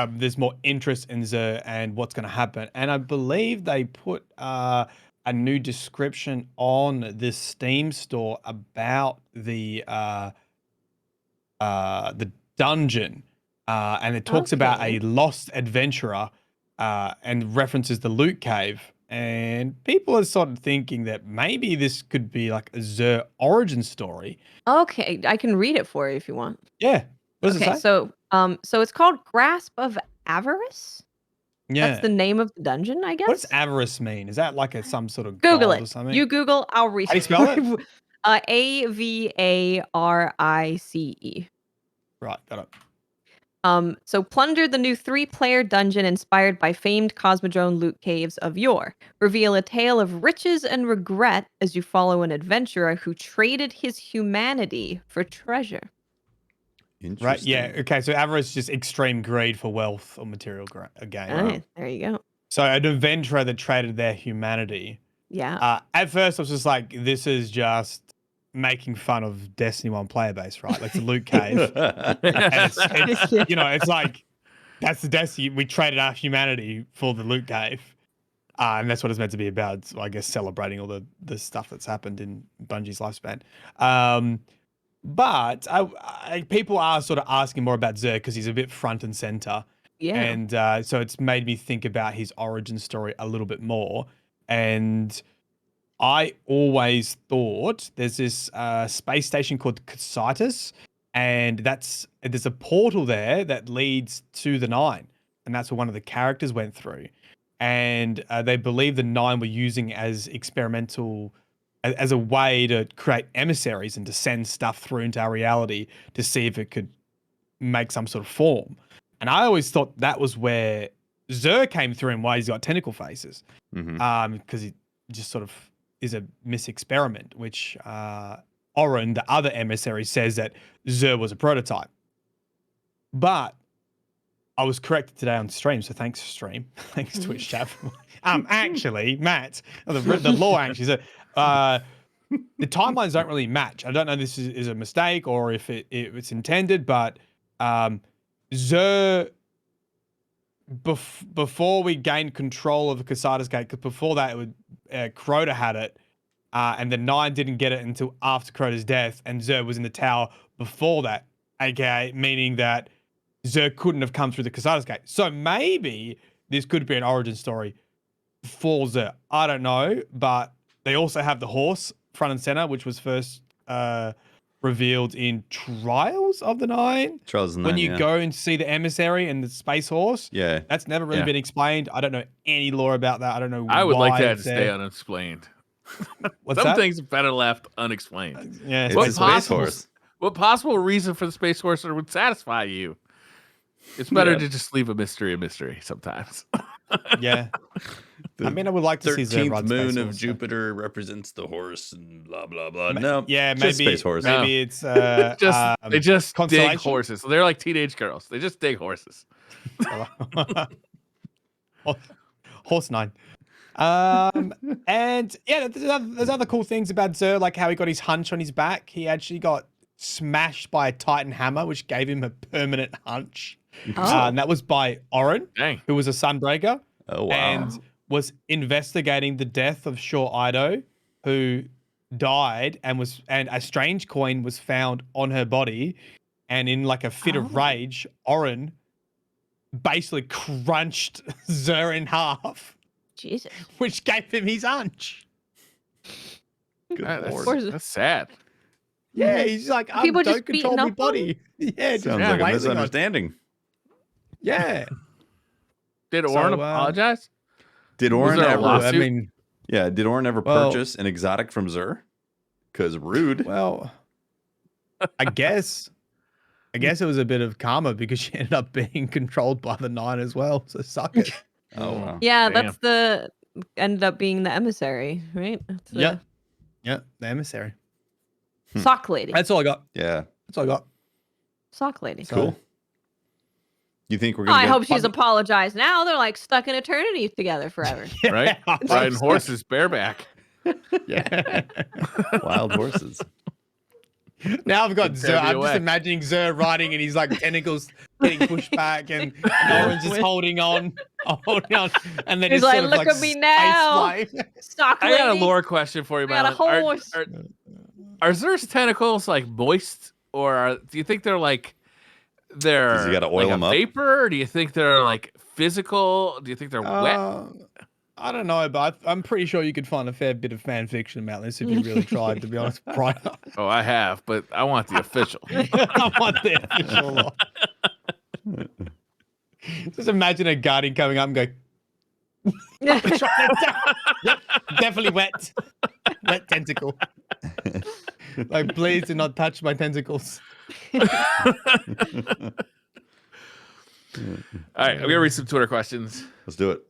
there's more interest in Xur and what's going to happen. And I believe they put a new description on the Steam store about the dungeon, and it talks about a lost adventurer and references the loot cave. And people are sort of thinking that maybe this could be like a Xur origin story. Okay, I can read it for you if you want. Yeah. What does it say? So it's called Grasp of Avarice. Yeah. That's the name of the dungeon, I guess. What does avarice mean? Is that like some sort of Google god it. or something? You Google, I'll read. How do you spell it? Avarice. Right, got it. So plunder the new 3-player dungeon inspired by famed Cosmodrome loot caves of yore. Reveal a tale of riches and regret as you follow an adventurer who traded his humanity for treasure. Right, yeah. Okay, so avarice is just extreme greed for wealth or material gain. Right, there you go. So an adventurer that traded their humanity. Yeah. At first, I was just like, this is just making fun of Destiny 1 player base, right? Like the loot cave. And it's you know, it's like, that's the Destiny. We traded our humanity for the loot cave. And that's what it's meant to be about. So I guess celebrating all the stuff that's happened in Bungie's lifespan. But people are sort of asking more about Xur because he's a bit front and center. Yeah. And so it's made me think about his origin story a little bit more. And I always thought there's this space station called Casitas, and there's a portal there that leads to the Nine, and that's where one of the characters went through. And they believe the Nine were using as experimental, as a way to create emissaries and to send stuff through into our reality to see if it could make some sort of form. And I always thought that was where Xur came through and why he's got tentacle faces. Because he just sort of is a mis-experiment, which Oren, the other emissary, says that Xur was a prototype. But I was corrected today on stream, so thanks stream. Thanks Twitch chat. Actually, Matt, the law actually said the timelines don't really match. I don't know if this is a mistake or if it's intended, but Xur, before we gained control of the Casitas Gate, because before that, Crota had it, and the Nine didn't get it until after Crota's death, and Xur was in the tower before that, aka meaning that Xur couldn't have come through the Casitas Gate. So maybe this could be an origin story for Xur. I don't know, but they also have the horse front and center, which was first revealed in Trials of the Nine. Trials of the Nine, when you go and see the emissary and the space horse. Yeah. That's never really been explained. I don't know any lore about that. I don't know I would why like that to it's stay there. unexplained. What's Some that? things are better left unexplained. Yeah, It's What a space possible- horse. What possible reason for the space horse would satisfy you? It's better to just leave a mystery sometimes. Yeah. I mean, I would like to see Xur 13th ride moon space of horse, so. Jupiter represents the horse and blah blah blah. No, Yeah, just maybe space horse. Maybe it's they just dig Constellation? horses. So they're like teenage girls. They just dig horses. Horse 9. And yeah, there's other cool things about Xur, like how he got his hunch on his back. He actually got smashed by a Titan hammer, which gave him a permanent hunch. And that was by Oren, who was a Sunbreaker. Oh wow! And was investigating the death of Shor Ido, who died, and a strange coin was found on her body, and in like a fit of rage, Oren basically crunched Xur in half. Jesus. Which gave him his hunch. Good Lord. That's sad. Yeah, he's like, I People don't just control beating my up on body. Yeah, Sounds like a wailing on- misunderstanding. Yeah. Did So, Oren apologize? Did Was Oren there a ever? lawsuit? I mean, Yeah, did Oren ever purchase an exotic from Xur? Because rude. Well, I guess it was a bit of karma because she ended up being controlled by the 9 as well. So suck it. Oh wow. Yeah, Damn. that's the ended up being the emissary, right? That's the Yeah, the emissary. sock lady. That's all I got. Yeah. That's all I got. Sock lady. Cool. You think we're gonna? I hope she's apologized now. They're like stuck in eternity together forever. Right? Riding horses bareback. Yeah. Wild horses. Now I've got Xur. I'm away. just imagining Xur riding and he's like tentacles getting pushed back and Oren's just holding on. And then He's it's like, sort of look at me now. Sock I lady. got a lore question for you, I got a Madeline. horse. Are Xur's tentacles like moist, or do you think they're like You gotta oil like them a up? vapor? Or do you think they're like physical? Do you think they're wet? I don't know, but I'm pretty sure you could find a fair bit of fan fiction about this if you really tried, to be honest. Prior. Oh, I have, but I want the official. I want the official law. Just imagine a guardian coming up and going, yep, definitely wet. Wet tentacle. Like, please do not touch my tentacles. All right, I'm gonna read some Twitter questions. Let's do it.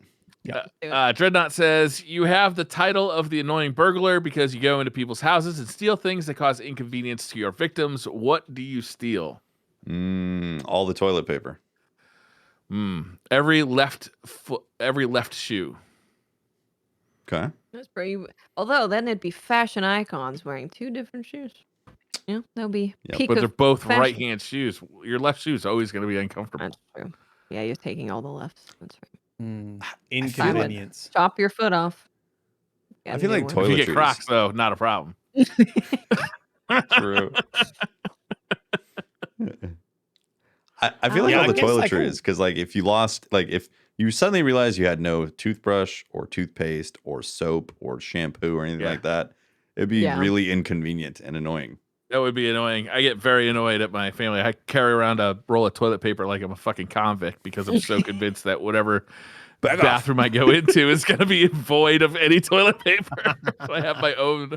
Dreadnought says, you have the title of the annoying burglar because you go into people's houses and steal things that cause inconvenience to your victims. What do you steal? All the toilet paper. Every left shoe. Okay. That's pretty. Although then it'd be fashion icons wearing 2 different shoes. Yeah, that'll be peak But they're of both fashion. right-hand shoes. Your left shoe is always going to be uncomfortable. That's true. Yeah, you're taking all the lefts. That's right. Inconvenience. Chop your foot off. I feel like If you get toiletries. Crocs, though, not a problem. True. I feel like all the toiletries, because like if you lost, like if you suddenly realized you had no toothbrush or toothpaste or soap or shampoo or anything like that, it'd be really inconvenient and annoying. That would be annoying. I get very annoyed at my family. I carry around a roll of toilet paper like I'm a fucking convict because I'm so convinced that whatever bathroom I go into is going to be void of any toilet paper. So I have my own.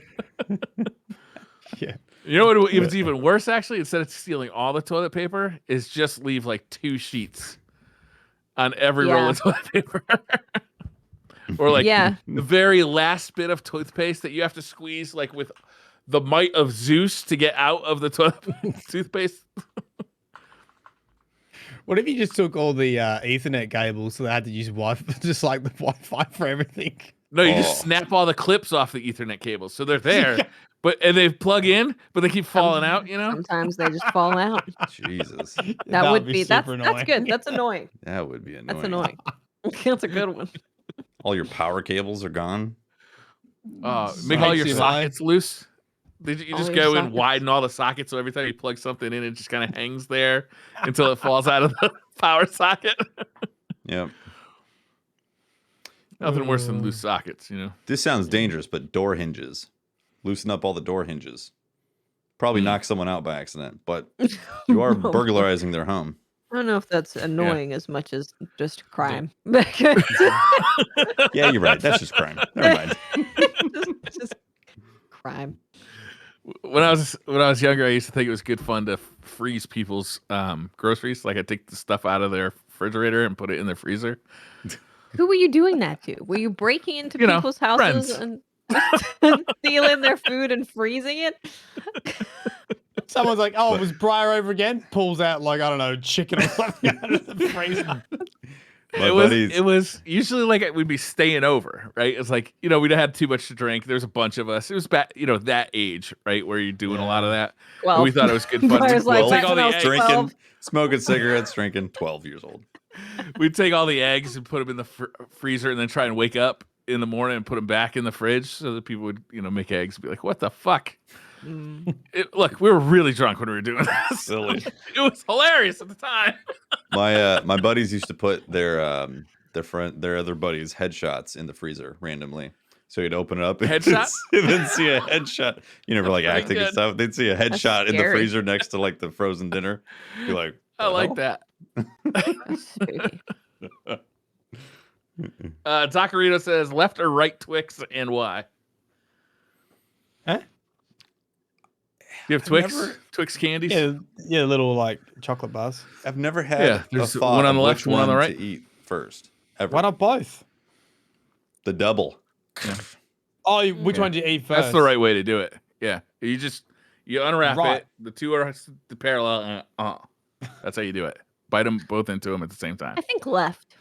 Yeah. You know what? It's even worse, actually. Instead of stealing all the toilet paper, is just leave like 2 sheets on every roll of toilet paper. Or like the very last bit of toothpaste that you have to squeeze like with the might of Zeus to get out of the toothpaste. What if you just took all the Ethernet cables so they had to use Wi-Fi, just like the Wi-Fi for everything? No, you just snap all the clips off the Ethernet cables, so they're there, and they plug in, but they keep falling out. You know, sometimes they just fall out. Jesus, that would be that's good. That's annoying. That would be annoying. That's annoying. That's a good one. All your power cables are gone. Make all your sockets loose. You just go and widen all the sockets, so every time you plug something in, it just kind of hangs there until it falls out of the power socket. Yep. Nothing worse than loose sockets, you know. This sounds dangerous, but door hinges. Loosen up all the door hinges. Probably knock someone out by accident, but you are burglarizing their home. I don't know if that's annoying as much as just crime. Yeah, you're right. That's just crime. Never mind. just crime. When I was younger, I used to think it was good fun to freeze people's groceries. Like I'd take the stuff out of their refrigerator and put it in their freezer. Who were you doing that to? Were you breaking into people's houses and stealing their food and freezing it? Someone's like, "Oh, it was Briar over again." Pulls out like, I don't know, chicken or something out of the freezer. It was usually like we'd be staying over, right? It's like, you know, we'd had too much to drink. There's a bunch of us. It was back, you know, that age, right, where you're doing a lot of that. Well, we thought it was good fun. Briar's like, take all the eggs, drinking, smoking cigarettes, drinking. 12 years old. We'd take all the eggs and put them in the freezer, and then try and wake up in the morning and put them back in the fridge so that people would, you know, make eggs and be like, "What the fuck?" Look, we were really drunk when we were doing this. Silly. It was hilarious at the time. My buddies used to put their other buddies' headshots in the freezer randomly. So you'd open it up and then see a headshot. You never like acting and stuff. They'd see a headshot in the freezer next to like the frozen dinner. Be like, I like that. Tacarito says left or right Twix and why? Huh? You have Twix candies? Yeah, little like chocolate bars. I've never had there's a thought one on the of left, which one on the right. to eat first. Ever. Why not both? The double. Yeah. Oh, which one do you eat first? That's the right way to do it. Yeah, you unwrap it. The two are the parallel. That's how you do it. Bite them both into them at the same time. I think left.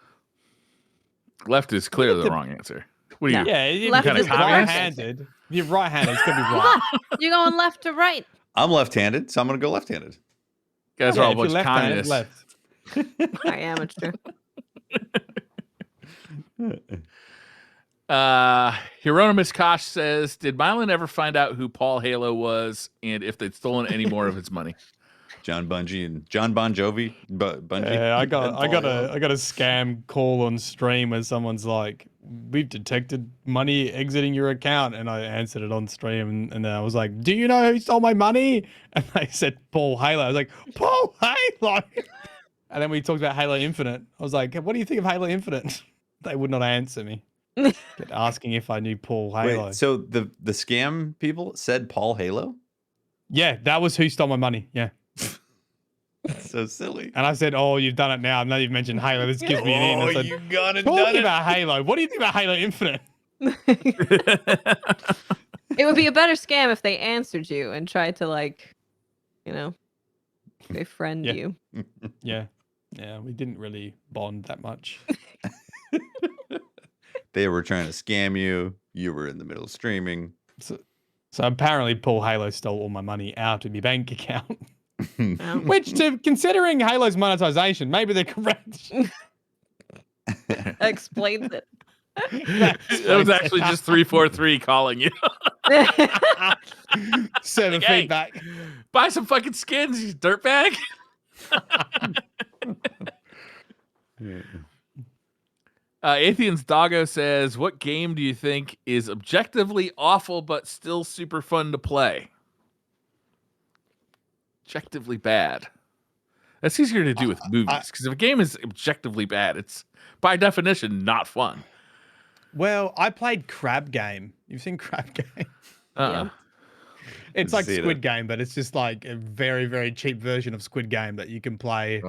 Left is clearly the wrong answer. What are you? Yeah, if Left you're is the right-handed. If you're right-handed, it's gonna be right. You're going left to right. I'm left-handed, so I'm gonna go left-handed. You guys are all a bunch of communists. Left. I am. It's true. Hieronymus Kosh says, did Mylan ever find out who Paul Halo was and if they'd stolen any more of his money? John Bungie and John Bon Jovi. Bungie. Yeah, I got a scam call on stream where someone's like, "We've detected money exiting your account," and I answered it on stream, and then I was like, "Do you know who stole my money?" And they said Paul Halo. I was like, "Paul Halo," and then we talked about Halo Infinite. I was like, "What do you think of Halo Infinite?" They would not answer me. Kept asking if I knew Paul Halo. Wait, so the scam people said Paul Halo? Yeah, that was who stole my money. Yeah. So silly. And I said, "Oh, you've done it now. Now you've mentioned Halo. This gives me an in." I said, you got it. Talking about Halo, what do you think about Halo Infinite? It would be a better scam if they answered you and tried to befriend you. Yeah, we didn't really bond that much. They were trying to scam you. You were in the middle of streaming. So apparently Paul Halo stole all my money out of my bank account. Which, considering Halo's monetization, maybe they're correct. Explains it. That was actually just 343 calling you. Server Hey, feedback. Buy some fucking skins, you dirtbag. Atheon's Doggo says, what game do you think is objectively awful but still super fun to play? Objectively bad. That's easier to do with movies, because if a game is objectively bad, it's by definition not fun. Well, I played Crab Game. You've seen Crab Game? Yeah. It's like Squid Game, but it's just like a very, very cheap version of Squid Game that you can play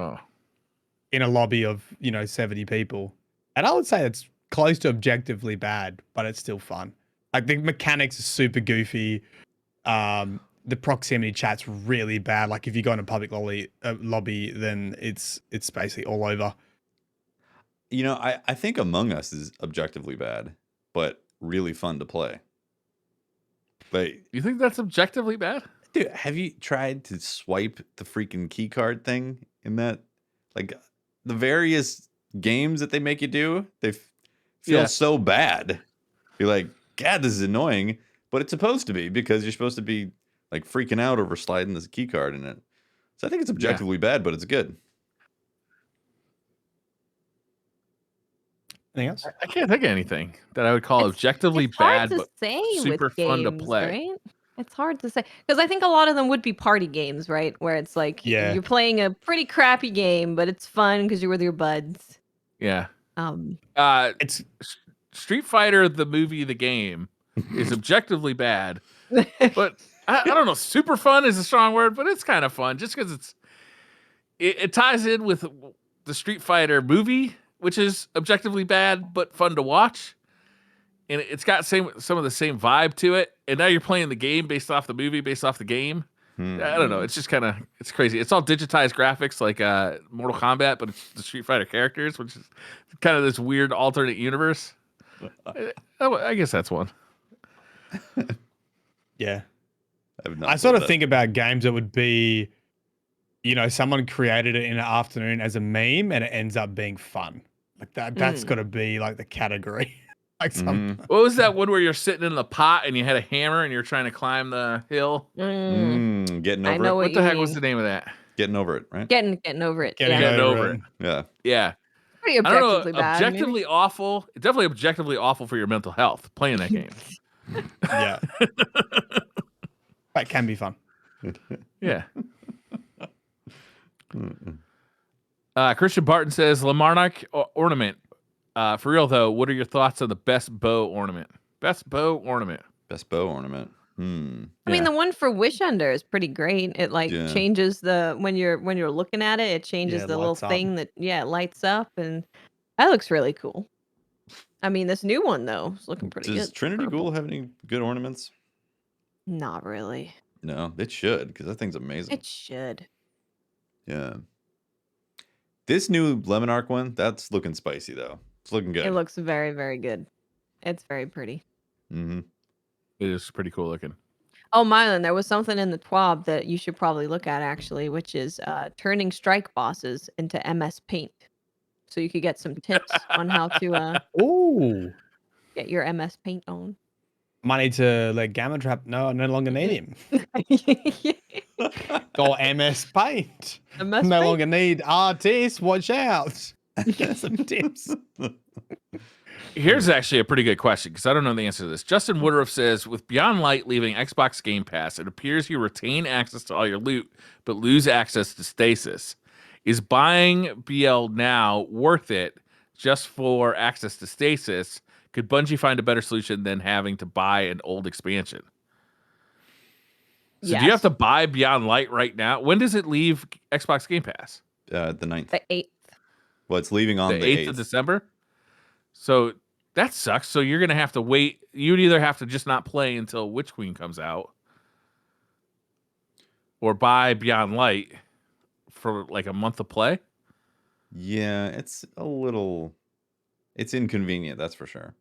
in a lobby of 70 people. And I would say it's close to objectively bad, but it's still fun. Like the mechanics are super goofy. The proximity chat's really bad. Like if you go in a public lobby, then it's basically all over. I think Among Us is objectively bad, but really fun to play. But you think that's objectively bad? Dude, have you tried to swipe the freaking key card thing in that? Like the various games that they make you do, they feel so bad. You're like, God, this is annoying, but it's supposed to be because you're supposed to be like freaking out over sliding this key card in it. So I think it's objectively bad, but it's good. Anything else? I can't think of anything that I would call objectively bad, but super fun to play. Right? It's hard to say because I think a lot of them would be party games, right? Where it's like you're playing a pretty crappy game, but it's fun because you're with your buds. Yeah. It's Street Fighter, the movie, the game is objectively bad, but I don't know. Super fun is a strong word, but it's kind of fun just because it ties in with the Street Fighter movie, which is objectively bad but fun to watch, and it's got some of the same vibe to it. And now you're playing the game based off the movie, based off the game. I don't know. It's just it's crazy. It's all digitized graphics like Mortal Kombat, but it's the Street Fighter characters, which is kind of this weird alternate universe. I guess that's one. Yeah. I sort of think about games that would be, someone created it in an afternoon as a meme and it ends up being fun. Like that's got to be like the category. Like what was that one where you're sitting in the pot and you had a hammer and you're trying to climb the hill? Getting over it. What the heck was the name of that? Getting over it, right? Getting over it. Getting over it. Yeah. Yeah. Pretty objectively bad. Objectively awful. Definitely objectively awful for your mental health playing that game. Yeah. That can be fun. Yeah. Christian Barton says Lamarck ornament. For real though, what are your thoughts on the best bow ornament? Best bow ornament. Best bow ornament. I mean, the one for Wish Under is pretty great. It like changes the when you're looking at it, it changes the little thing that it lights up, and that looks really cool. I mean, this new one though is looking pretty good. Does Trinity Ghoul have any good ornaments? Not really. No, it should, because that thing's amazing. It should. Yeah. This new Lemon Arc one, that's looking spicy though. It's looking good. It looks very, very good. It's very pretty. Mm-hmm. It is pretty cool looking. Oh, Mylan, there was something in the TWAB that you should probably look at actually, which is turning strike bosses into MS Paint. So you could get some tips on how to get your MS Paint on. Might need to let Gamma Trap know I no longer need him. Or MS Paint. MS no Paint. longer need artists. Watch out. Get some tips. Here's actually a pretty good question because I don't know the answer to this. Justin Woodruff says, with Beyond Light leaving Xbox Game Pass, it appears you retain access to all your loot, but lose access to stasis. Is buying BL now worth it just for access to stasis? Could Bungie find a better solution than having to buy an old expansion? So do you have to buy Beyond Light right now? When does it leave Xbox Game Pass? The 9th. The 8th. Well, it's leaving on the 8th of December. So that sucks. So you're going to have to wait. You'd either have to just not play until Witch Queen comes out or buy Beyond Light for like a month of play. Yeah, it's inconvenient, that's for sure.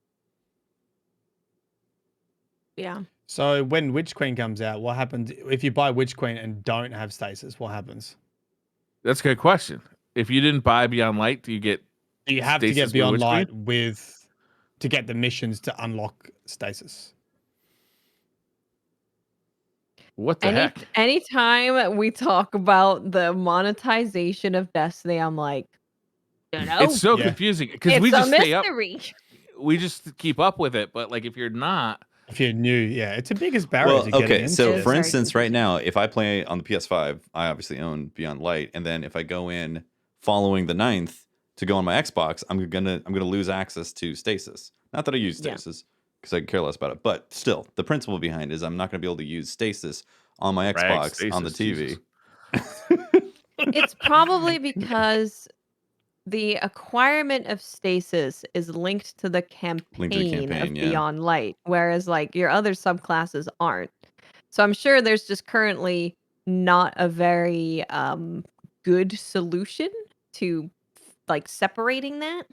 Yeah. So when Witch Queen comes out, what happens if you buy Witch Queen and don't have stasis? What happens? That's a good question. If you didn't buy Beyond Light, do you have to get Beyond Light to get the missions to unlock stasis? What the heck? Anytime we talk about the monetization of Destiny, I'm like, you know, it's so confusing because we just stay up. We just keep up with it, but like if you're new, it's the biggest barrier to getting into. So for instance, right now, if I play on the PS5, I obviously own Beyond Light, and then if I go in following the 9th to go on my Xbox, I'm gonna lose access to stasis. Not that I use stasis because I care less about it, but still, the principle behind it is I'm not gonna be able to use stasis on my Xbox on the TV. It's probably because the acquirement of stasis is linked to the campaign of Beyond Light, whereas like your other subclasses aren't. So I'm sure there's just currently not a very good solution to like separating that.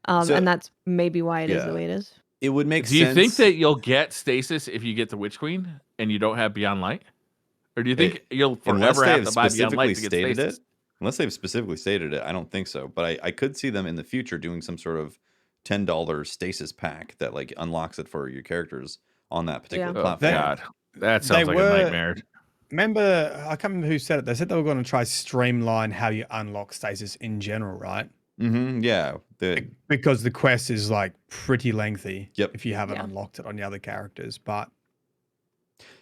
And that's maybe why it is the way it is. It would make sense. Do you think that you'll get stasis if you get the Witch Queen and you don't have Beyond Light? Or do you think you'll forever have to buy Beyond Light to get stasis? Unless they've specifically stated it, I don't think so. But I could see them in the future doing some sort of $10 stasis pack that like unlocks it for your characters on that particular platform. God, that sounds like a nightmare. Remember, I can't remember who said it. They said they were going to try streamline how you unlock stasis in general, right? Mm-hmm. Yeah. Because the quest is like pretty lengthy. Yep. If you haven't unlocked it on the other characters, but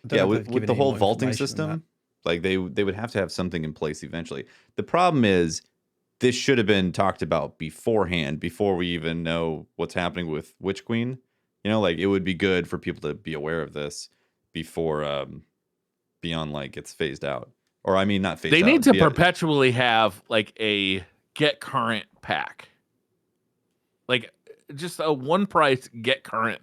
with the whole vaulting system, like they would have to have something in place eventually. The problem is this should have been talked about beforehand, before we even know what's happening with Witch Queen. You know, like it would be good for people to be aware of this before Beyond Light gets phased out. Or I mean, not phased out. They need to perpetually have like a get current pack. Like just a one price get current.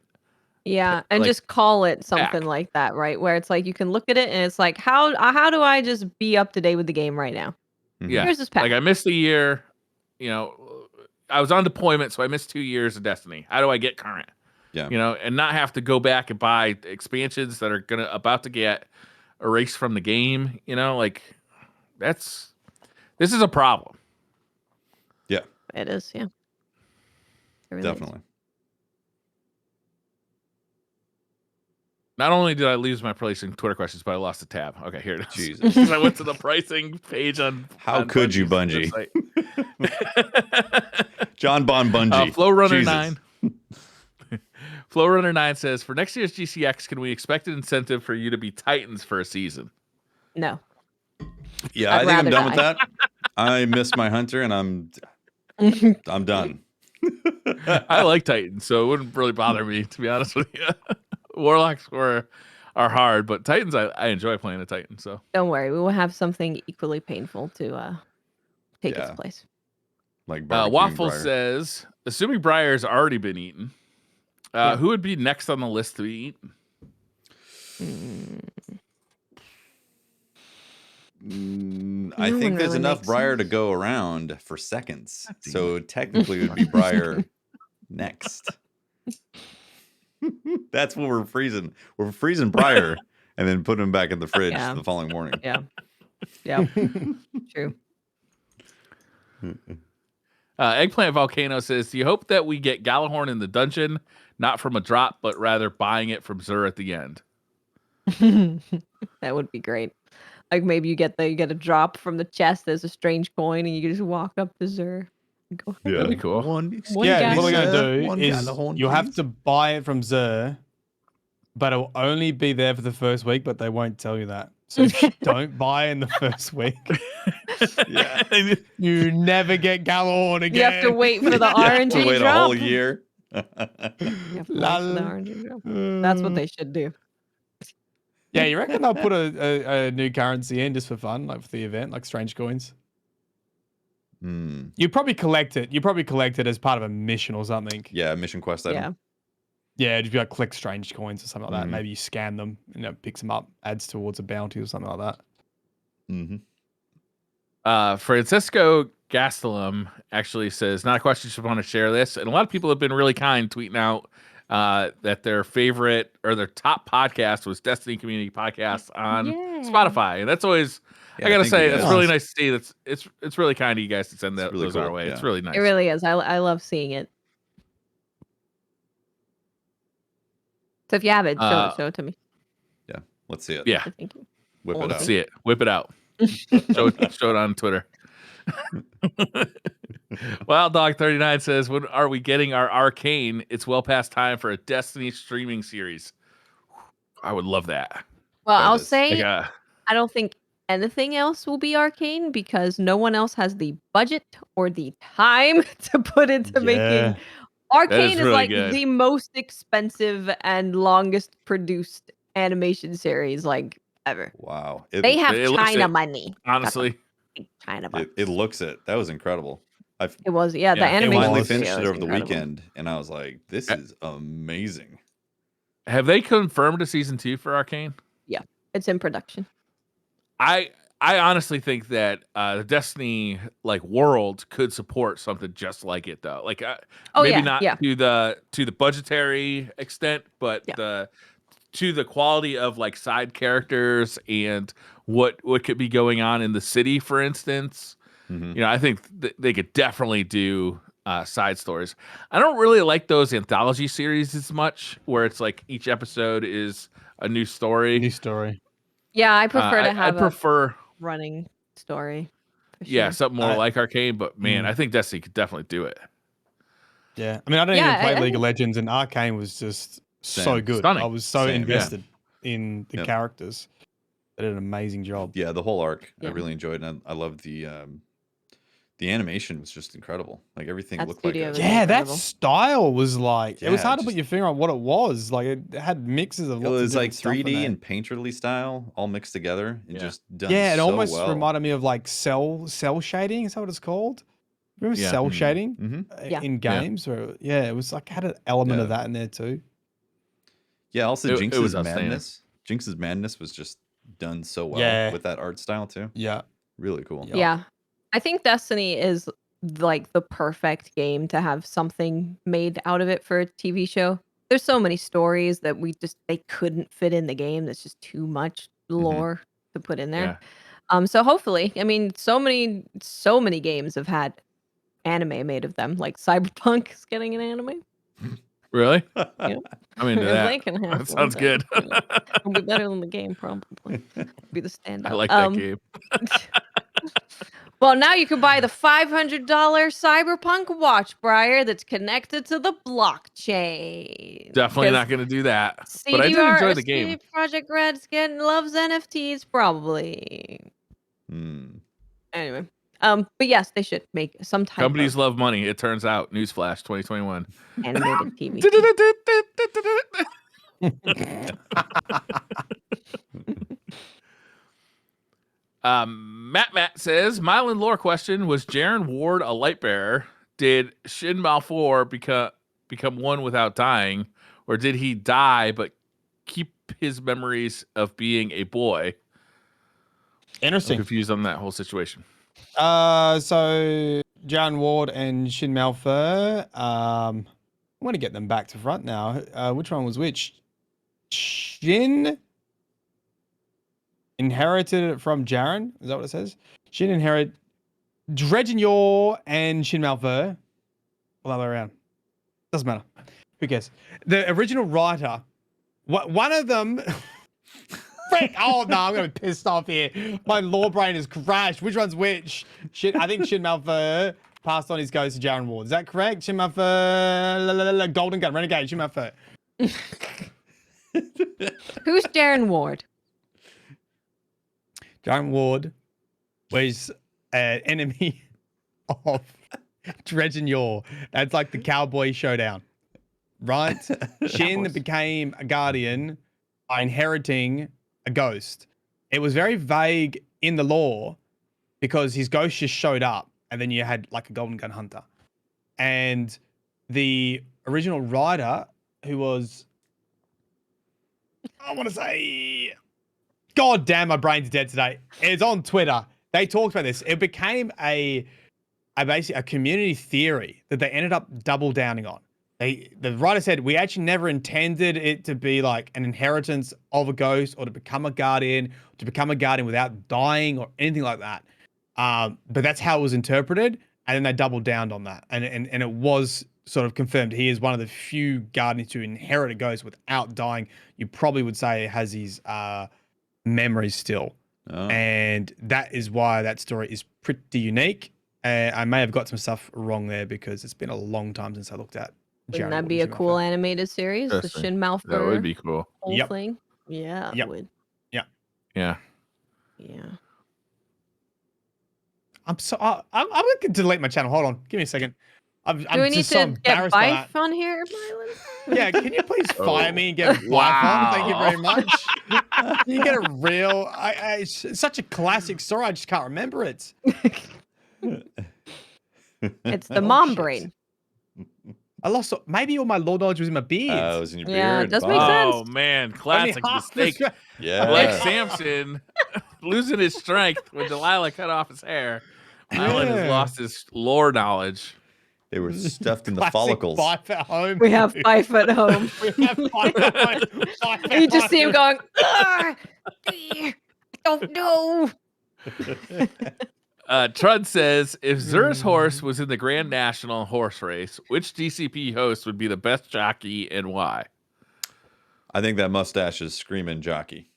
Yeah, and just call it something like that, right? Where it's like you can look at it and it's like, how do I just be up to date with the game right now? Yeah, here's this pack. Like I missed a year, you know, I was on deployment, so I missed 2 years of Destiny. How do I get current? Yeah, you know, and not have to go back and buy expansions that are about to get erased from the game. You know, like this is a problem. Yeah, it is. Yeah, definitely. Not only did I lose my pricing Twitter questions, but I lost the tab. Okay, here it is. Jesus. Because I went to the pricing page on How could you, Bungie? John Bon Bungie. Flowrunner 9. Flowrunner 9 says, for next year's GCX, can we expect an incentive for you to be Titans for a season? No. Yeah, I think I'm done with that. I missed my hunter and I'm done. I like Titans, so it wouldn't really bother me, to be honest with you. Warlocks are hard, but Titans, I enjoy playing a Titan. So don't worry, we will have something equally painful to take its place. Like Waffle Briar. says, assuming Briar's already been eaten, who would be next on the list to be eaten? I think there's enough Briar to go around for seconds, so technically it would be Briar next. That's what we're freezing. We're freezing Briar and then putting him back in the fridge the following morning. Yeah. True. Eggplant Volcano says, do you hope that we get Galahorn in the dungeon, not from a drop, but rather buying it from Zur at the end? That would be great. Like maybe you get a drop from the chest as a strange coin, and you just walk up to Zur. Go, hey, that'd be cool. What we're gonna do is you'll have to buy it from Zur, but it'll only be there for the first week. But they won't tell you that. So if you don't buy in the first week, you never get Galahorn again. You have to wait for the RNG drop. Wait a whole year. That's what they should do. Yeah, you reckon they'll put a new currency in just for fun, like for the event, like strange coins? You probably collect it. You probably collect it as part of a mission or something. Yeah, mission quest item. Yeah, it'd be like collect strange coins or something like that. Maybe you scan them and it picks them up, adds towards a bounty or something like that. Francisco Gastelum actually says, not a question, just want to share this. And a lot of people have been really kind, tweeting out that their favorite or their top podcast was Destiny Community Podcast on Spotify. And that's always, I gotta say, it's really nice to see. It's really kind of you guys to send those our way. It's really nice. It really is. I love seeing it. So if you have it, show it to me. Yeah, let's see it. Yeah, thank you. Whip it out. See it. Whip it out. show it on Twitter. Wild Dog 39 says, when are we getting our Arcane? It's well past time for a Destiny streaming series. I would love that. Well, I'll say I don't think anything else will be Arcane because no one else has the budget or the time to put into making. Arcane is really like the most expensive and longest produced animation series like ever. Wow. They have China money. Honestly. China money. It looks it. That was incredible. It was, the animation. I finally finished it over the weekend and I was like, this is amazing. Have they confirmed a season 2 for Arcane? Yeah, it's in production. I honestly think that the Destiny world could support something just like it though. Like maybe not to the budgetary extent, but to the quality of side characters and what could be going on in the city, for instance. You know, I think they could definitely do side stories. I don't really like those anthology series as much, where it's like each episode is a new story. Yeah, I prefer to have a running story. Yeah, something more like Arcane, but man, I think Destiny could definitely do it. Yeah, I mean, I don't even play League of Legends, and Arcane was just so good. Stunning. I was so invested in the characters. They did an amazing job. Yeah, the whole arc, I really enjoyed, and I loved the animation was just incredible. Like everything looked like it. Yeah, that style was like it was hard to put your finger on what it was. Like it had mixes of. It was like 3D and painterly style all mixed together and just done. Yeah, it so almost well. reminded me of like cell shading. Is that what it's called? Remember cell shading in games? Or it was like had an element of that in there too. Yeah, also Jinx's madness. Jinx's madness was just done so well with that art style too. Yeah, really cool. Yeah. I think Destiny is like the perfect game to have something made out of it for a TV show. There's so many stories that they couldn't fit in the game. That's just too much lore to put in there. So hopefully, I mean, so many games have had anime made of them. Like Cyberpunk is getting an anime. Really? Yeah. I'm into that. They can have that sounds good. It'll be better than the game, probably. Be the standout. I like that game. Well, now you can buy the $500 Cyberpunk watch, Briar, that's connected to the blockchain. Definitely not going to do that. But I did enjoy the game. Project Red's loves NFTs, probably. Hmm. Anyway, But yes, they should make some type Companies of love money. It turns out. Newsflash, 2021. animated TV. Matt says, Mylan lore question, was Jaren Ward a light bearer? Did Shin Malfour become one without dying? Or did he die but keep his memories of being a boy? Interesting. I'm confused on that whole situation. So Jaren Ward and Shin Malfour. I want to get them back to front now. Which one was which? Shin inherited it from Jaren. Is that what it says? Shin inherited Dredgenyor and Shin Malfour. All the way around. Doesn't matter. Who cares? The original writer, one of them. Frick! Oh no, I'm gonna be pissed off here. My lore brain has crashed. Which one's which? Shit, I think Shin Malfour passed on his ghost to Jaren Ward. Is that correct? Shin Malfour, Golden Gun, Renegade, Shin Malfour. Who's Jaren Ward? Jaren Ward was an enemy of Dredgenyor. That's like the cowboy showdown, right? Shin became a guardian by inheriting a ghost. It was very vague in the lore because his ghost just showed up and then you had like a golden gun hunter. And the original writer, who was, I want to say, God damn, my brain's dead today. It's on Twitter. They talked about this. It became a community theory that they ended up double downing on. The writer said, we actually never intended it to be like an inheritance of a ghost or to become a guardian without dying or anything like that. But that's how it was interpreted. And then they doubled down on that. And it was sort of confirmed. He is one of the few guardians to inherit a ghost without dying. You probably would say it has his memories still. Oh. And that is why that story is pretty unique. I may have got some stuff wrong there because it's been a long time since I looked at. Wouldn't that be a cool animated series? The Shin Malfour. That would be cool. Whole thing. Yeah, it would. Yeah. Yeah. I'm going to delete my channel. Hold on. Give me a second. Do we need to get Bife on here, Mylan? Yeah, can you please fire me and get Bife on? Thank you very much. Can you get a real... it's such a classic story. I just can't remember it. It's the mom brain. I lost... Maybe all my lore knowledge was in my beard. It was in your beard. Yeah, it does make sense. Oh, man. Classic mistake. Yeah. Like Samson losing his strength when Delilah cut off his hair. Mylan has lost his lore knowledge. They were stuffed in the follicles. Bife at home. We have Bife at home. We have Bife at home. You just see him going, I don't know. Trud says, if Zur's horse was in the Grand National horse race, which DCP host would be the best jockey and why? I think that mustache is screaming jockey.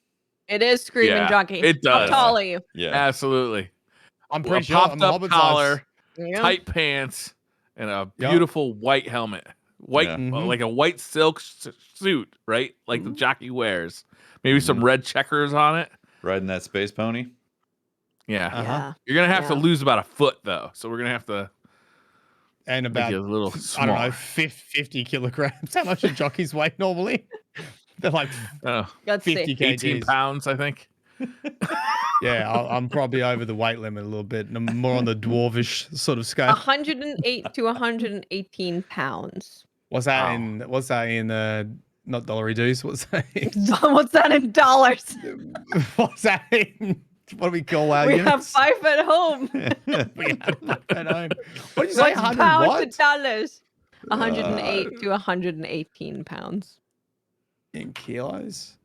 It is screaming jockey. It does. How tall are you? Yeah, absolutely. I'm pretty sure popped up collar, yeah. tight pants, and a beautiful white helmet. White, like a white silk suit, right? Like the jockey wears. Maybe some red checkers on it. Riding that space pony. Yeah. You're gonna have to lose about a foot though, so we're gonna have to. And about a little I don't know, 50 kilograms. How much a jockey's weight normally? They're like 50 kgs. 18 pounds, I think. Yeah, I'm probably over the weight limit a little bit. I'm more on the dwarvish sort of scale. 108 to 118 pounds. What's that in not dollary dues? What's that in? What's that in dollars? What's that in? What do we call our We units? have Bife at home. We have Bife at home. What did you say? 100 pounds what? to dollars. 108 to 118 pounds. In kilos?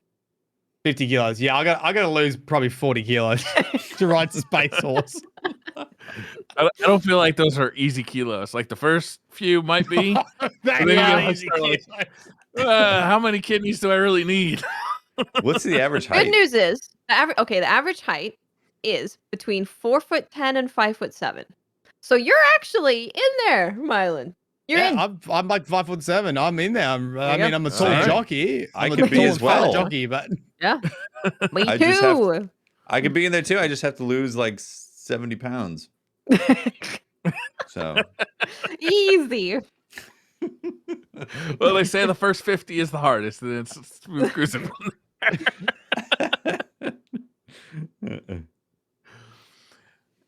50 kilos. Yeah, I got to lose probably 40 kilos to ride Space Horse. I don't feel like those are easy kilos. Like the first few might be. How many kidneys do I really need? What's the average height? Good news is the average height is between 4'10" and 5'7". So you're actually in there, Mylan. You're in. I'm like 5'7". I'm in there. I'm a tall jockey. I could be as well. Jockey, but yeah, me too. I could be in there too. I just have to lose like 70 pounds. So easy. Well, they say the first 50 is the hardest, and it's smooth cruising.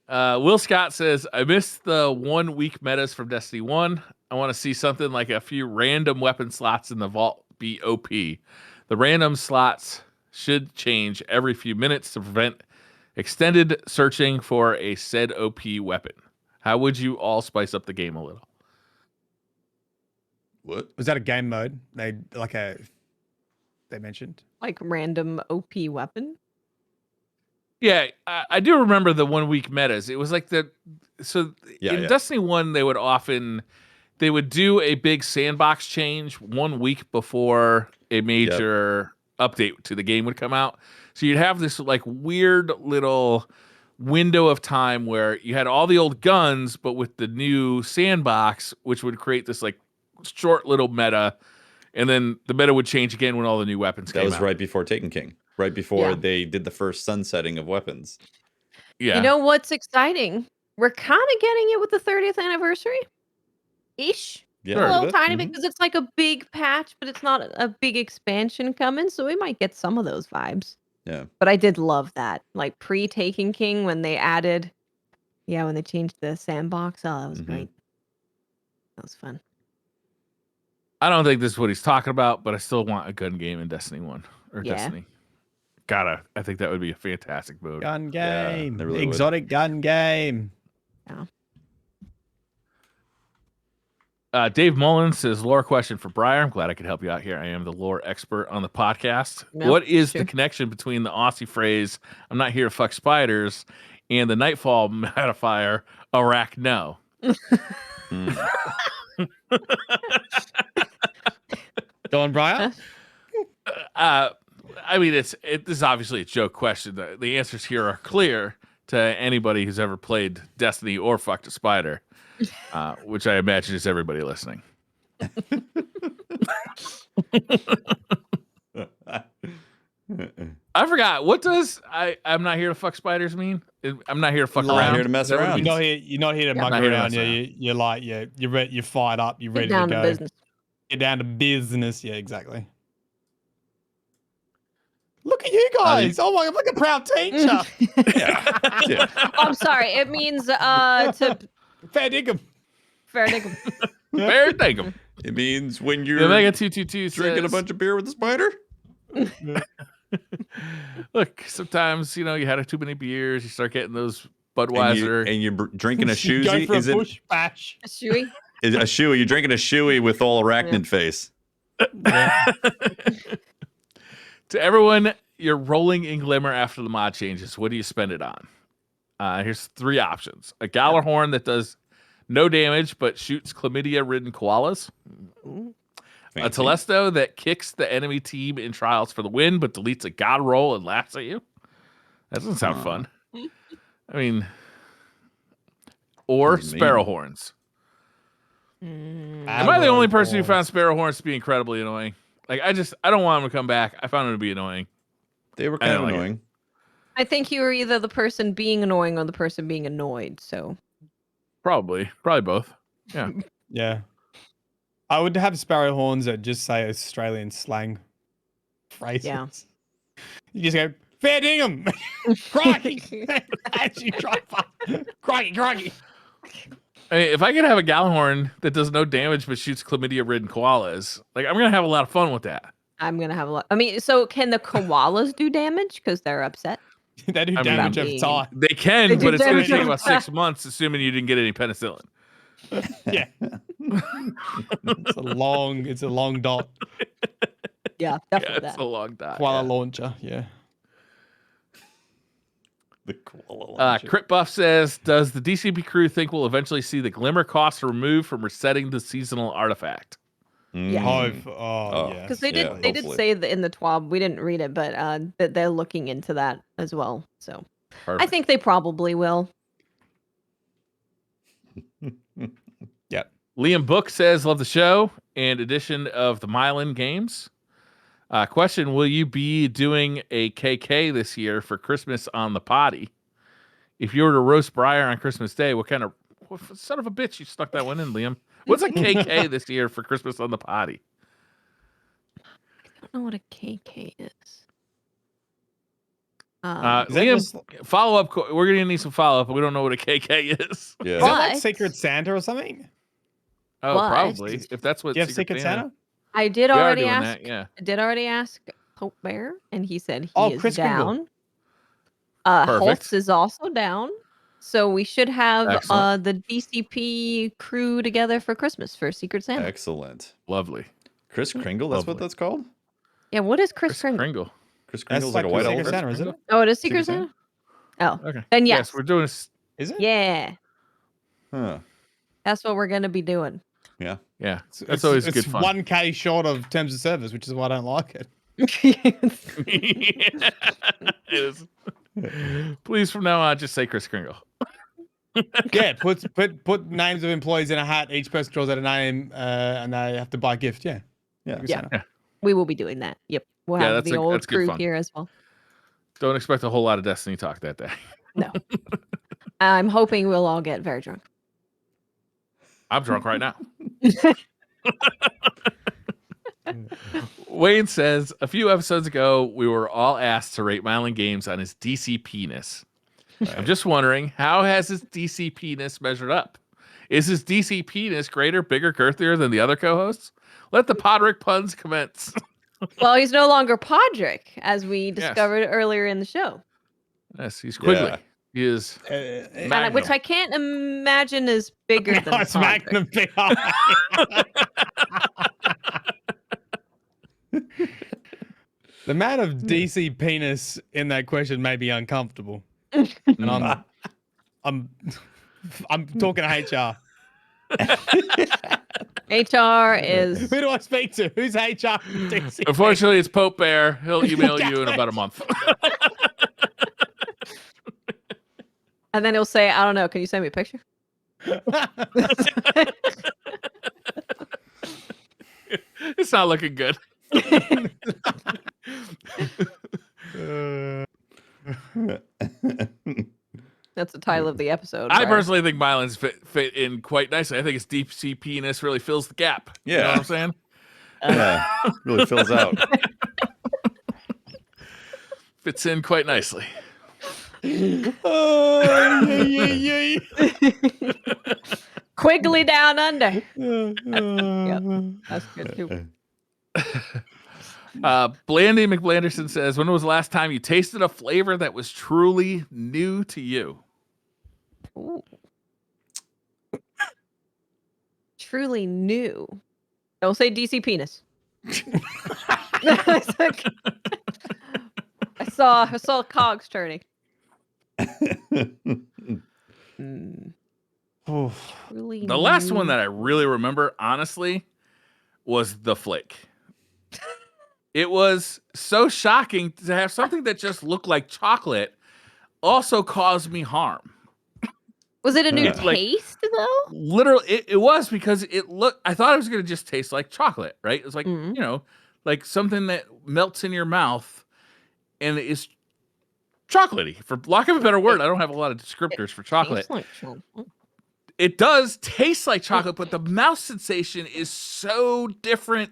Will Scott says, I missed the 1 week metas from Destiny 1. I want to see something like a few random weapon slots in the vault be OP. The random slots should change every few minutes to prevent extended searching for a said OP weapon. How would you all spice up the game a little? What? Was that a game mode? They mentioned? Like random OP weapon? Yeah, I do remember the 1 week metas. It was like in Destiny 1, they would do a big sandbox change 1 week before a major update to the game would come out. So you'd have this like weird little window of time where you had all the old guns, but with the new sandbox, which would create this like short little meta. And then the meta would change again when all the new weapons came out. That was right before Taken King. Right before they did the first sunsetting of weapons. Yeah. You know what's exciting? We're kind of getting it with the 30th anniversary. Ish. Yeah, a little tiny bit because it's like a big patch, but it's not a big expansion coming. So we might get some of those vibes. Yeah. But I did love that. Like pre-Taken King when they added, when they changed the sandbox. Oh, that was great. That was fun. I don't think this is what he's talking about, but I still want a gun game in Destiny 1 or Destiny. I think that would be a fantastic mode. Gun game. Yeah, really exotic gun game. Yeah. Dave Mullins says, lore question for Briar. I'm glad I could help you out here. I am the lore expert on the podcast. What is the connection between the Aussie phrase, I'm not here to fuck spiders, and the Nightfall modifier, Iraq no? Go on, Briar. I mean, this is obviously a joke question. The answers here are clear to anybody who's ever played Destiny or fucked a spider, which I imagine is everybody listening. I forgot. What does I'm not here to fuck spiders mean? I'm not here to fuck around. Not here to mess around. You're not here to mug around. You're like, you're fired up. You're ready to go. Get down to business. Get down to business. Yeah, exactly. Look at you guys. Oh my God, look at proud teacher. Oh, I'm sorry. It means to fair dinkum. Fair dinkum. Fair dinkum. It means when you're Omega 222 drinking a bunch of beer with a spider. Look, sometimes you had too many beers, you start getting those Budweiser, and you're drinking a shoozy. Is it bush bash? A shoey? Is a shoey? You're drinking a shoey with all arachnid face. To everyone, you're rolling in Glimmer after the mod changes. What do you spend it on? Here's 3 options: a Gallarhorn that does no damage but shoots chlamydia-ridden koalas. Fancy. A Telesto that kicks the enemy team in trials for the win, but deletes a god roll and laughs at you. That doesn't sound fun. I mean, or Sparrow Horns. Am I the only person who found Sparrow Horns to be incredibly annoying? Like, I don't want them to come back. I found them to be annoying. They were kind of annoying. I think you were either the person being annoying or the person being annoyed. So probably both. Yeah. Yeah. I would have Sparrow Horns that just say Australian slang phrases. Yeah. You just go, fair dingham. Crikey. As you drive up. Crikey. I mean, if I could have a Gallahorn that does no damage but shoots chlamydia-ridden koalas, like, I'm gonna have a lot of fun with that. I'm gonna have a lot. I mean, so can the koalas do damage because they're upset? They do damage over time. They can, but it's gonna take about 6 months, assuming you didn't get any penicillin. Yeah. It's a long dot. Yeah, definitely it's a long dot. Koala launcher, yeah. The koala launcher. Crit Buff says, does the DCP crew think we'll eventually see the Glimmer cost removed from resetting the seasonal artifact? Yeah. Yeah. Because they did say that in the TWAB, we didn't read it, but that they're looking into that as well. So perfect. I think they probably will. Yep. Liam Book says, love the show and edition of the Mylan games. Question, will you be doing a KK this year for Christmas on the potty? if you were to roast Briar on Christmas Day, what son of a bitch you stuck that one in, Liam? What's a KK this year for Christmas on the potty? I don't know what a KK is. Liam, follow up. We're gonna need some follow up, but we don't know what a KK is. Yeah. Is that like Secret Santa or something? Oh, probably. If that's what. Do you have Secret Santa? I did already ask. That, yeah. I did already ask Pope Bear, and he said he is Chris down. Perfect. Holtz is also down. So we should have the DCP crew together for Christmas for Secret Santa. Excellent. Lovely. Chris Kringle, that's what that's called? Yeah, what is Chris Kringle? Chris Kringle's like a white Secret elephant. Santa, isn't it? Oh, it is Secret Santa? Oh, okay. Then yes. We're doing Is it? Yeah. Huh. That's what we're going to be doing. Yeah. Yeah. That's always good fun. It's 1K short of terms of service, which is why I don't like it. It is. Please, from now on, just say Chris Kringle. Yeah, put names of employees in a hat. Each person draws out a name, and they have to buy a gift. Yeah. Yeah. We will be doing that. Yep. We'll have the old crew here as well. Don't expect a whole lot of Destiny talk that day. No. I'm hoping we'll all get very drunk. I'm drunk right now. Wayne says, a few episodes ago, we were all asked to rate Mylan Games on his DCP-ness. Right. I'm just wondering, how has his DCP-ness measured up? Is his DCP-ness greater, bigger, girthier than the other co-hosts? Let the Podrick puns commence. Well, he's no longer Podrick, as we discovered earlier in the show. Yes, he's Quigley. Yeah. He is which I can't imagine is bigger than it's Magnum PI. The amount of DC penis in that question may be uncomfortable. And I'm talking to HR. HR is. Who do I speak to? Who's HR? Unfortunately, it's Pope Bear. He'll email you in about a month. And then he'll say, I don't know, can you send me a picture? It's not looking good. That's the title of the episode. I personally think Mylan's fit in quite nicely. I think its DCP-ness really fills the gap. Yeah. You know what I'm saying? Yeah, really fills out. Fits in quite nicely. Quigley down under. Yep, that's good too. Blandy McBlanderson says, when was the last time you tasted a flavor that was truly new to you? Ooh. Truly new. Don't say DC penis. I saw cogs turning. Truly the last one that I really remember, honestly, was the flake. It was so shocking to have something that just looked like chocolate also caused me harm. Was it a new taste, though? Literally, it was, because I thought it was going to just taste like chocolate, right? It was like, you know, like something that melts in your mouth and is chocolatey. For lack of a better word, I don't have a lot of descriptors for chocolate. Like chocolate. It does taste like chocolate, but the mouth sensation is so different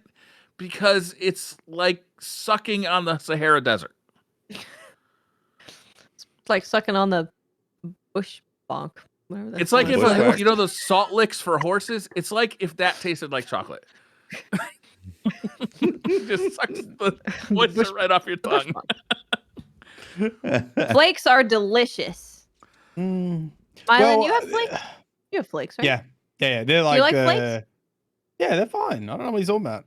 because it's like sucking on the Sahara Desert. It's like sucking on the bush bonk. It's like if you know those salt licks for horses. It's like if that tasted like chocolate. Just sucks the moisture right off your tongue. Flakes are delicious. Mylan, you have flakes? You have flakes, right? Yeah. They're like, you like flakes? Yeah, they're fine. I don't know what he's talking about.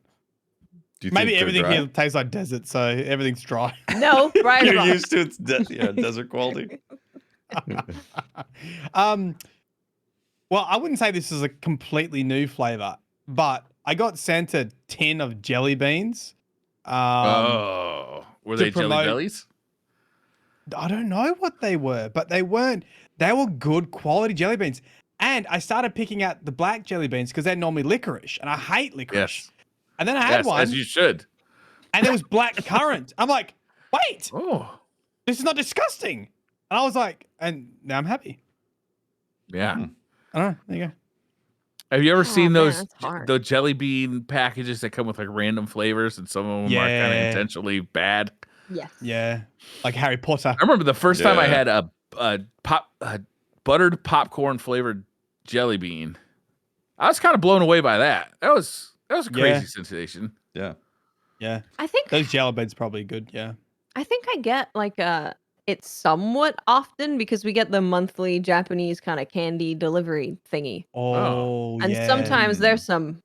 Maybe everything here tastes like desert, so everything's dry. No, right. You're used to its desert quality. Well, I wouldn't say this is a completely new flavor, but I got sent a tin of jelly beans. Were they jelly bellies? I don't know what they were, but they weren't. They were good quality jelly beans. And I started picking out the black jelly beans because they're normally licorice, and I hate licorice. Yes. And then I had one. As you should. And it was black currant. I'm like, wait. Oh. This is not disgusting. And I was like, and now I'm happy. Yeah. I don't know. There you go. Have you ever seen those hard. the jelly bean packages that come with like random flavors, and some of them are kind of intentionally bad? Yes. Yeah. Like Harry Potter. I remember the first time I had a buttered popcorn flavored jelly bean. I was kind of blown away by that. That was a crazy sensation. Yeah. Yeah. I think those jello beds probably good. Yeah. I think I get like it's somewhat often because we get the monthly Japanese kind of candy delivery thingy. Oh, and sometimes there's some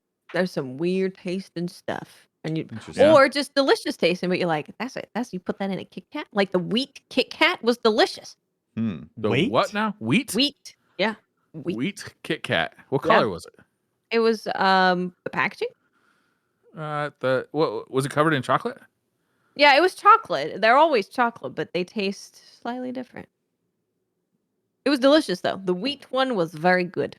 weird tasting stuff. And you or just delicious tasting, but you're like, that's you put that in a Kit Kat? Like the wheat Kit Kat was delicious. The what now? Wheat? Wheat. Yeah. Wheat Kit Kat. What color was it? It was the packaging. What was it covered in chocolate? Yeah, it was chocolate. They're always chocolate, but they taste slightly different. It was delicious though. The wheat one was very good.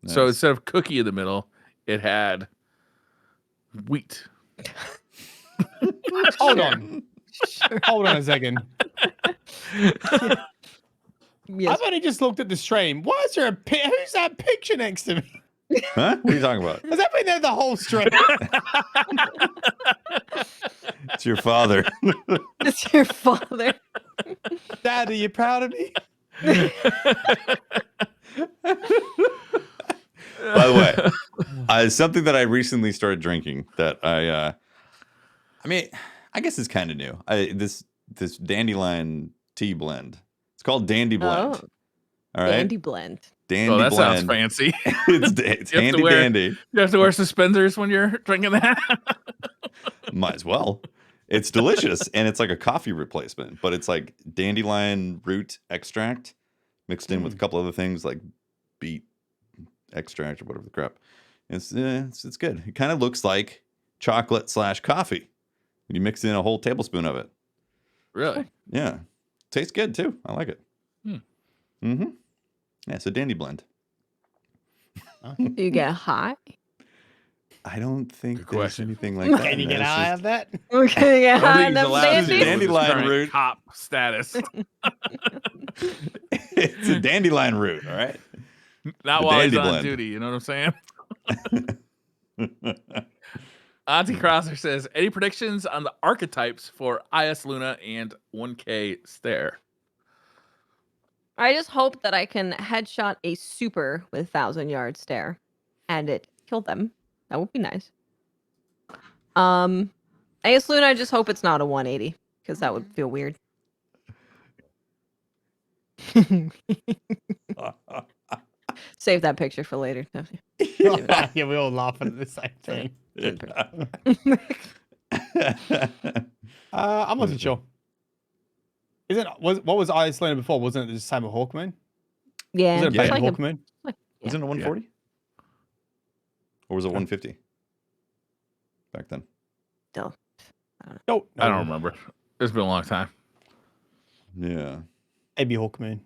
Nice. So instead of cookie in the middle, it had wheat. Hold on. Hold on a second. Yes. I've only just looked at the stream. Why is there who's that picture next to me? Huh? What are you talking about? Has that been there the whole stream? It's your father. It's your father. Dad, are you proud of me? By the way, something that I recently started drinking that I mean, I guess it's kind of new. This dandelion tea blend. It's called Dandy Blend. Oh, all right, Dandy Blend. Dandy that blend. Sounds fancy. it's handy dandy. You have to wear suspenders when you're drinking that. Might as well. It's delicious, and it's like a coffee replacement, but it's like dandelion root extract mixed in with a couple other things like beet extract or whatever the crap. It's good. It kind of looks like chocolate / coffee when you mix in a whole tablespoon of it. Really? Yeah, tastes good too. I like it. Mm-hmm. Yeah, it's a dandy blend. Do you get high? I don't think Good there's question. anything like that. Can you get high of that? Okay, yeah. I don't think he's allowed to do Dandelion with his root. cop status. It's a dandelion root, all right? Not The while he's dandy on blend. duty. You know what I'm saying? Auntie Crosser says, any predictions on the archetypes for IS Luna and 1K Stare? I just hope that I can headshot a super with 1,000-yard stare and it killed them. That would be nice. AS Luna, I just hope it's not a 180 because that would feel weird. Save that picture for later. Yeah, we all laughing at the same thing. I wasn't sure. What was IS Luna before? Wasn't it the same with Hawkmoon? Yeah, Was it a bait like Hawkmoon? Was it a 140? Or was it 150? Back then. No. No, I don't remember. It's been a long time. Yeah. Maybe Hawkmoon.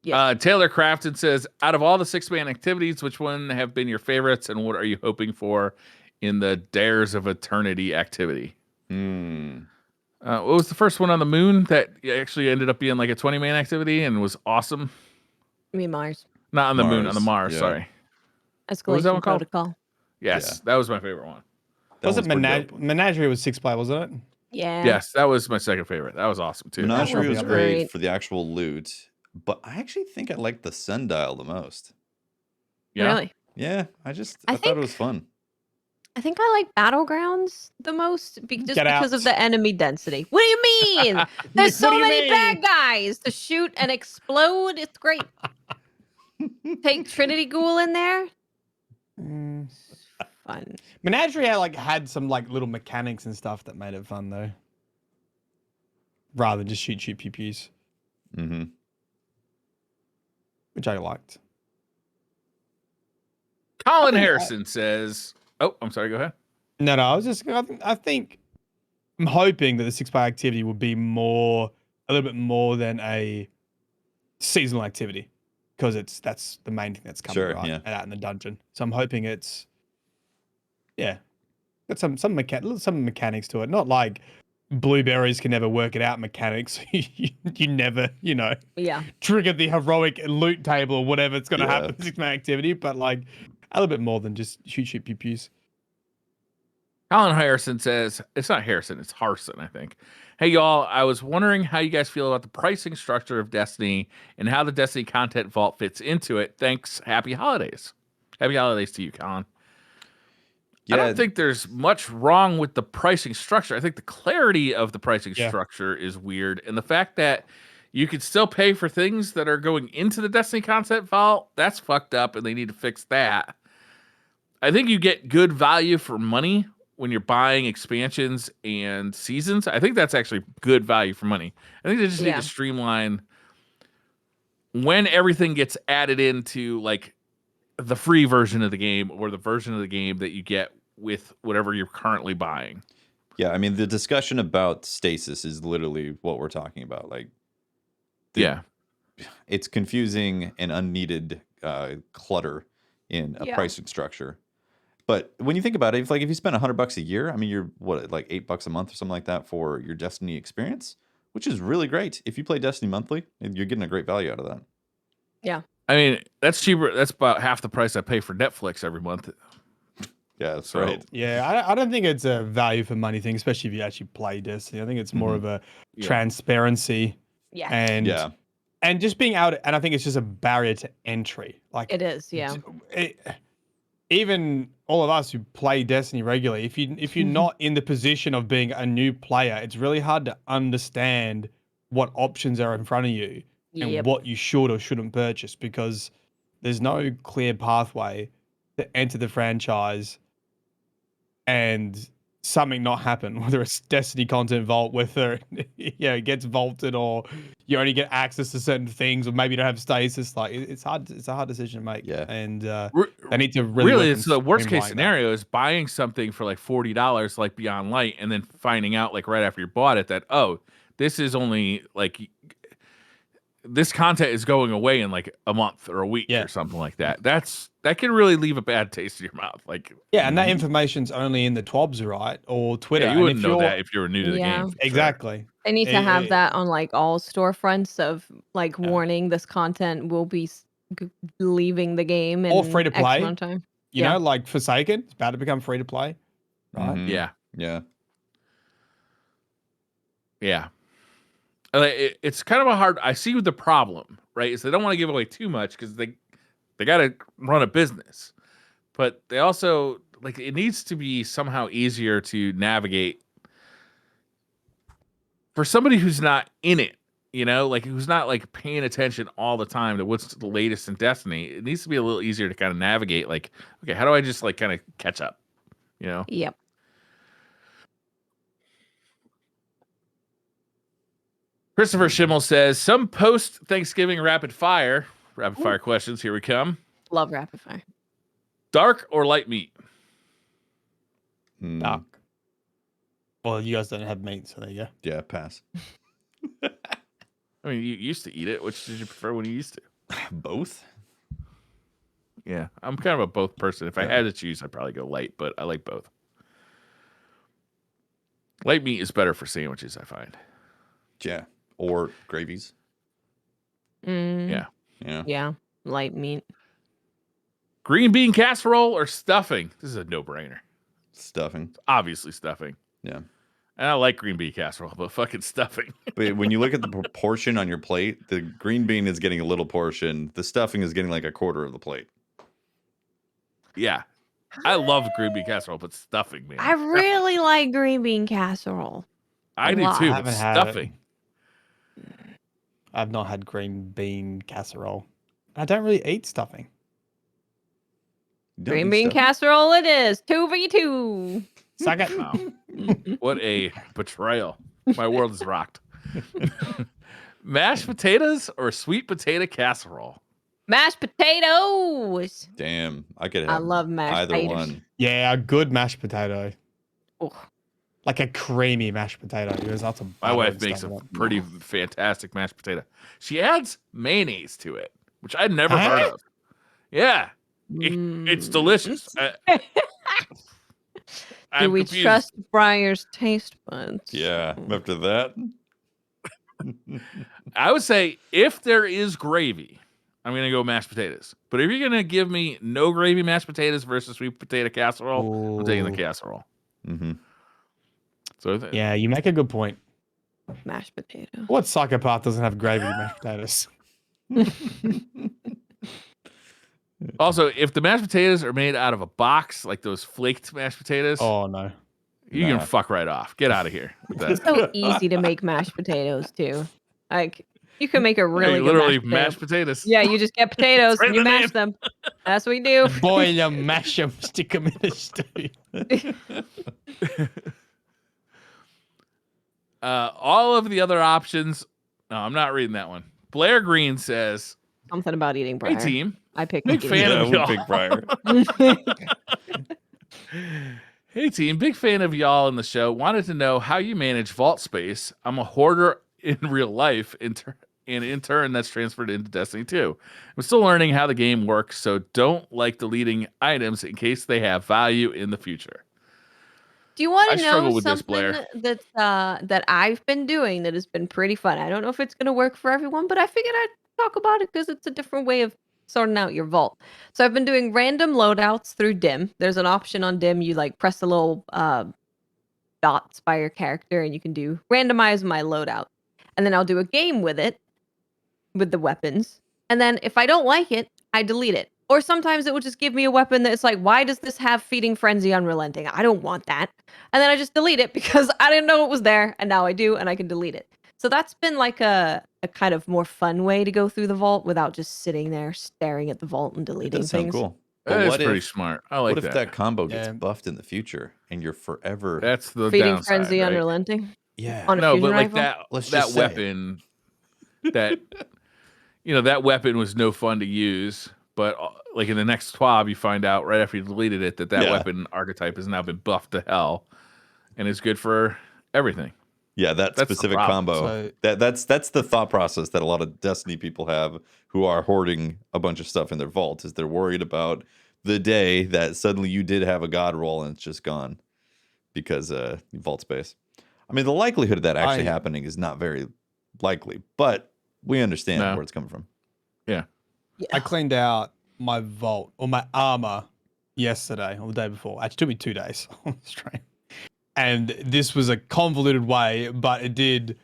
Yeah. Taylor Crafton says, out of all the 6-man activities, which one have been your favorites and what are you hoping for in the Dares of Eternity activity? What was the first one on the moon that actually ended up being like a 20-man activity and was awesome? I mean Mars. Not on the moon, on the Mars, yeah. sorry. Escalation What was that one called? Protocol. Yes, that was my favorite one. Was it Menagerie was 6-player, wasn't it? Yeah. Yes, that was my second favorite. That was awesome too. Menagerie was great. great for the actual loot, but I actually think I liked the sundial the most. Yeah. Really? Yeah, I thought it was fun. I think I like Battlegrounds the most just Get because out. of the enemy density. What do you mean? There's so What do you many mean? bad guys to shoot and explode. It's great. Take Trinity Ghoul in there. Fun. Menagerie had some little mechanics and stuff that made it fun though. Rather than just shoot pew pews. Mm-hmm. Which I liked. Colin Harrison says, oh, I'm sorry, go ahead. No, I was just I think I'm hoping that the 6-player activity will be a little bit more than a seasonal activity. Because that's the main thing that's coming out in the dungeon. So I'm hoping it's got some mechanics to it. Not like blueberries can never work it out mechanics. you never, trigger the heroic loot table or whatever it's going to happen in my activity, but like a little bit more than just shoot pew pews. Colin Harrison says, it's not Harrison, it's Harson, I think. Hey, y'all, I was wondering how you guys feel about the pricing structure of Destiny and how the Destiny content vault fits into it. Thanks. Happy holidays. Happy holidays to you, Colin. Yeah. I don't think there's much wrong with the pricing structure. I think the clarity of the pricing structure is weird. And the fact that you could still pay for things that are going into the Destiny content vault, that's fucked up, and they need to fix that. I think you get good value for money when you're buying expansions and seasons. I think that's actually good value for money. I think they just need to streamline when everything gets added into like the free version of the game or the version of the game that you get with whatever you're currently buying. Yeah, I mean, the discussion about stasis is literally what we're talking about. Like, it's confusing and unneeded clutter in a pricing structure. But when you think about it, if you spend $100 a year, I mean, you're like $8 a month or something like that for your Destiny experience, which is really great. If you play Destiny monthly, you're getting a great value out of that. Yeah. I mean, that's cheaper. That's about half the price I pay for Netflix every month. Yeah, that's right. Yeah, I don't think it's a value for money thing, especially if you actually play Destiny. I think it's more of a transparency. Yeah. And just being out, and I think it's just a barrier to entry. Like it is, even all of us who play Destiny regularly, if you're not in the position of being a new player, it's really hard to understand what options are in front of you and what you should or shouldn't purchase, because there's no clear pathway to enter the franchise and something not happen, whether it's Destiny content vault, whether it gets vaulted or you only get access to certain things, or maybe you don't have stasis. Like it's hard. It's a hard decision to make. Yeah, and they need to really. It's the worst case scenario is buying something for like $40, like Beyond Light, and then finding out like right after you bought it that this is only like this content is going away in like a month or a week or something like that. That can really leave a bad taste in your mouth. Like and that information's only in the TWABs, right? Or Twitter. Yeah, you wouldn't know that if you were new to the game. Exactly. Sure. They need to have that on like all storefronts of like warning this content will be leaving the game in or free to play. Time. You know, like Forsaken, it's about to become free to play. Right? Mm-hmm. Yeah. It's kind of a hard. I see the problem, right? Is they don't want to give away too much because they got to run a business, but they also like it needs to be somehow easier to navigate for somebody who's not in it. You know, like who's not like paying attention all the time to what's the latest in Destiny. It needs to be a little easier to kind of navigate. Like, okay, how do I just like kind of catch up? You know? Yep. Christopher Schimmel says, some post-Thanksgiving rapid fire questions. Here we come. Love rapid fire. Dark or light meat? Dark. Well, you guys don't have meat, so there you go. Yeah, pass. I mean, you used to eat it. Which did you prefer when you used to? Both. Yeah, I'm kind of a both person. If I had to choose, I'd probably go light, but I like both. Light meat is better for sandwiches, I find. Yeah. Or gravies. Yeah. Light meat. Green bean casserole or stuffing? This is a no-brainer. Stuffing. It's obviously stuffing. Yeah. And I like green bean casserole, but fucking stuffing. But when you look at the proportion on your plate, the green bean is getting a little portion. The stuffing is getting like a quarter of the plate. Yeah. I love green bean casserole, but stuffing, man. I really like green bean casserole. I do too, but stuffing. I've not had green bean casserole. I don't really eat stuffing. Green bean casserole it is. 2v2. Suck it. Wow. What a betrayal. My world is rocked. Mashed potatoes or sweet potato casserole? Mashed potatoes. Damn. I could have I love mashed either potatoes. one. Yeah, a good mashed potato. Oh. Like a creamy mashed potato. My wife makes a pretty fantastic mashed potato. She adds mayonnaise to it, which I'd never heard of. Yeah. It's delicious. Do we trust Briar's taste buds? Yeah, after that. I would say if there is gravy, I'm going to go mashed potatoes. But if you're going to give me no gravy mashed potatoes versus sweet potato casserole, I'm taking the casserole. Mm-hmm. So yeah, you make a good point. Mashed potato. What psychopath doesn't have gravy mashed potatoes? Also, if the mashed potatoes are made out of a box, like those flaked mashed potatoes, oh no, you can fuck right off. Get out of here with that. It's so easy to make mashed potatoes too. Like you can make a really good literally mashed potatoes. Yeah, you just get potatoes and you mash them. That's what we do. Boil them, mash them, stick them in a stew. All of the other options. No, I'm not reading that one. Blair Green says something about eating Briar. Hey team, I picked big fan of y'all. Big Briar. Hey team, big fan of y'all in the show. Wanted to know how you manage vault space. I'm a hoarder in real life, and in turn that's transferred into Destiny 2. I'm still learning how the game works, so don't like deleting items in case they have value in the future. Do you want to know with something that's that I've been doing that has been pretty fun? I don't know if it's going to work for everyone, but I figured I'd talk about it because it's a different way of sorting out your vault. So I've been doing random loadouts through Dim. There's an option on Dim. You like press the little dots by your character and you can do randomize my loadout. And then I'll do a game with it, with the weapons. And then if I don't like it, I delete it. Or sometimes it will just give me a weapon that's like, why does this have Feeding Frenzy Unrelenting? I don't want that. And then I just delete it because I didn't know it was there. And now I do, and I can delete it. So that's been like a kind of more fun way to go through the vault without just sitting there staring at the vault and deleting That sounds things. cool. That is pretty smart. I like that. What if that combo gets buffed in the future and you're forever... That's the Feeding downside, Frenzy right? Unrelenting? Yeah. On a no, fusion but like rifle? that weapon, that, that weapon was no fun to use. But like in the next TWAB, you find out right after you deleted it that weapon archetype has now been buffed to hell and is good for everything. Yeah, that's specific combo. So, that's the thought process that a lot of Destiny people have who are hoarding a bunch of stuff in their vault, is they're worried about the day that suddenly you did have a god roll and it's just gone because vault space. I mean, the likelihood of that actually happening is not very likely, but we understand where it's coming from. Yeah. I cleaned out my vault or my armor yesterday or the day before. Actually, it took me 2 days on the stream. And this was a convoluted way, but it did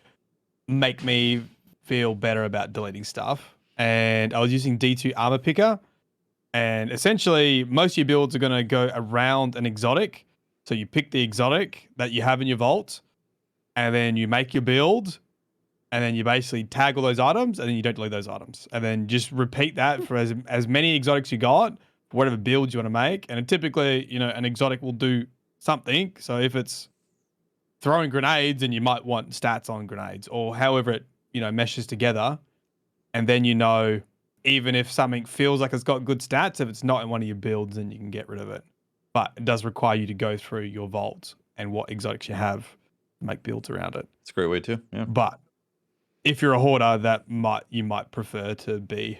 make me feel better about deleting stuff. And I was using D2 armor picker. And essentially, most of your builds are going to go around an exotic. So you pick the exotic that you have in your vault, and then you make your build, and then you basically tag all those items, and then you don't delete those items. And then just repeat that for as many exotics you got, whatever builds you want to make. And typically, an exotic will do something. So if it's throwing grenades, and you might want stats on grenades, or however it meshes together, and then even if something feels like it's got good stats, if it's not in one of your builds, then you can get rid of it. But it does require you to go through your vault and what exotics you have, make builds around it. It's a great way too. Yeah. But if you're a hoarder, you might prefer to be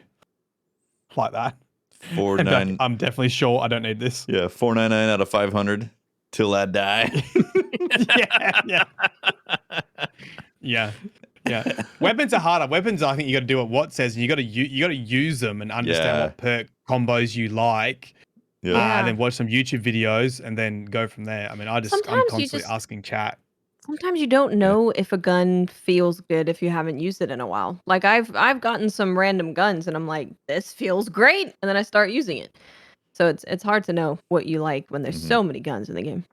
like that. 499. I'm definitely sure I don't need this. Yeah, 499 out of 500 till I die. Yeah. Weapons are harder. Weapons, I think you got to do what Watt says, and you got to use them and understand what perk combos you like. Yeah. And then watch some YouTube videos and then go from there. I mean, I'm constantly asking chat. Sometimes you don't know if a gun feels good if you haven't used it in a while. Like I've gotten some random guns and I'm like, this feels great, and then I start using it. So it's hard to know what you like when there's so many guns in the game.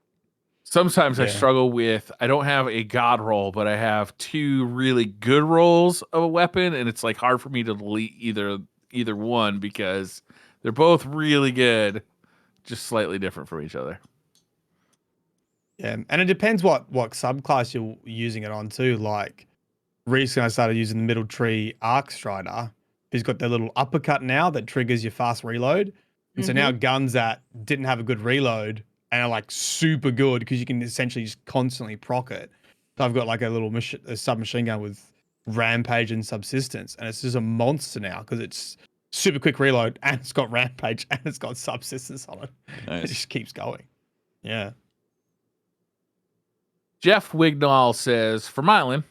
Sometimes I struggle with, I don't have a god roll, but I have 2 really good rolls of a weapon, and it's like hard for me to delete either one because they're both really good, just slightly different from each other. Yeah, and it depends what subclass you're using it on too. Like recently I started using the Middle Tree Arc Strider, who's got that little uppercut now that triggers your fast reload. And so now guns that didn't have a good reload and are like super good because you can essentially just constantly proc it. So I've got like a little submachine gun with Rampage and Subsistence, and it's just a monster now because it's super quick reload and it's got Rampage and it's got Subsistence on it. Nice. It just keeps going. Yeah. Jeff Wignall says, for Mylan,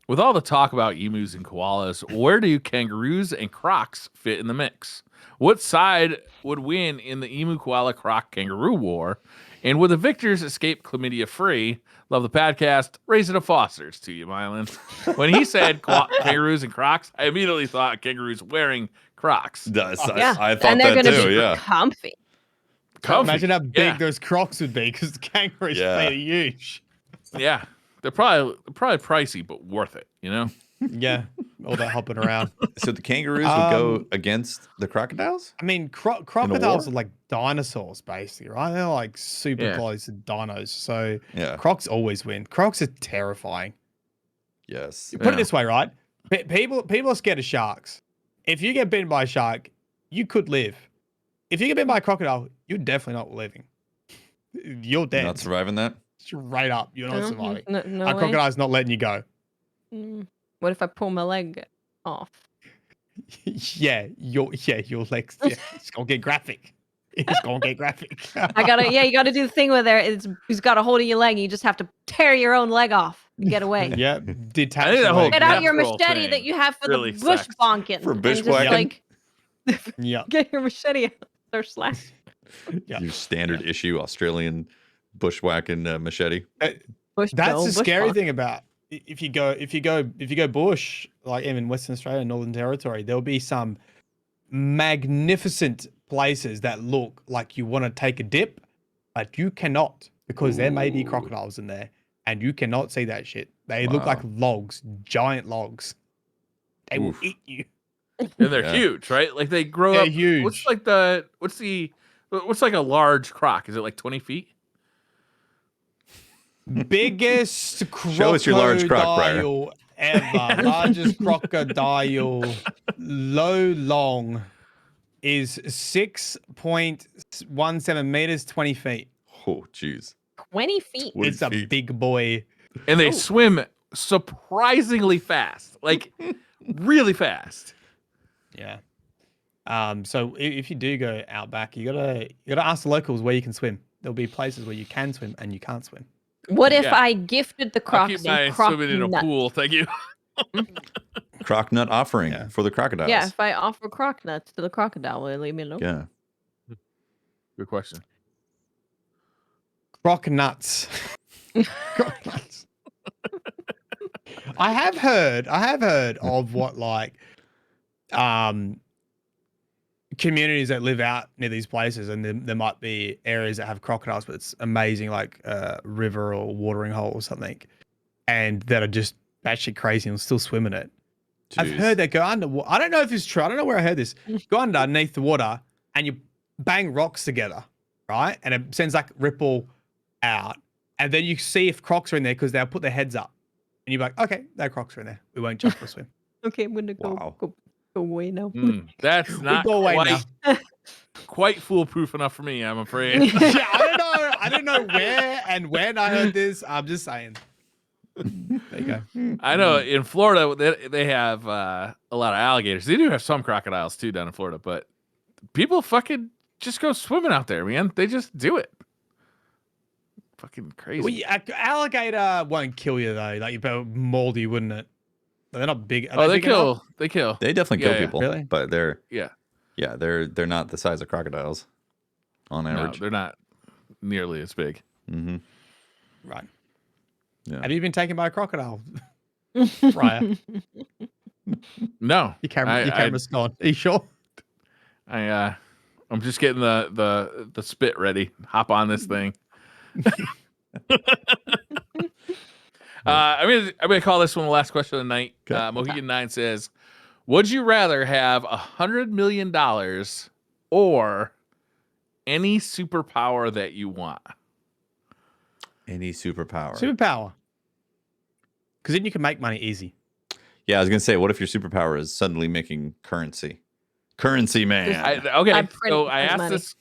with all the talk about emus and koalas, where do kangaroos and crocs fit in the mix? What side would win in the emu, koala, croc, kangaroo war? And would the victors escape chlamydia free? Love the podcast. Raising a Fosters to you, Mylan. When he said kangaroos and crocs, I immediately thought kangaroos wearing crocs. Yeah, I thought and they're that gonna too. be Yeah. comfy. Imagine how big those crocs would be, because the kangaroos are huge. Yeah, they're probably pricey, but worth it. You know. Yeah, all that hopping around. So the kangaroos would go against the crocodiles? I mean, crocodiles are like dinosaurs, basically, right? They're like super close to dinos. So crocs always win. Crocs are terrifying. Yes. Put it this way, right? People are scared of sharks. If you get bitten by a shark, you could live. If you get bitten by a crocodile, you're definitely not living. You're dead. You're not surviving that? Straight up, you're not surviving. No a crocodile's not letting you go. What if I pull my leg off? your legs. Yeah, it's gonna get graphic. It's gonna get graphic. You gotta do the thing where he's got a hold of your leg and you just have to tear your own leg off and get away. Yeah, detach. Get out your machete that you have for really the bush bonking. For bushwhacking. Get your machete out. They're slash. Your standard issue Australian bushwhacking machete. That's the scary thing about if you go bush, like even Western Australia, Northern Territory, there'll be some magnificent places that look like you want to take a dip, but you cannot, because there may be crocodiles in there and you cannot see that shit. They look like logs, giant logs. They will eat you. And they're huge, right? Like they grow up huge. What's like a large croc? Is it like 20 feet? Biggest crocodile Show us your large croc, Briar. Ever. Largest crocodile long is 6.17 meters, 20 feet. Oh, jeez. 20 feet. It's a big boy. And they swim surprisingly fast. Like really fast. Yeah. So if you do go out back, you gotta ask the locals where you can swim. There'll be places where you can swim and you can't swim. What if I gifted the crocs I'll keep my swimming in a pool, thank you. Croc nut offering for the crocodiles. Yeah, if I offer croc nuts to the crocodile, will they leave me alone? Yeah. Good question. Croc nuts. Croc nuts. I have heard of what communities that live out near these places, and there might be areas that have crocodiles, but it's amazing, like a river or watering hole or something, and that are just batshit crazy and still swim in it. Jeez. I've heard that go under. I don't know if it's true. I don't know where I heard this. Go underneath the water and you bang rocks together, right? And it sends like ripple out, and then you see if crocs are in there because they'll put their heads up, and you're like, okay, that crocs are in there. We won't jump or swim. Okay, I'm gonna go away now. That's not quite foolproof enough for me, I'm afraid. Yeah, I don't know where and when I heard this. I'm just saying. There you go. I know in Florida they have a lot of alligators. They do have some crocodiles too down in Florida, but people fucking just go swimming out there, man. They just do it. Fucking crazy. Well, alligator won't kill you though. Like you mauled you, wouldn't it? They're not big. They kill. They kill. They definitely kill people. Really? But they're they're not the size of crocodiles on average. No, they're not nearly as big. Mm-hmm. Right. Yeah. Have you been taken by a crocodile, Briar? No. Your camera's gone. Are you sure? I'm just getting the spit ready. Hop on this thing. I'm gonna call this one the last question of the night. Okay. Mohegan 9 says, would you rather have $100 million or any superpower that you want? Any superpower. Because then you can make money easy. Yeah, I was gonna say, what if your superpower is suddenly making currency? Currency, man. So I asked this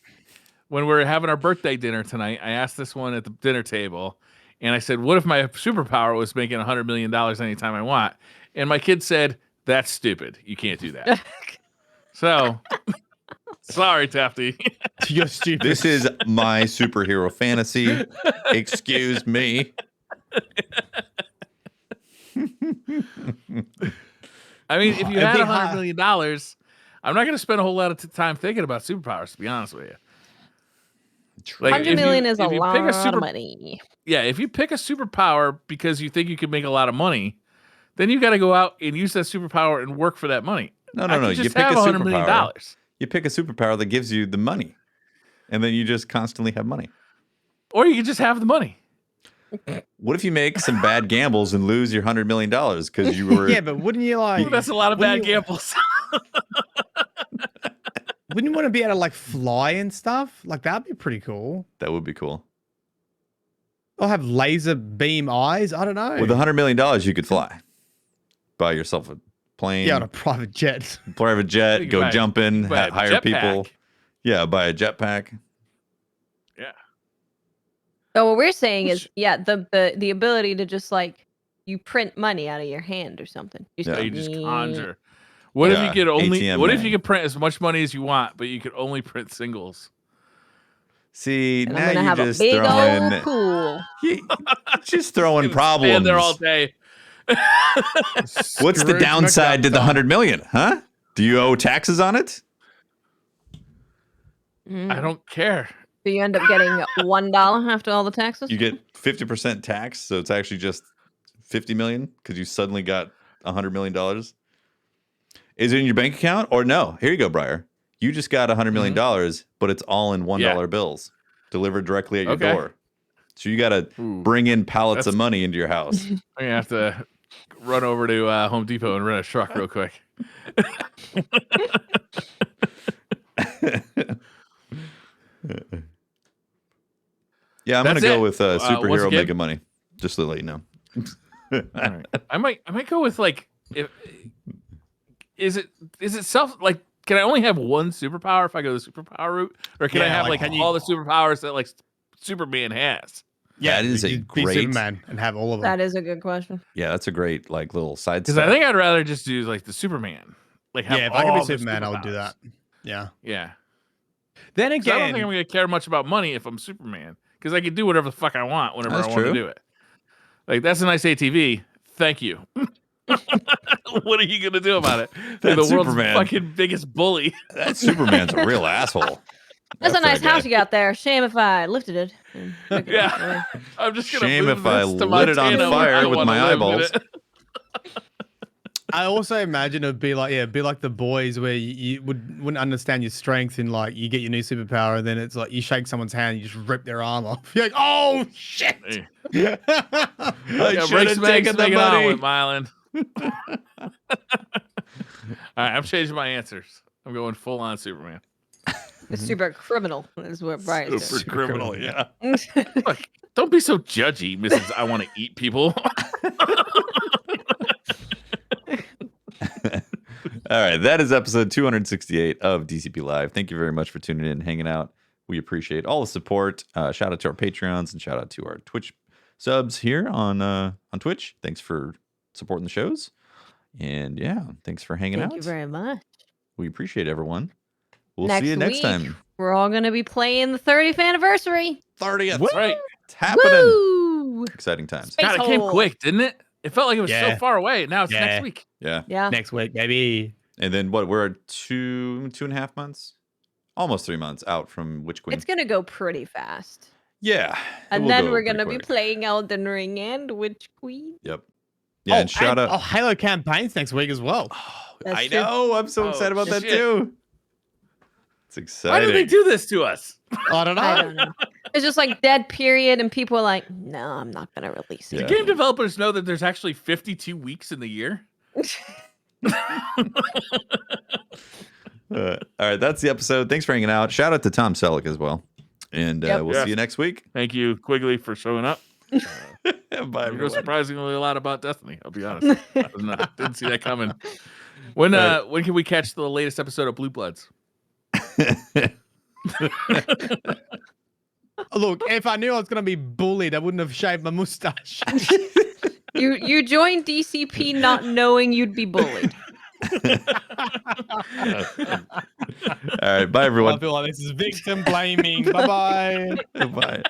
when we were having our birthday dinner tonight. I asked this one at the dinner table, and I said, what if my superpower was making $100 million anytime I want? And my kid said, that's stupid. You can't do that. So, sorry, Tafty. You're stupid. This is my superhero fantasy. Excuse me. I mean, if you had $100 million, I'm not going to spend a whole lot of time thinking about superpowers, to be honest with you. Like, 100 million is a lot of money. Yeah, if you pick a superpower because you think you can make a lot of money, then you got to go out and use that superpower and work for that money. No. You pick a $100 million. You pick a superpower that gives you the money, and then you just constantly have money. Or you can just have the money. What if you make some bad gambles and lose your $100 million because you were? Yeah, but wouldn't you like? Ooh, that's a lot of bad gambles. Wouldn't you want to be able to like fly and stuff? Like that'd be pretty cool. That would be cool. Or have laser beam eyes. I don't know. With $100 million, you could fly. Buy yourself a plane. Yeah, on a private jet. Private jet. Go jumping. Hire people. Yeah, buy a jetpack. Yeah. So what we're saying is, the ability to just like you print money out of your hand or something. You just conjure. What if you could only? ATM what if you could print as much money as you want, but you could only print singles? See, and now you're just throwing pool. Just throwing problems. Stand there all day. What's the downside to the $100 million? Huh? Do you owe taxes on it? I don't care. Do you end up getting $1 after all the taxes? You get 50% tax, so it's actually just $50 million because you suddenly got $100 million. Is it in your bank account or no? Here you go, Briar. You just got $100 million, but it's all in $1 bills delivered directly at your door. So you got to bring in pallets of money into your house. I'm going to have to run over to Home Depot and rent a truck real quick. Yeah, I'm going to go with superhero mega money, just to let you know. Right. I might go with like is it self like can I only have one superpower if I go the superpower route, or can I have like all the superpowers that like Superman has? Yeah, that is a great Superman and have all of them. That is a good question. Yeah, that's a great like little side. Because I think I'd rather just do like the Superman. Like have if I could be Superman, I would do that. Yeah. Yeah. Then again, I don't think I'm going to care much about money if I'm Superman, because I can do whatever the fuck I want whenever I want to do it. Like that's a nice ATV. Thank you. What are you gonna do about it? They're the world's fucking biggest bully. That Superman's a real asshole. That's a nice house you got there. Shame if I lifted it. Yeah, I'm just gonna. Shame if I lit it on fire with my eyeballs. I also imagine it'd be like the boys where you wouldn't understand your strength and like you get your new superpower and then it's like you shake someone's hand, you just rip their arm off. You're like, oh shit! I should have taken the money with Mylan. All right, I'm changing my answers. I'm going full on Superman. The super criminal is what Brian's super criminal, yeah. Look, don't be so judgy, Mrs. I want to eat people. All right, that is episode 268 of DCP Live. Thank you very much for tuning in and hanging out. We appreciate all the support. Shout out to our Patreons and shout out to our Twitch subs here on Twitch. Thanks for supporting the shows. And yeah, thanks for hanging out. Thank you very much. We appreciate everyone. We'll see you next time. We're all going to be playing the 30th anniversary. 30th. That's right. It's happening. Woo! Exciting times. God, it came quick, didn't it? It felt like it was so far away. Now it's next week. Yeah. Next week, baby. And then what? We're 2.5 months? Almost 3 months out from Witch Queen. It's going to go pretty fast. Yeah. And then we're going to be playing Elden Ring and Witch Queen. Yep. Yeah, and shout out. Halo campaigns next week as well. I know. I'm so excited about that too. It's exciting. Why did they do this to us? I don't know. It's just like dead period, and people are like, "No, I'm not gonna release it." Do game developers know that there's actually 52 weeks in the year? All right, that's the episode. Thanks for hanging out. Shout out to Tom Selleck as well, and we'll see you next week. Thank you, Quigley, for showing up. Bye. You know surprisingly a lot about Destiny. I'll be honest. Didn't see that coming. When can we catch the latest episode of Blue Bloods? Look, if I knew I was gonna be bullied, I wouldn't have shaved my mustache. You joined DCP not knowing you'd be bullied. All right, bye everyone. I feel like this is victim blaming. Bye bye. Bye.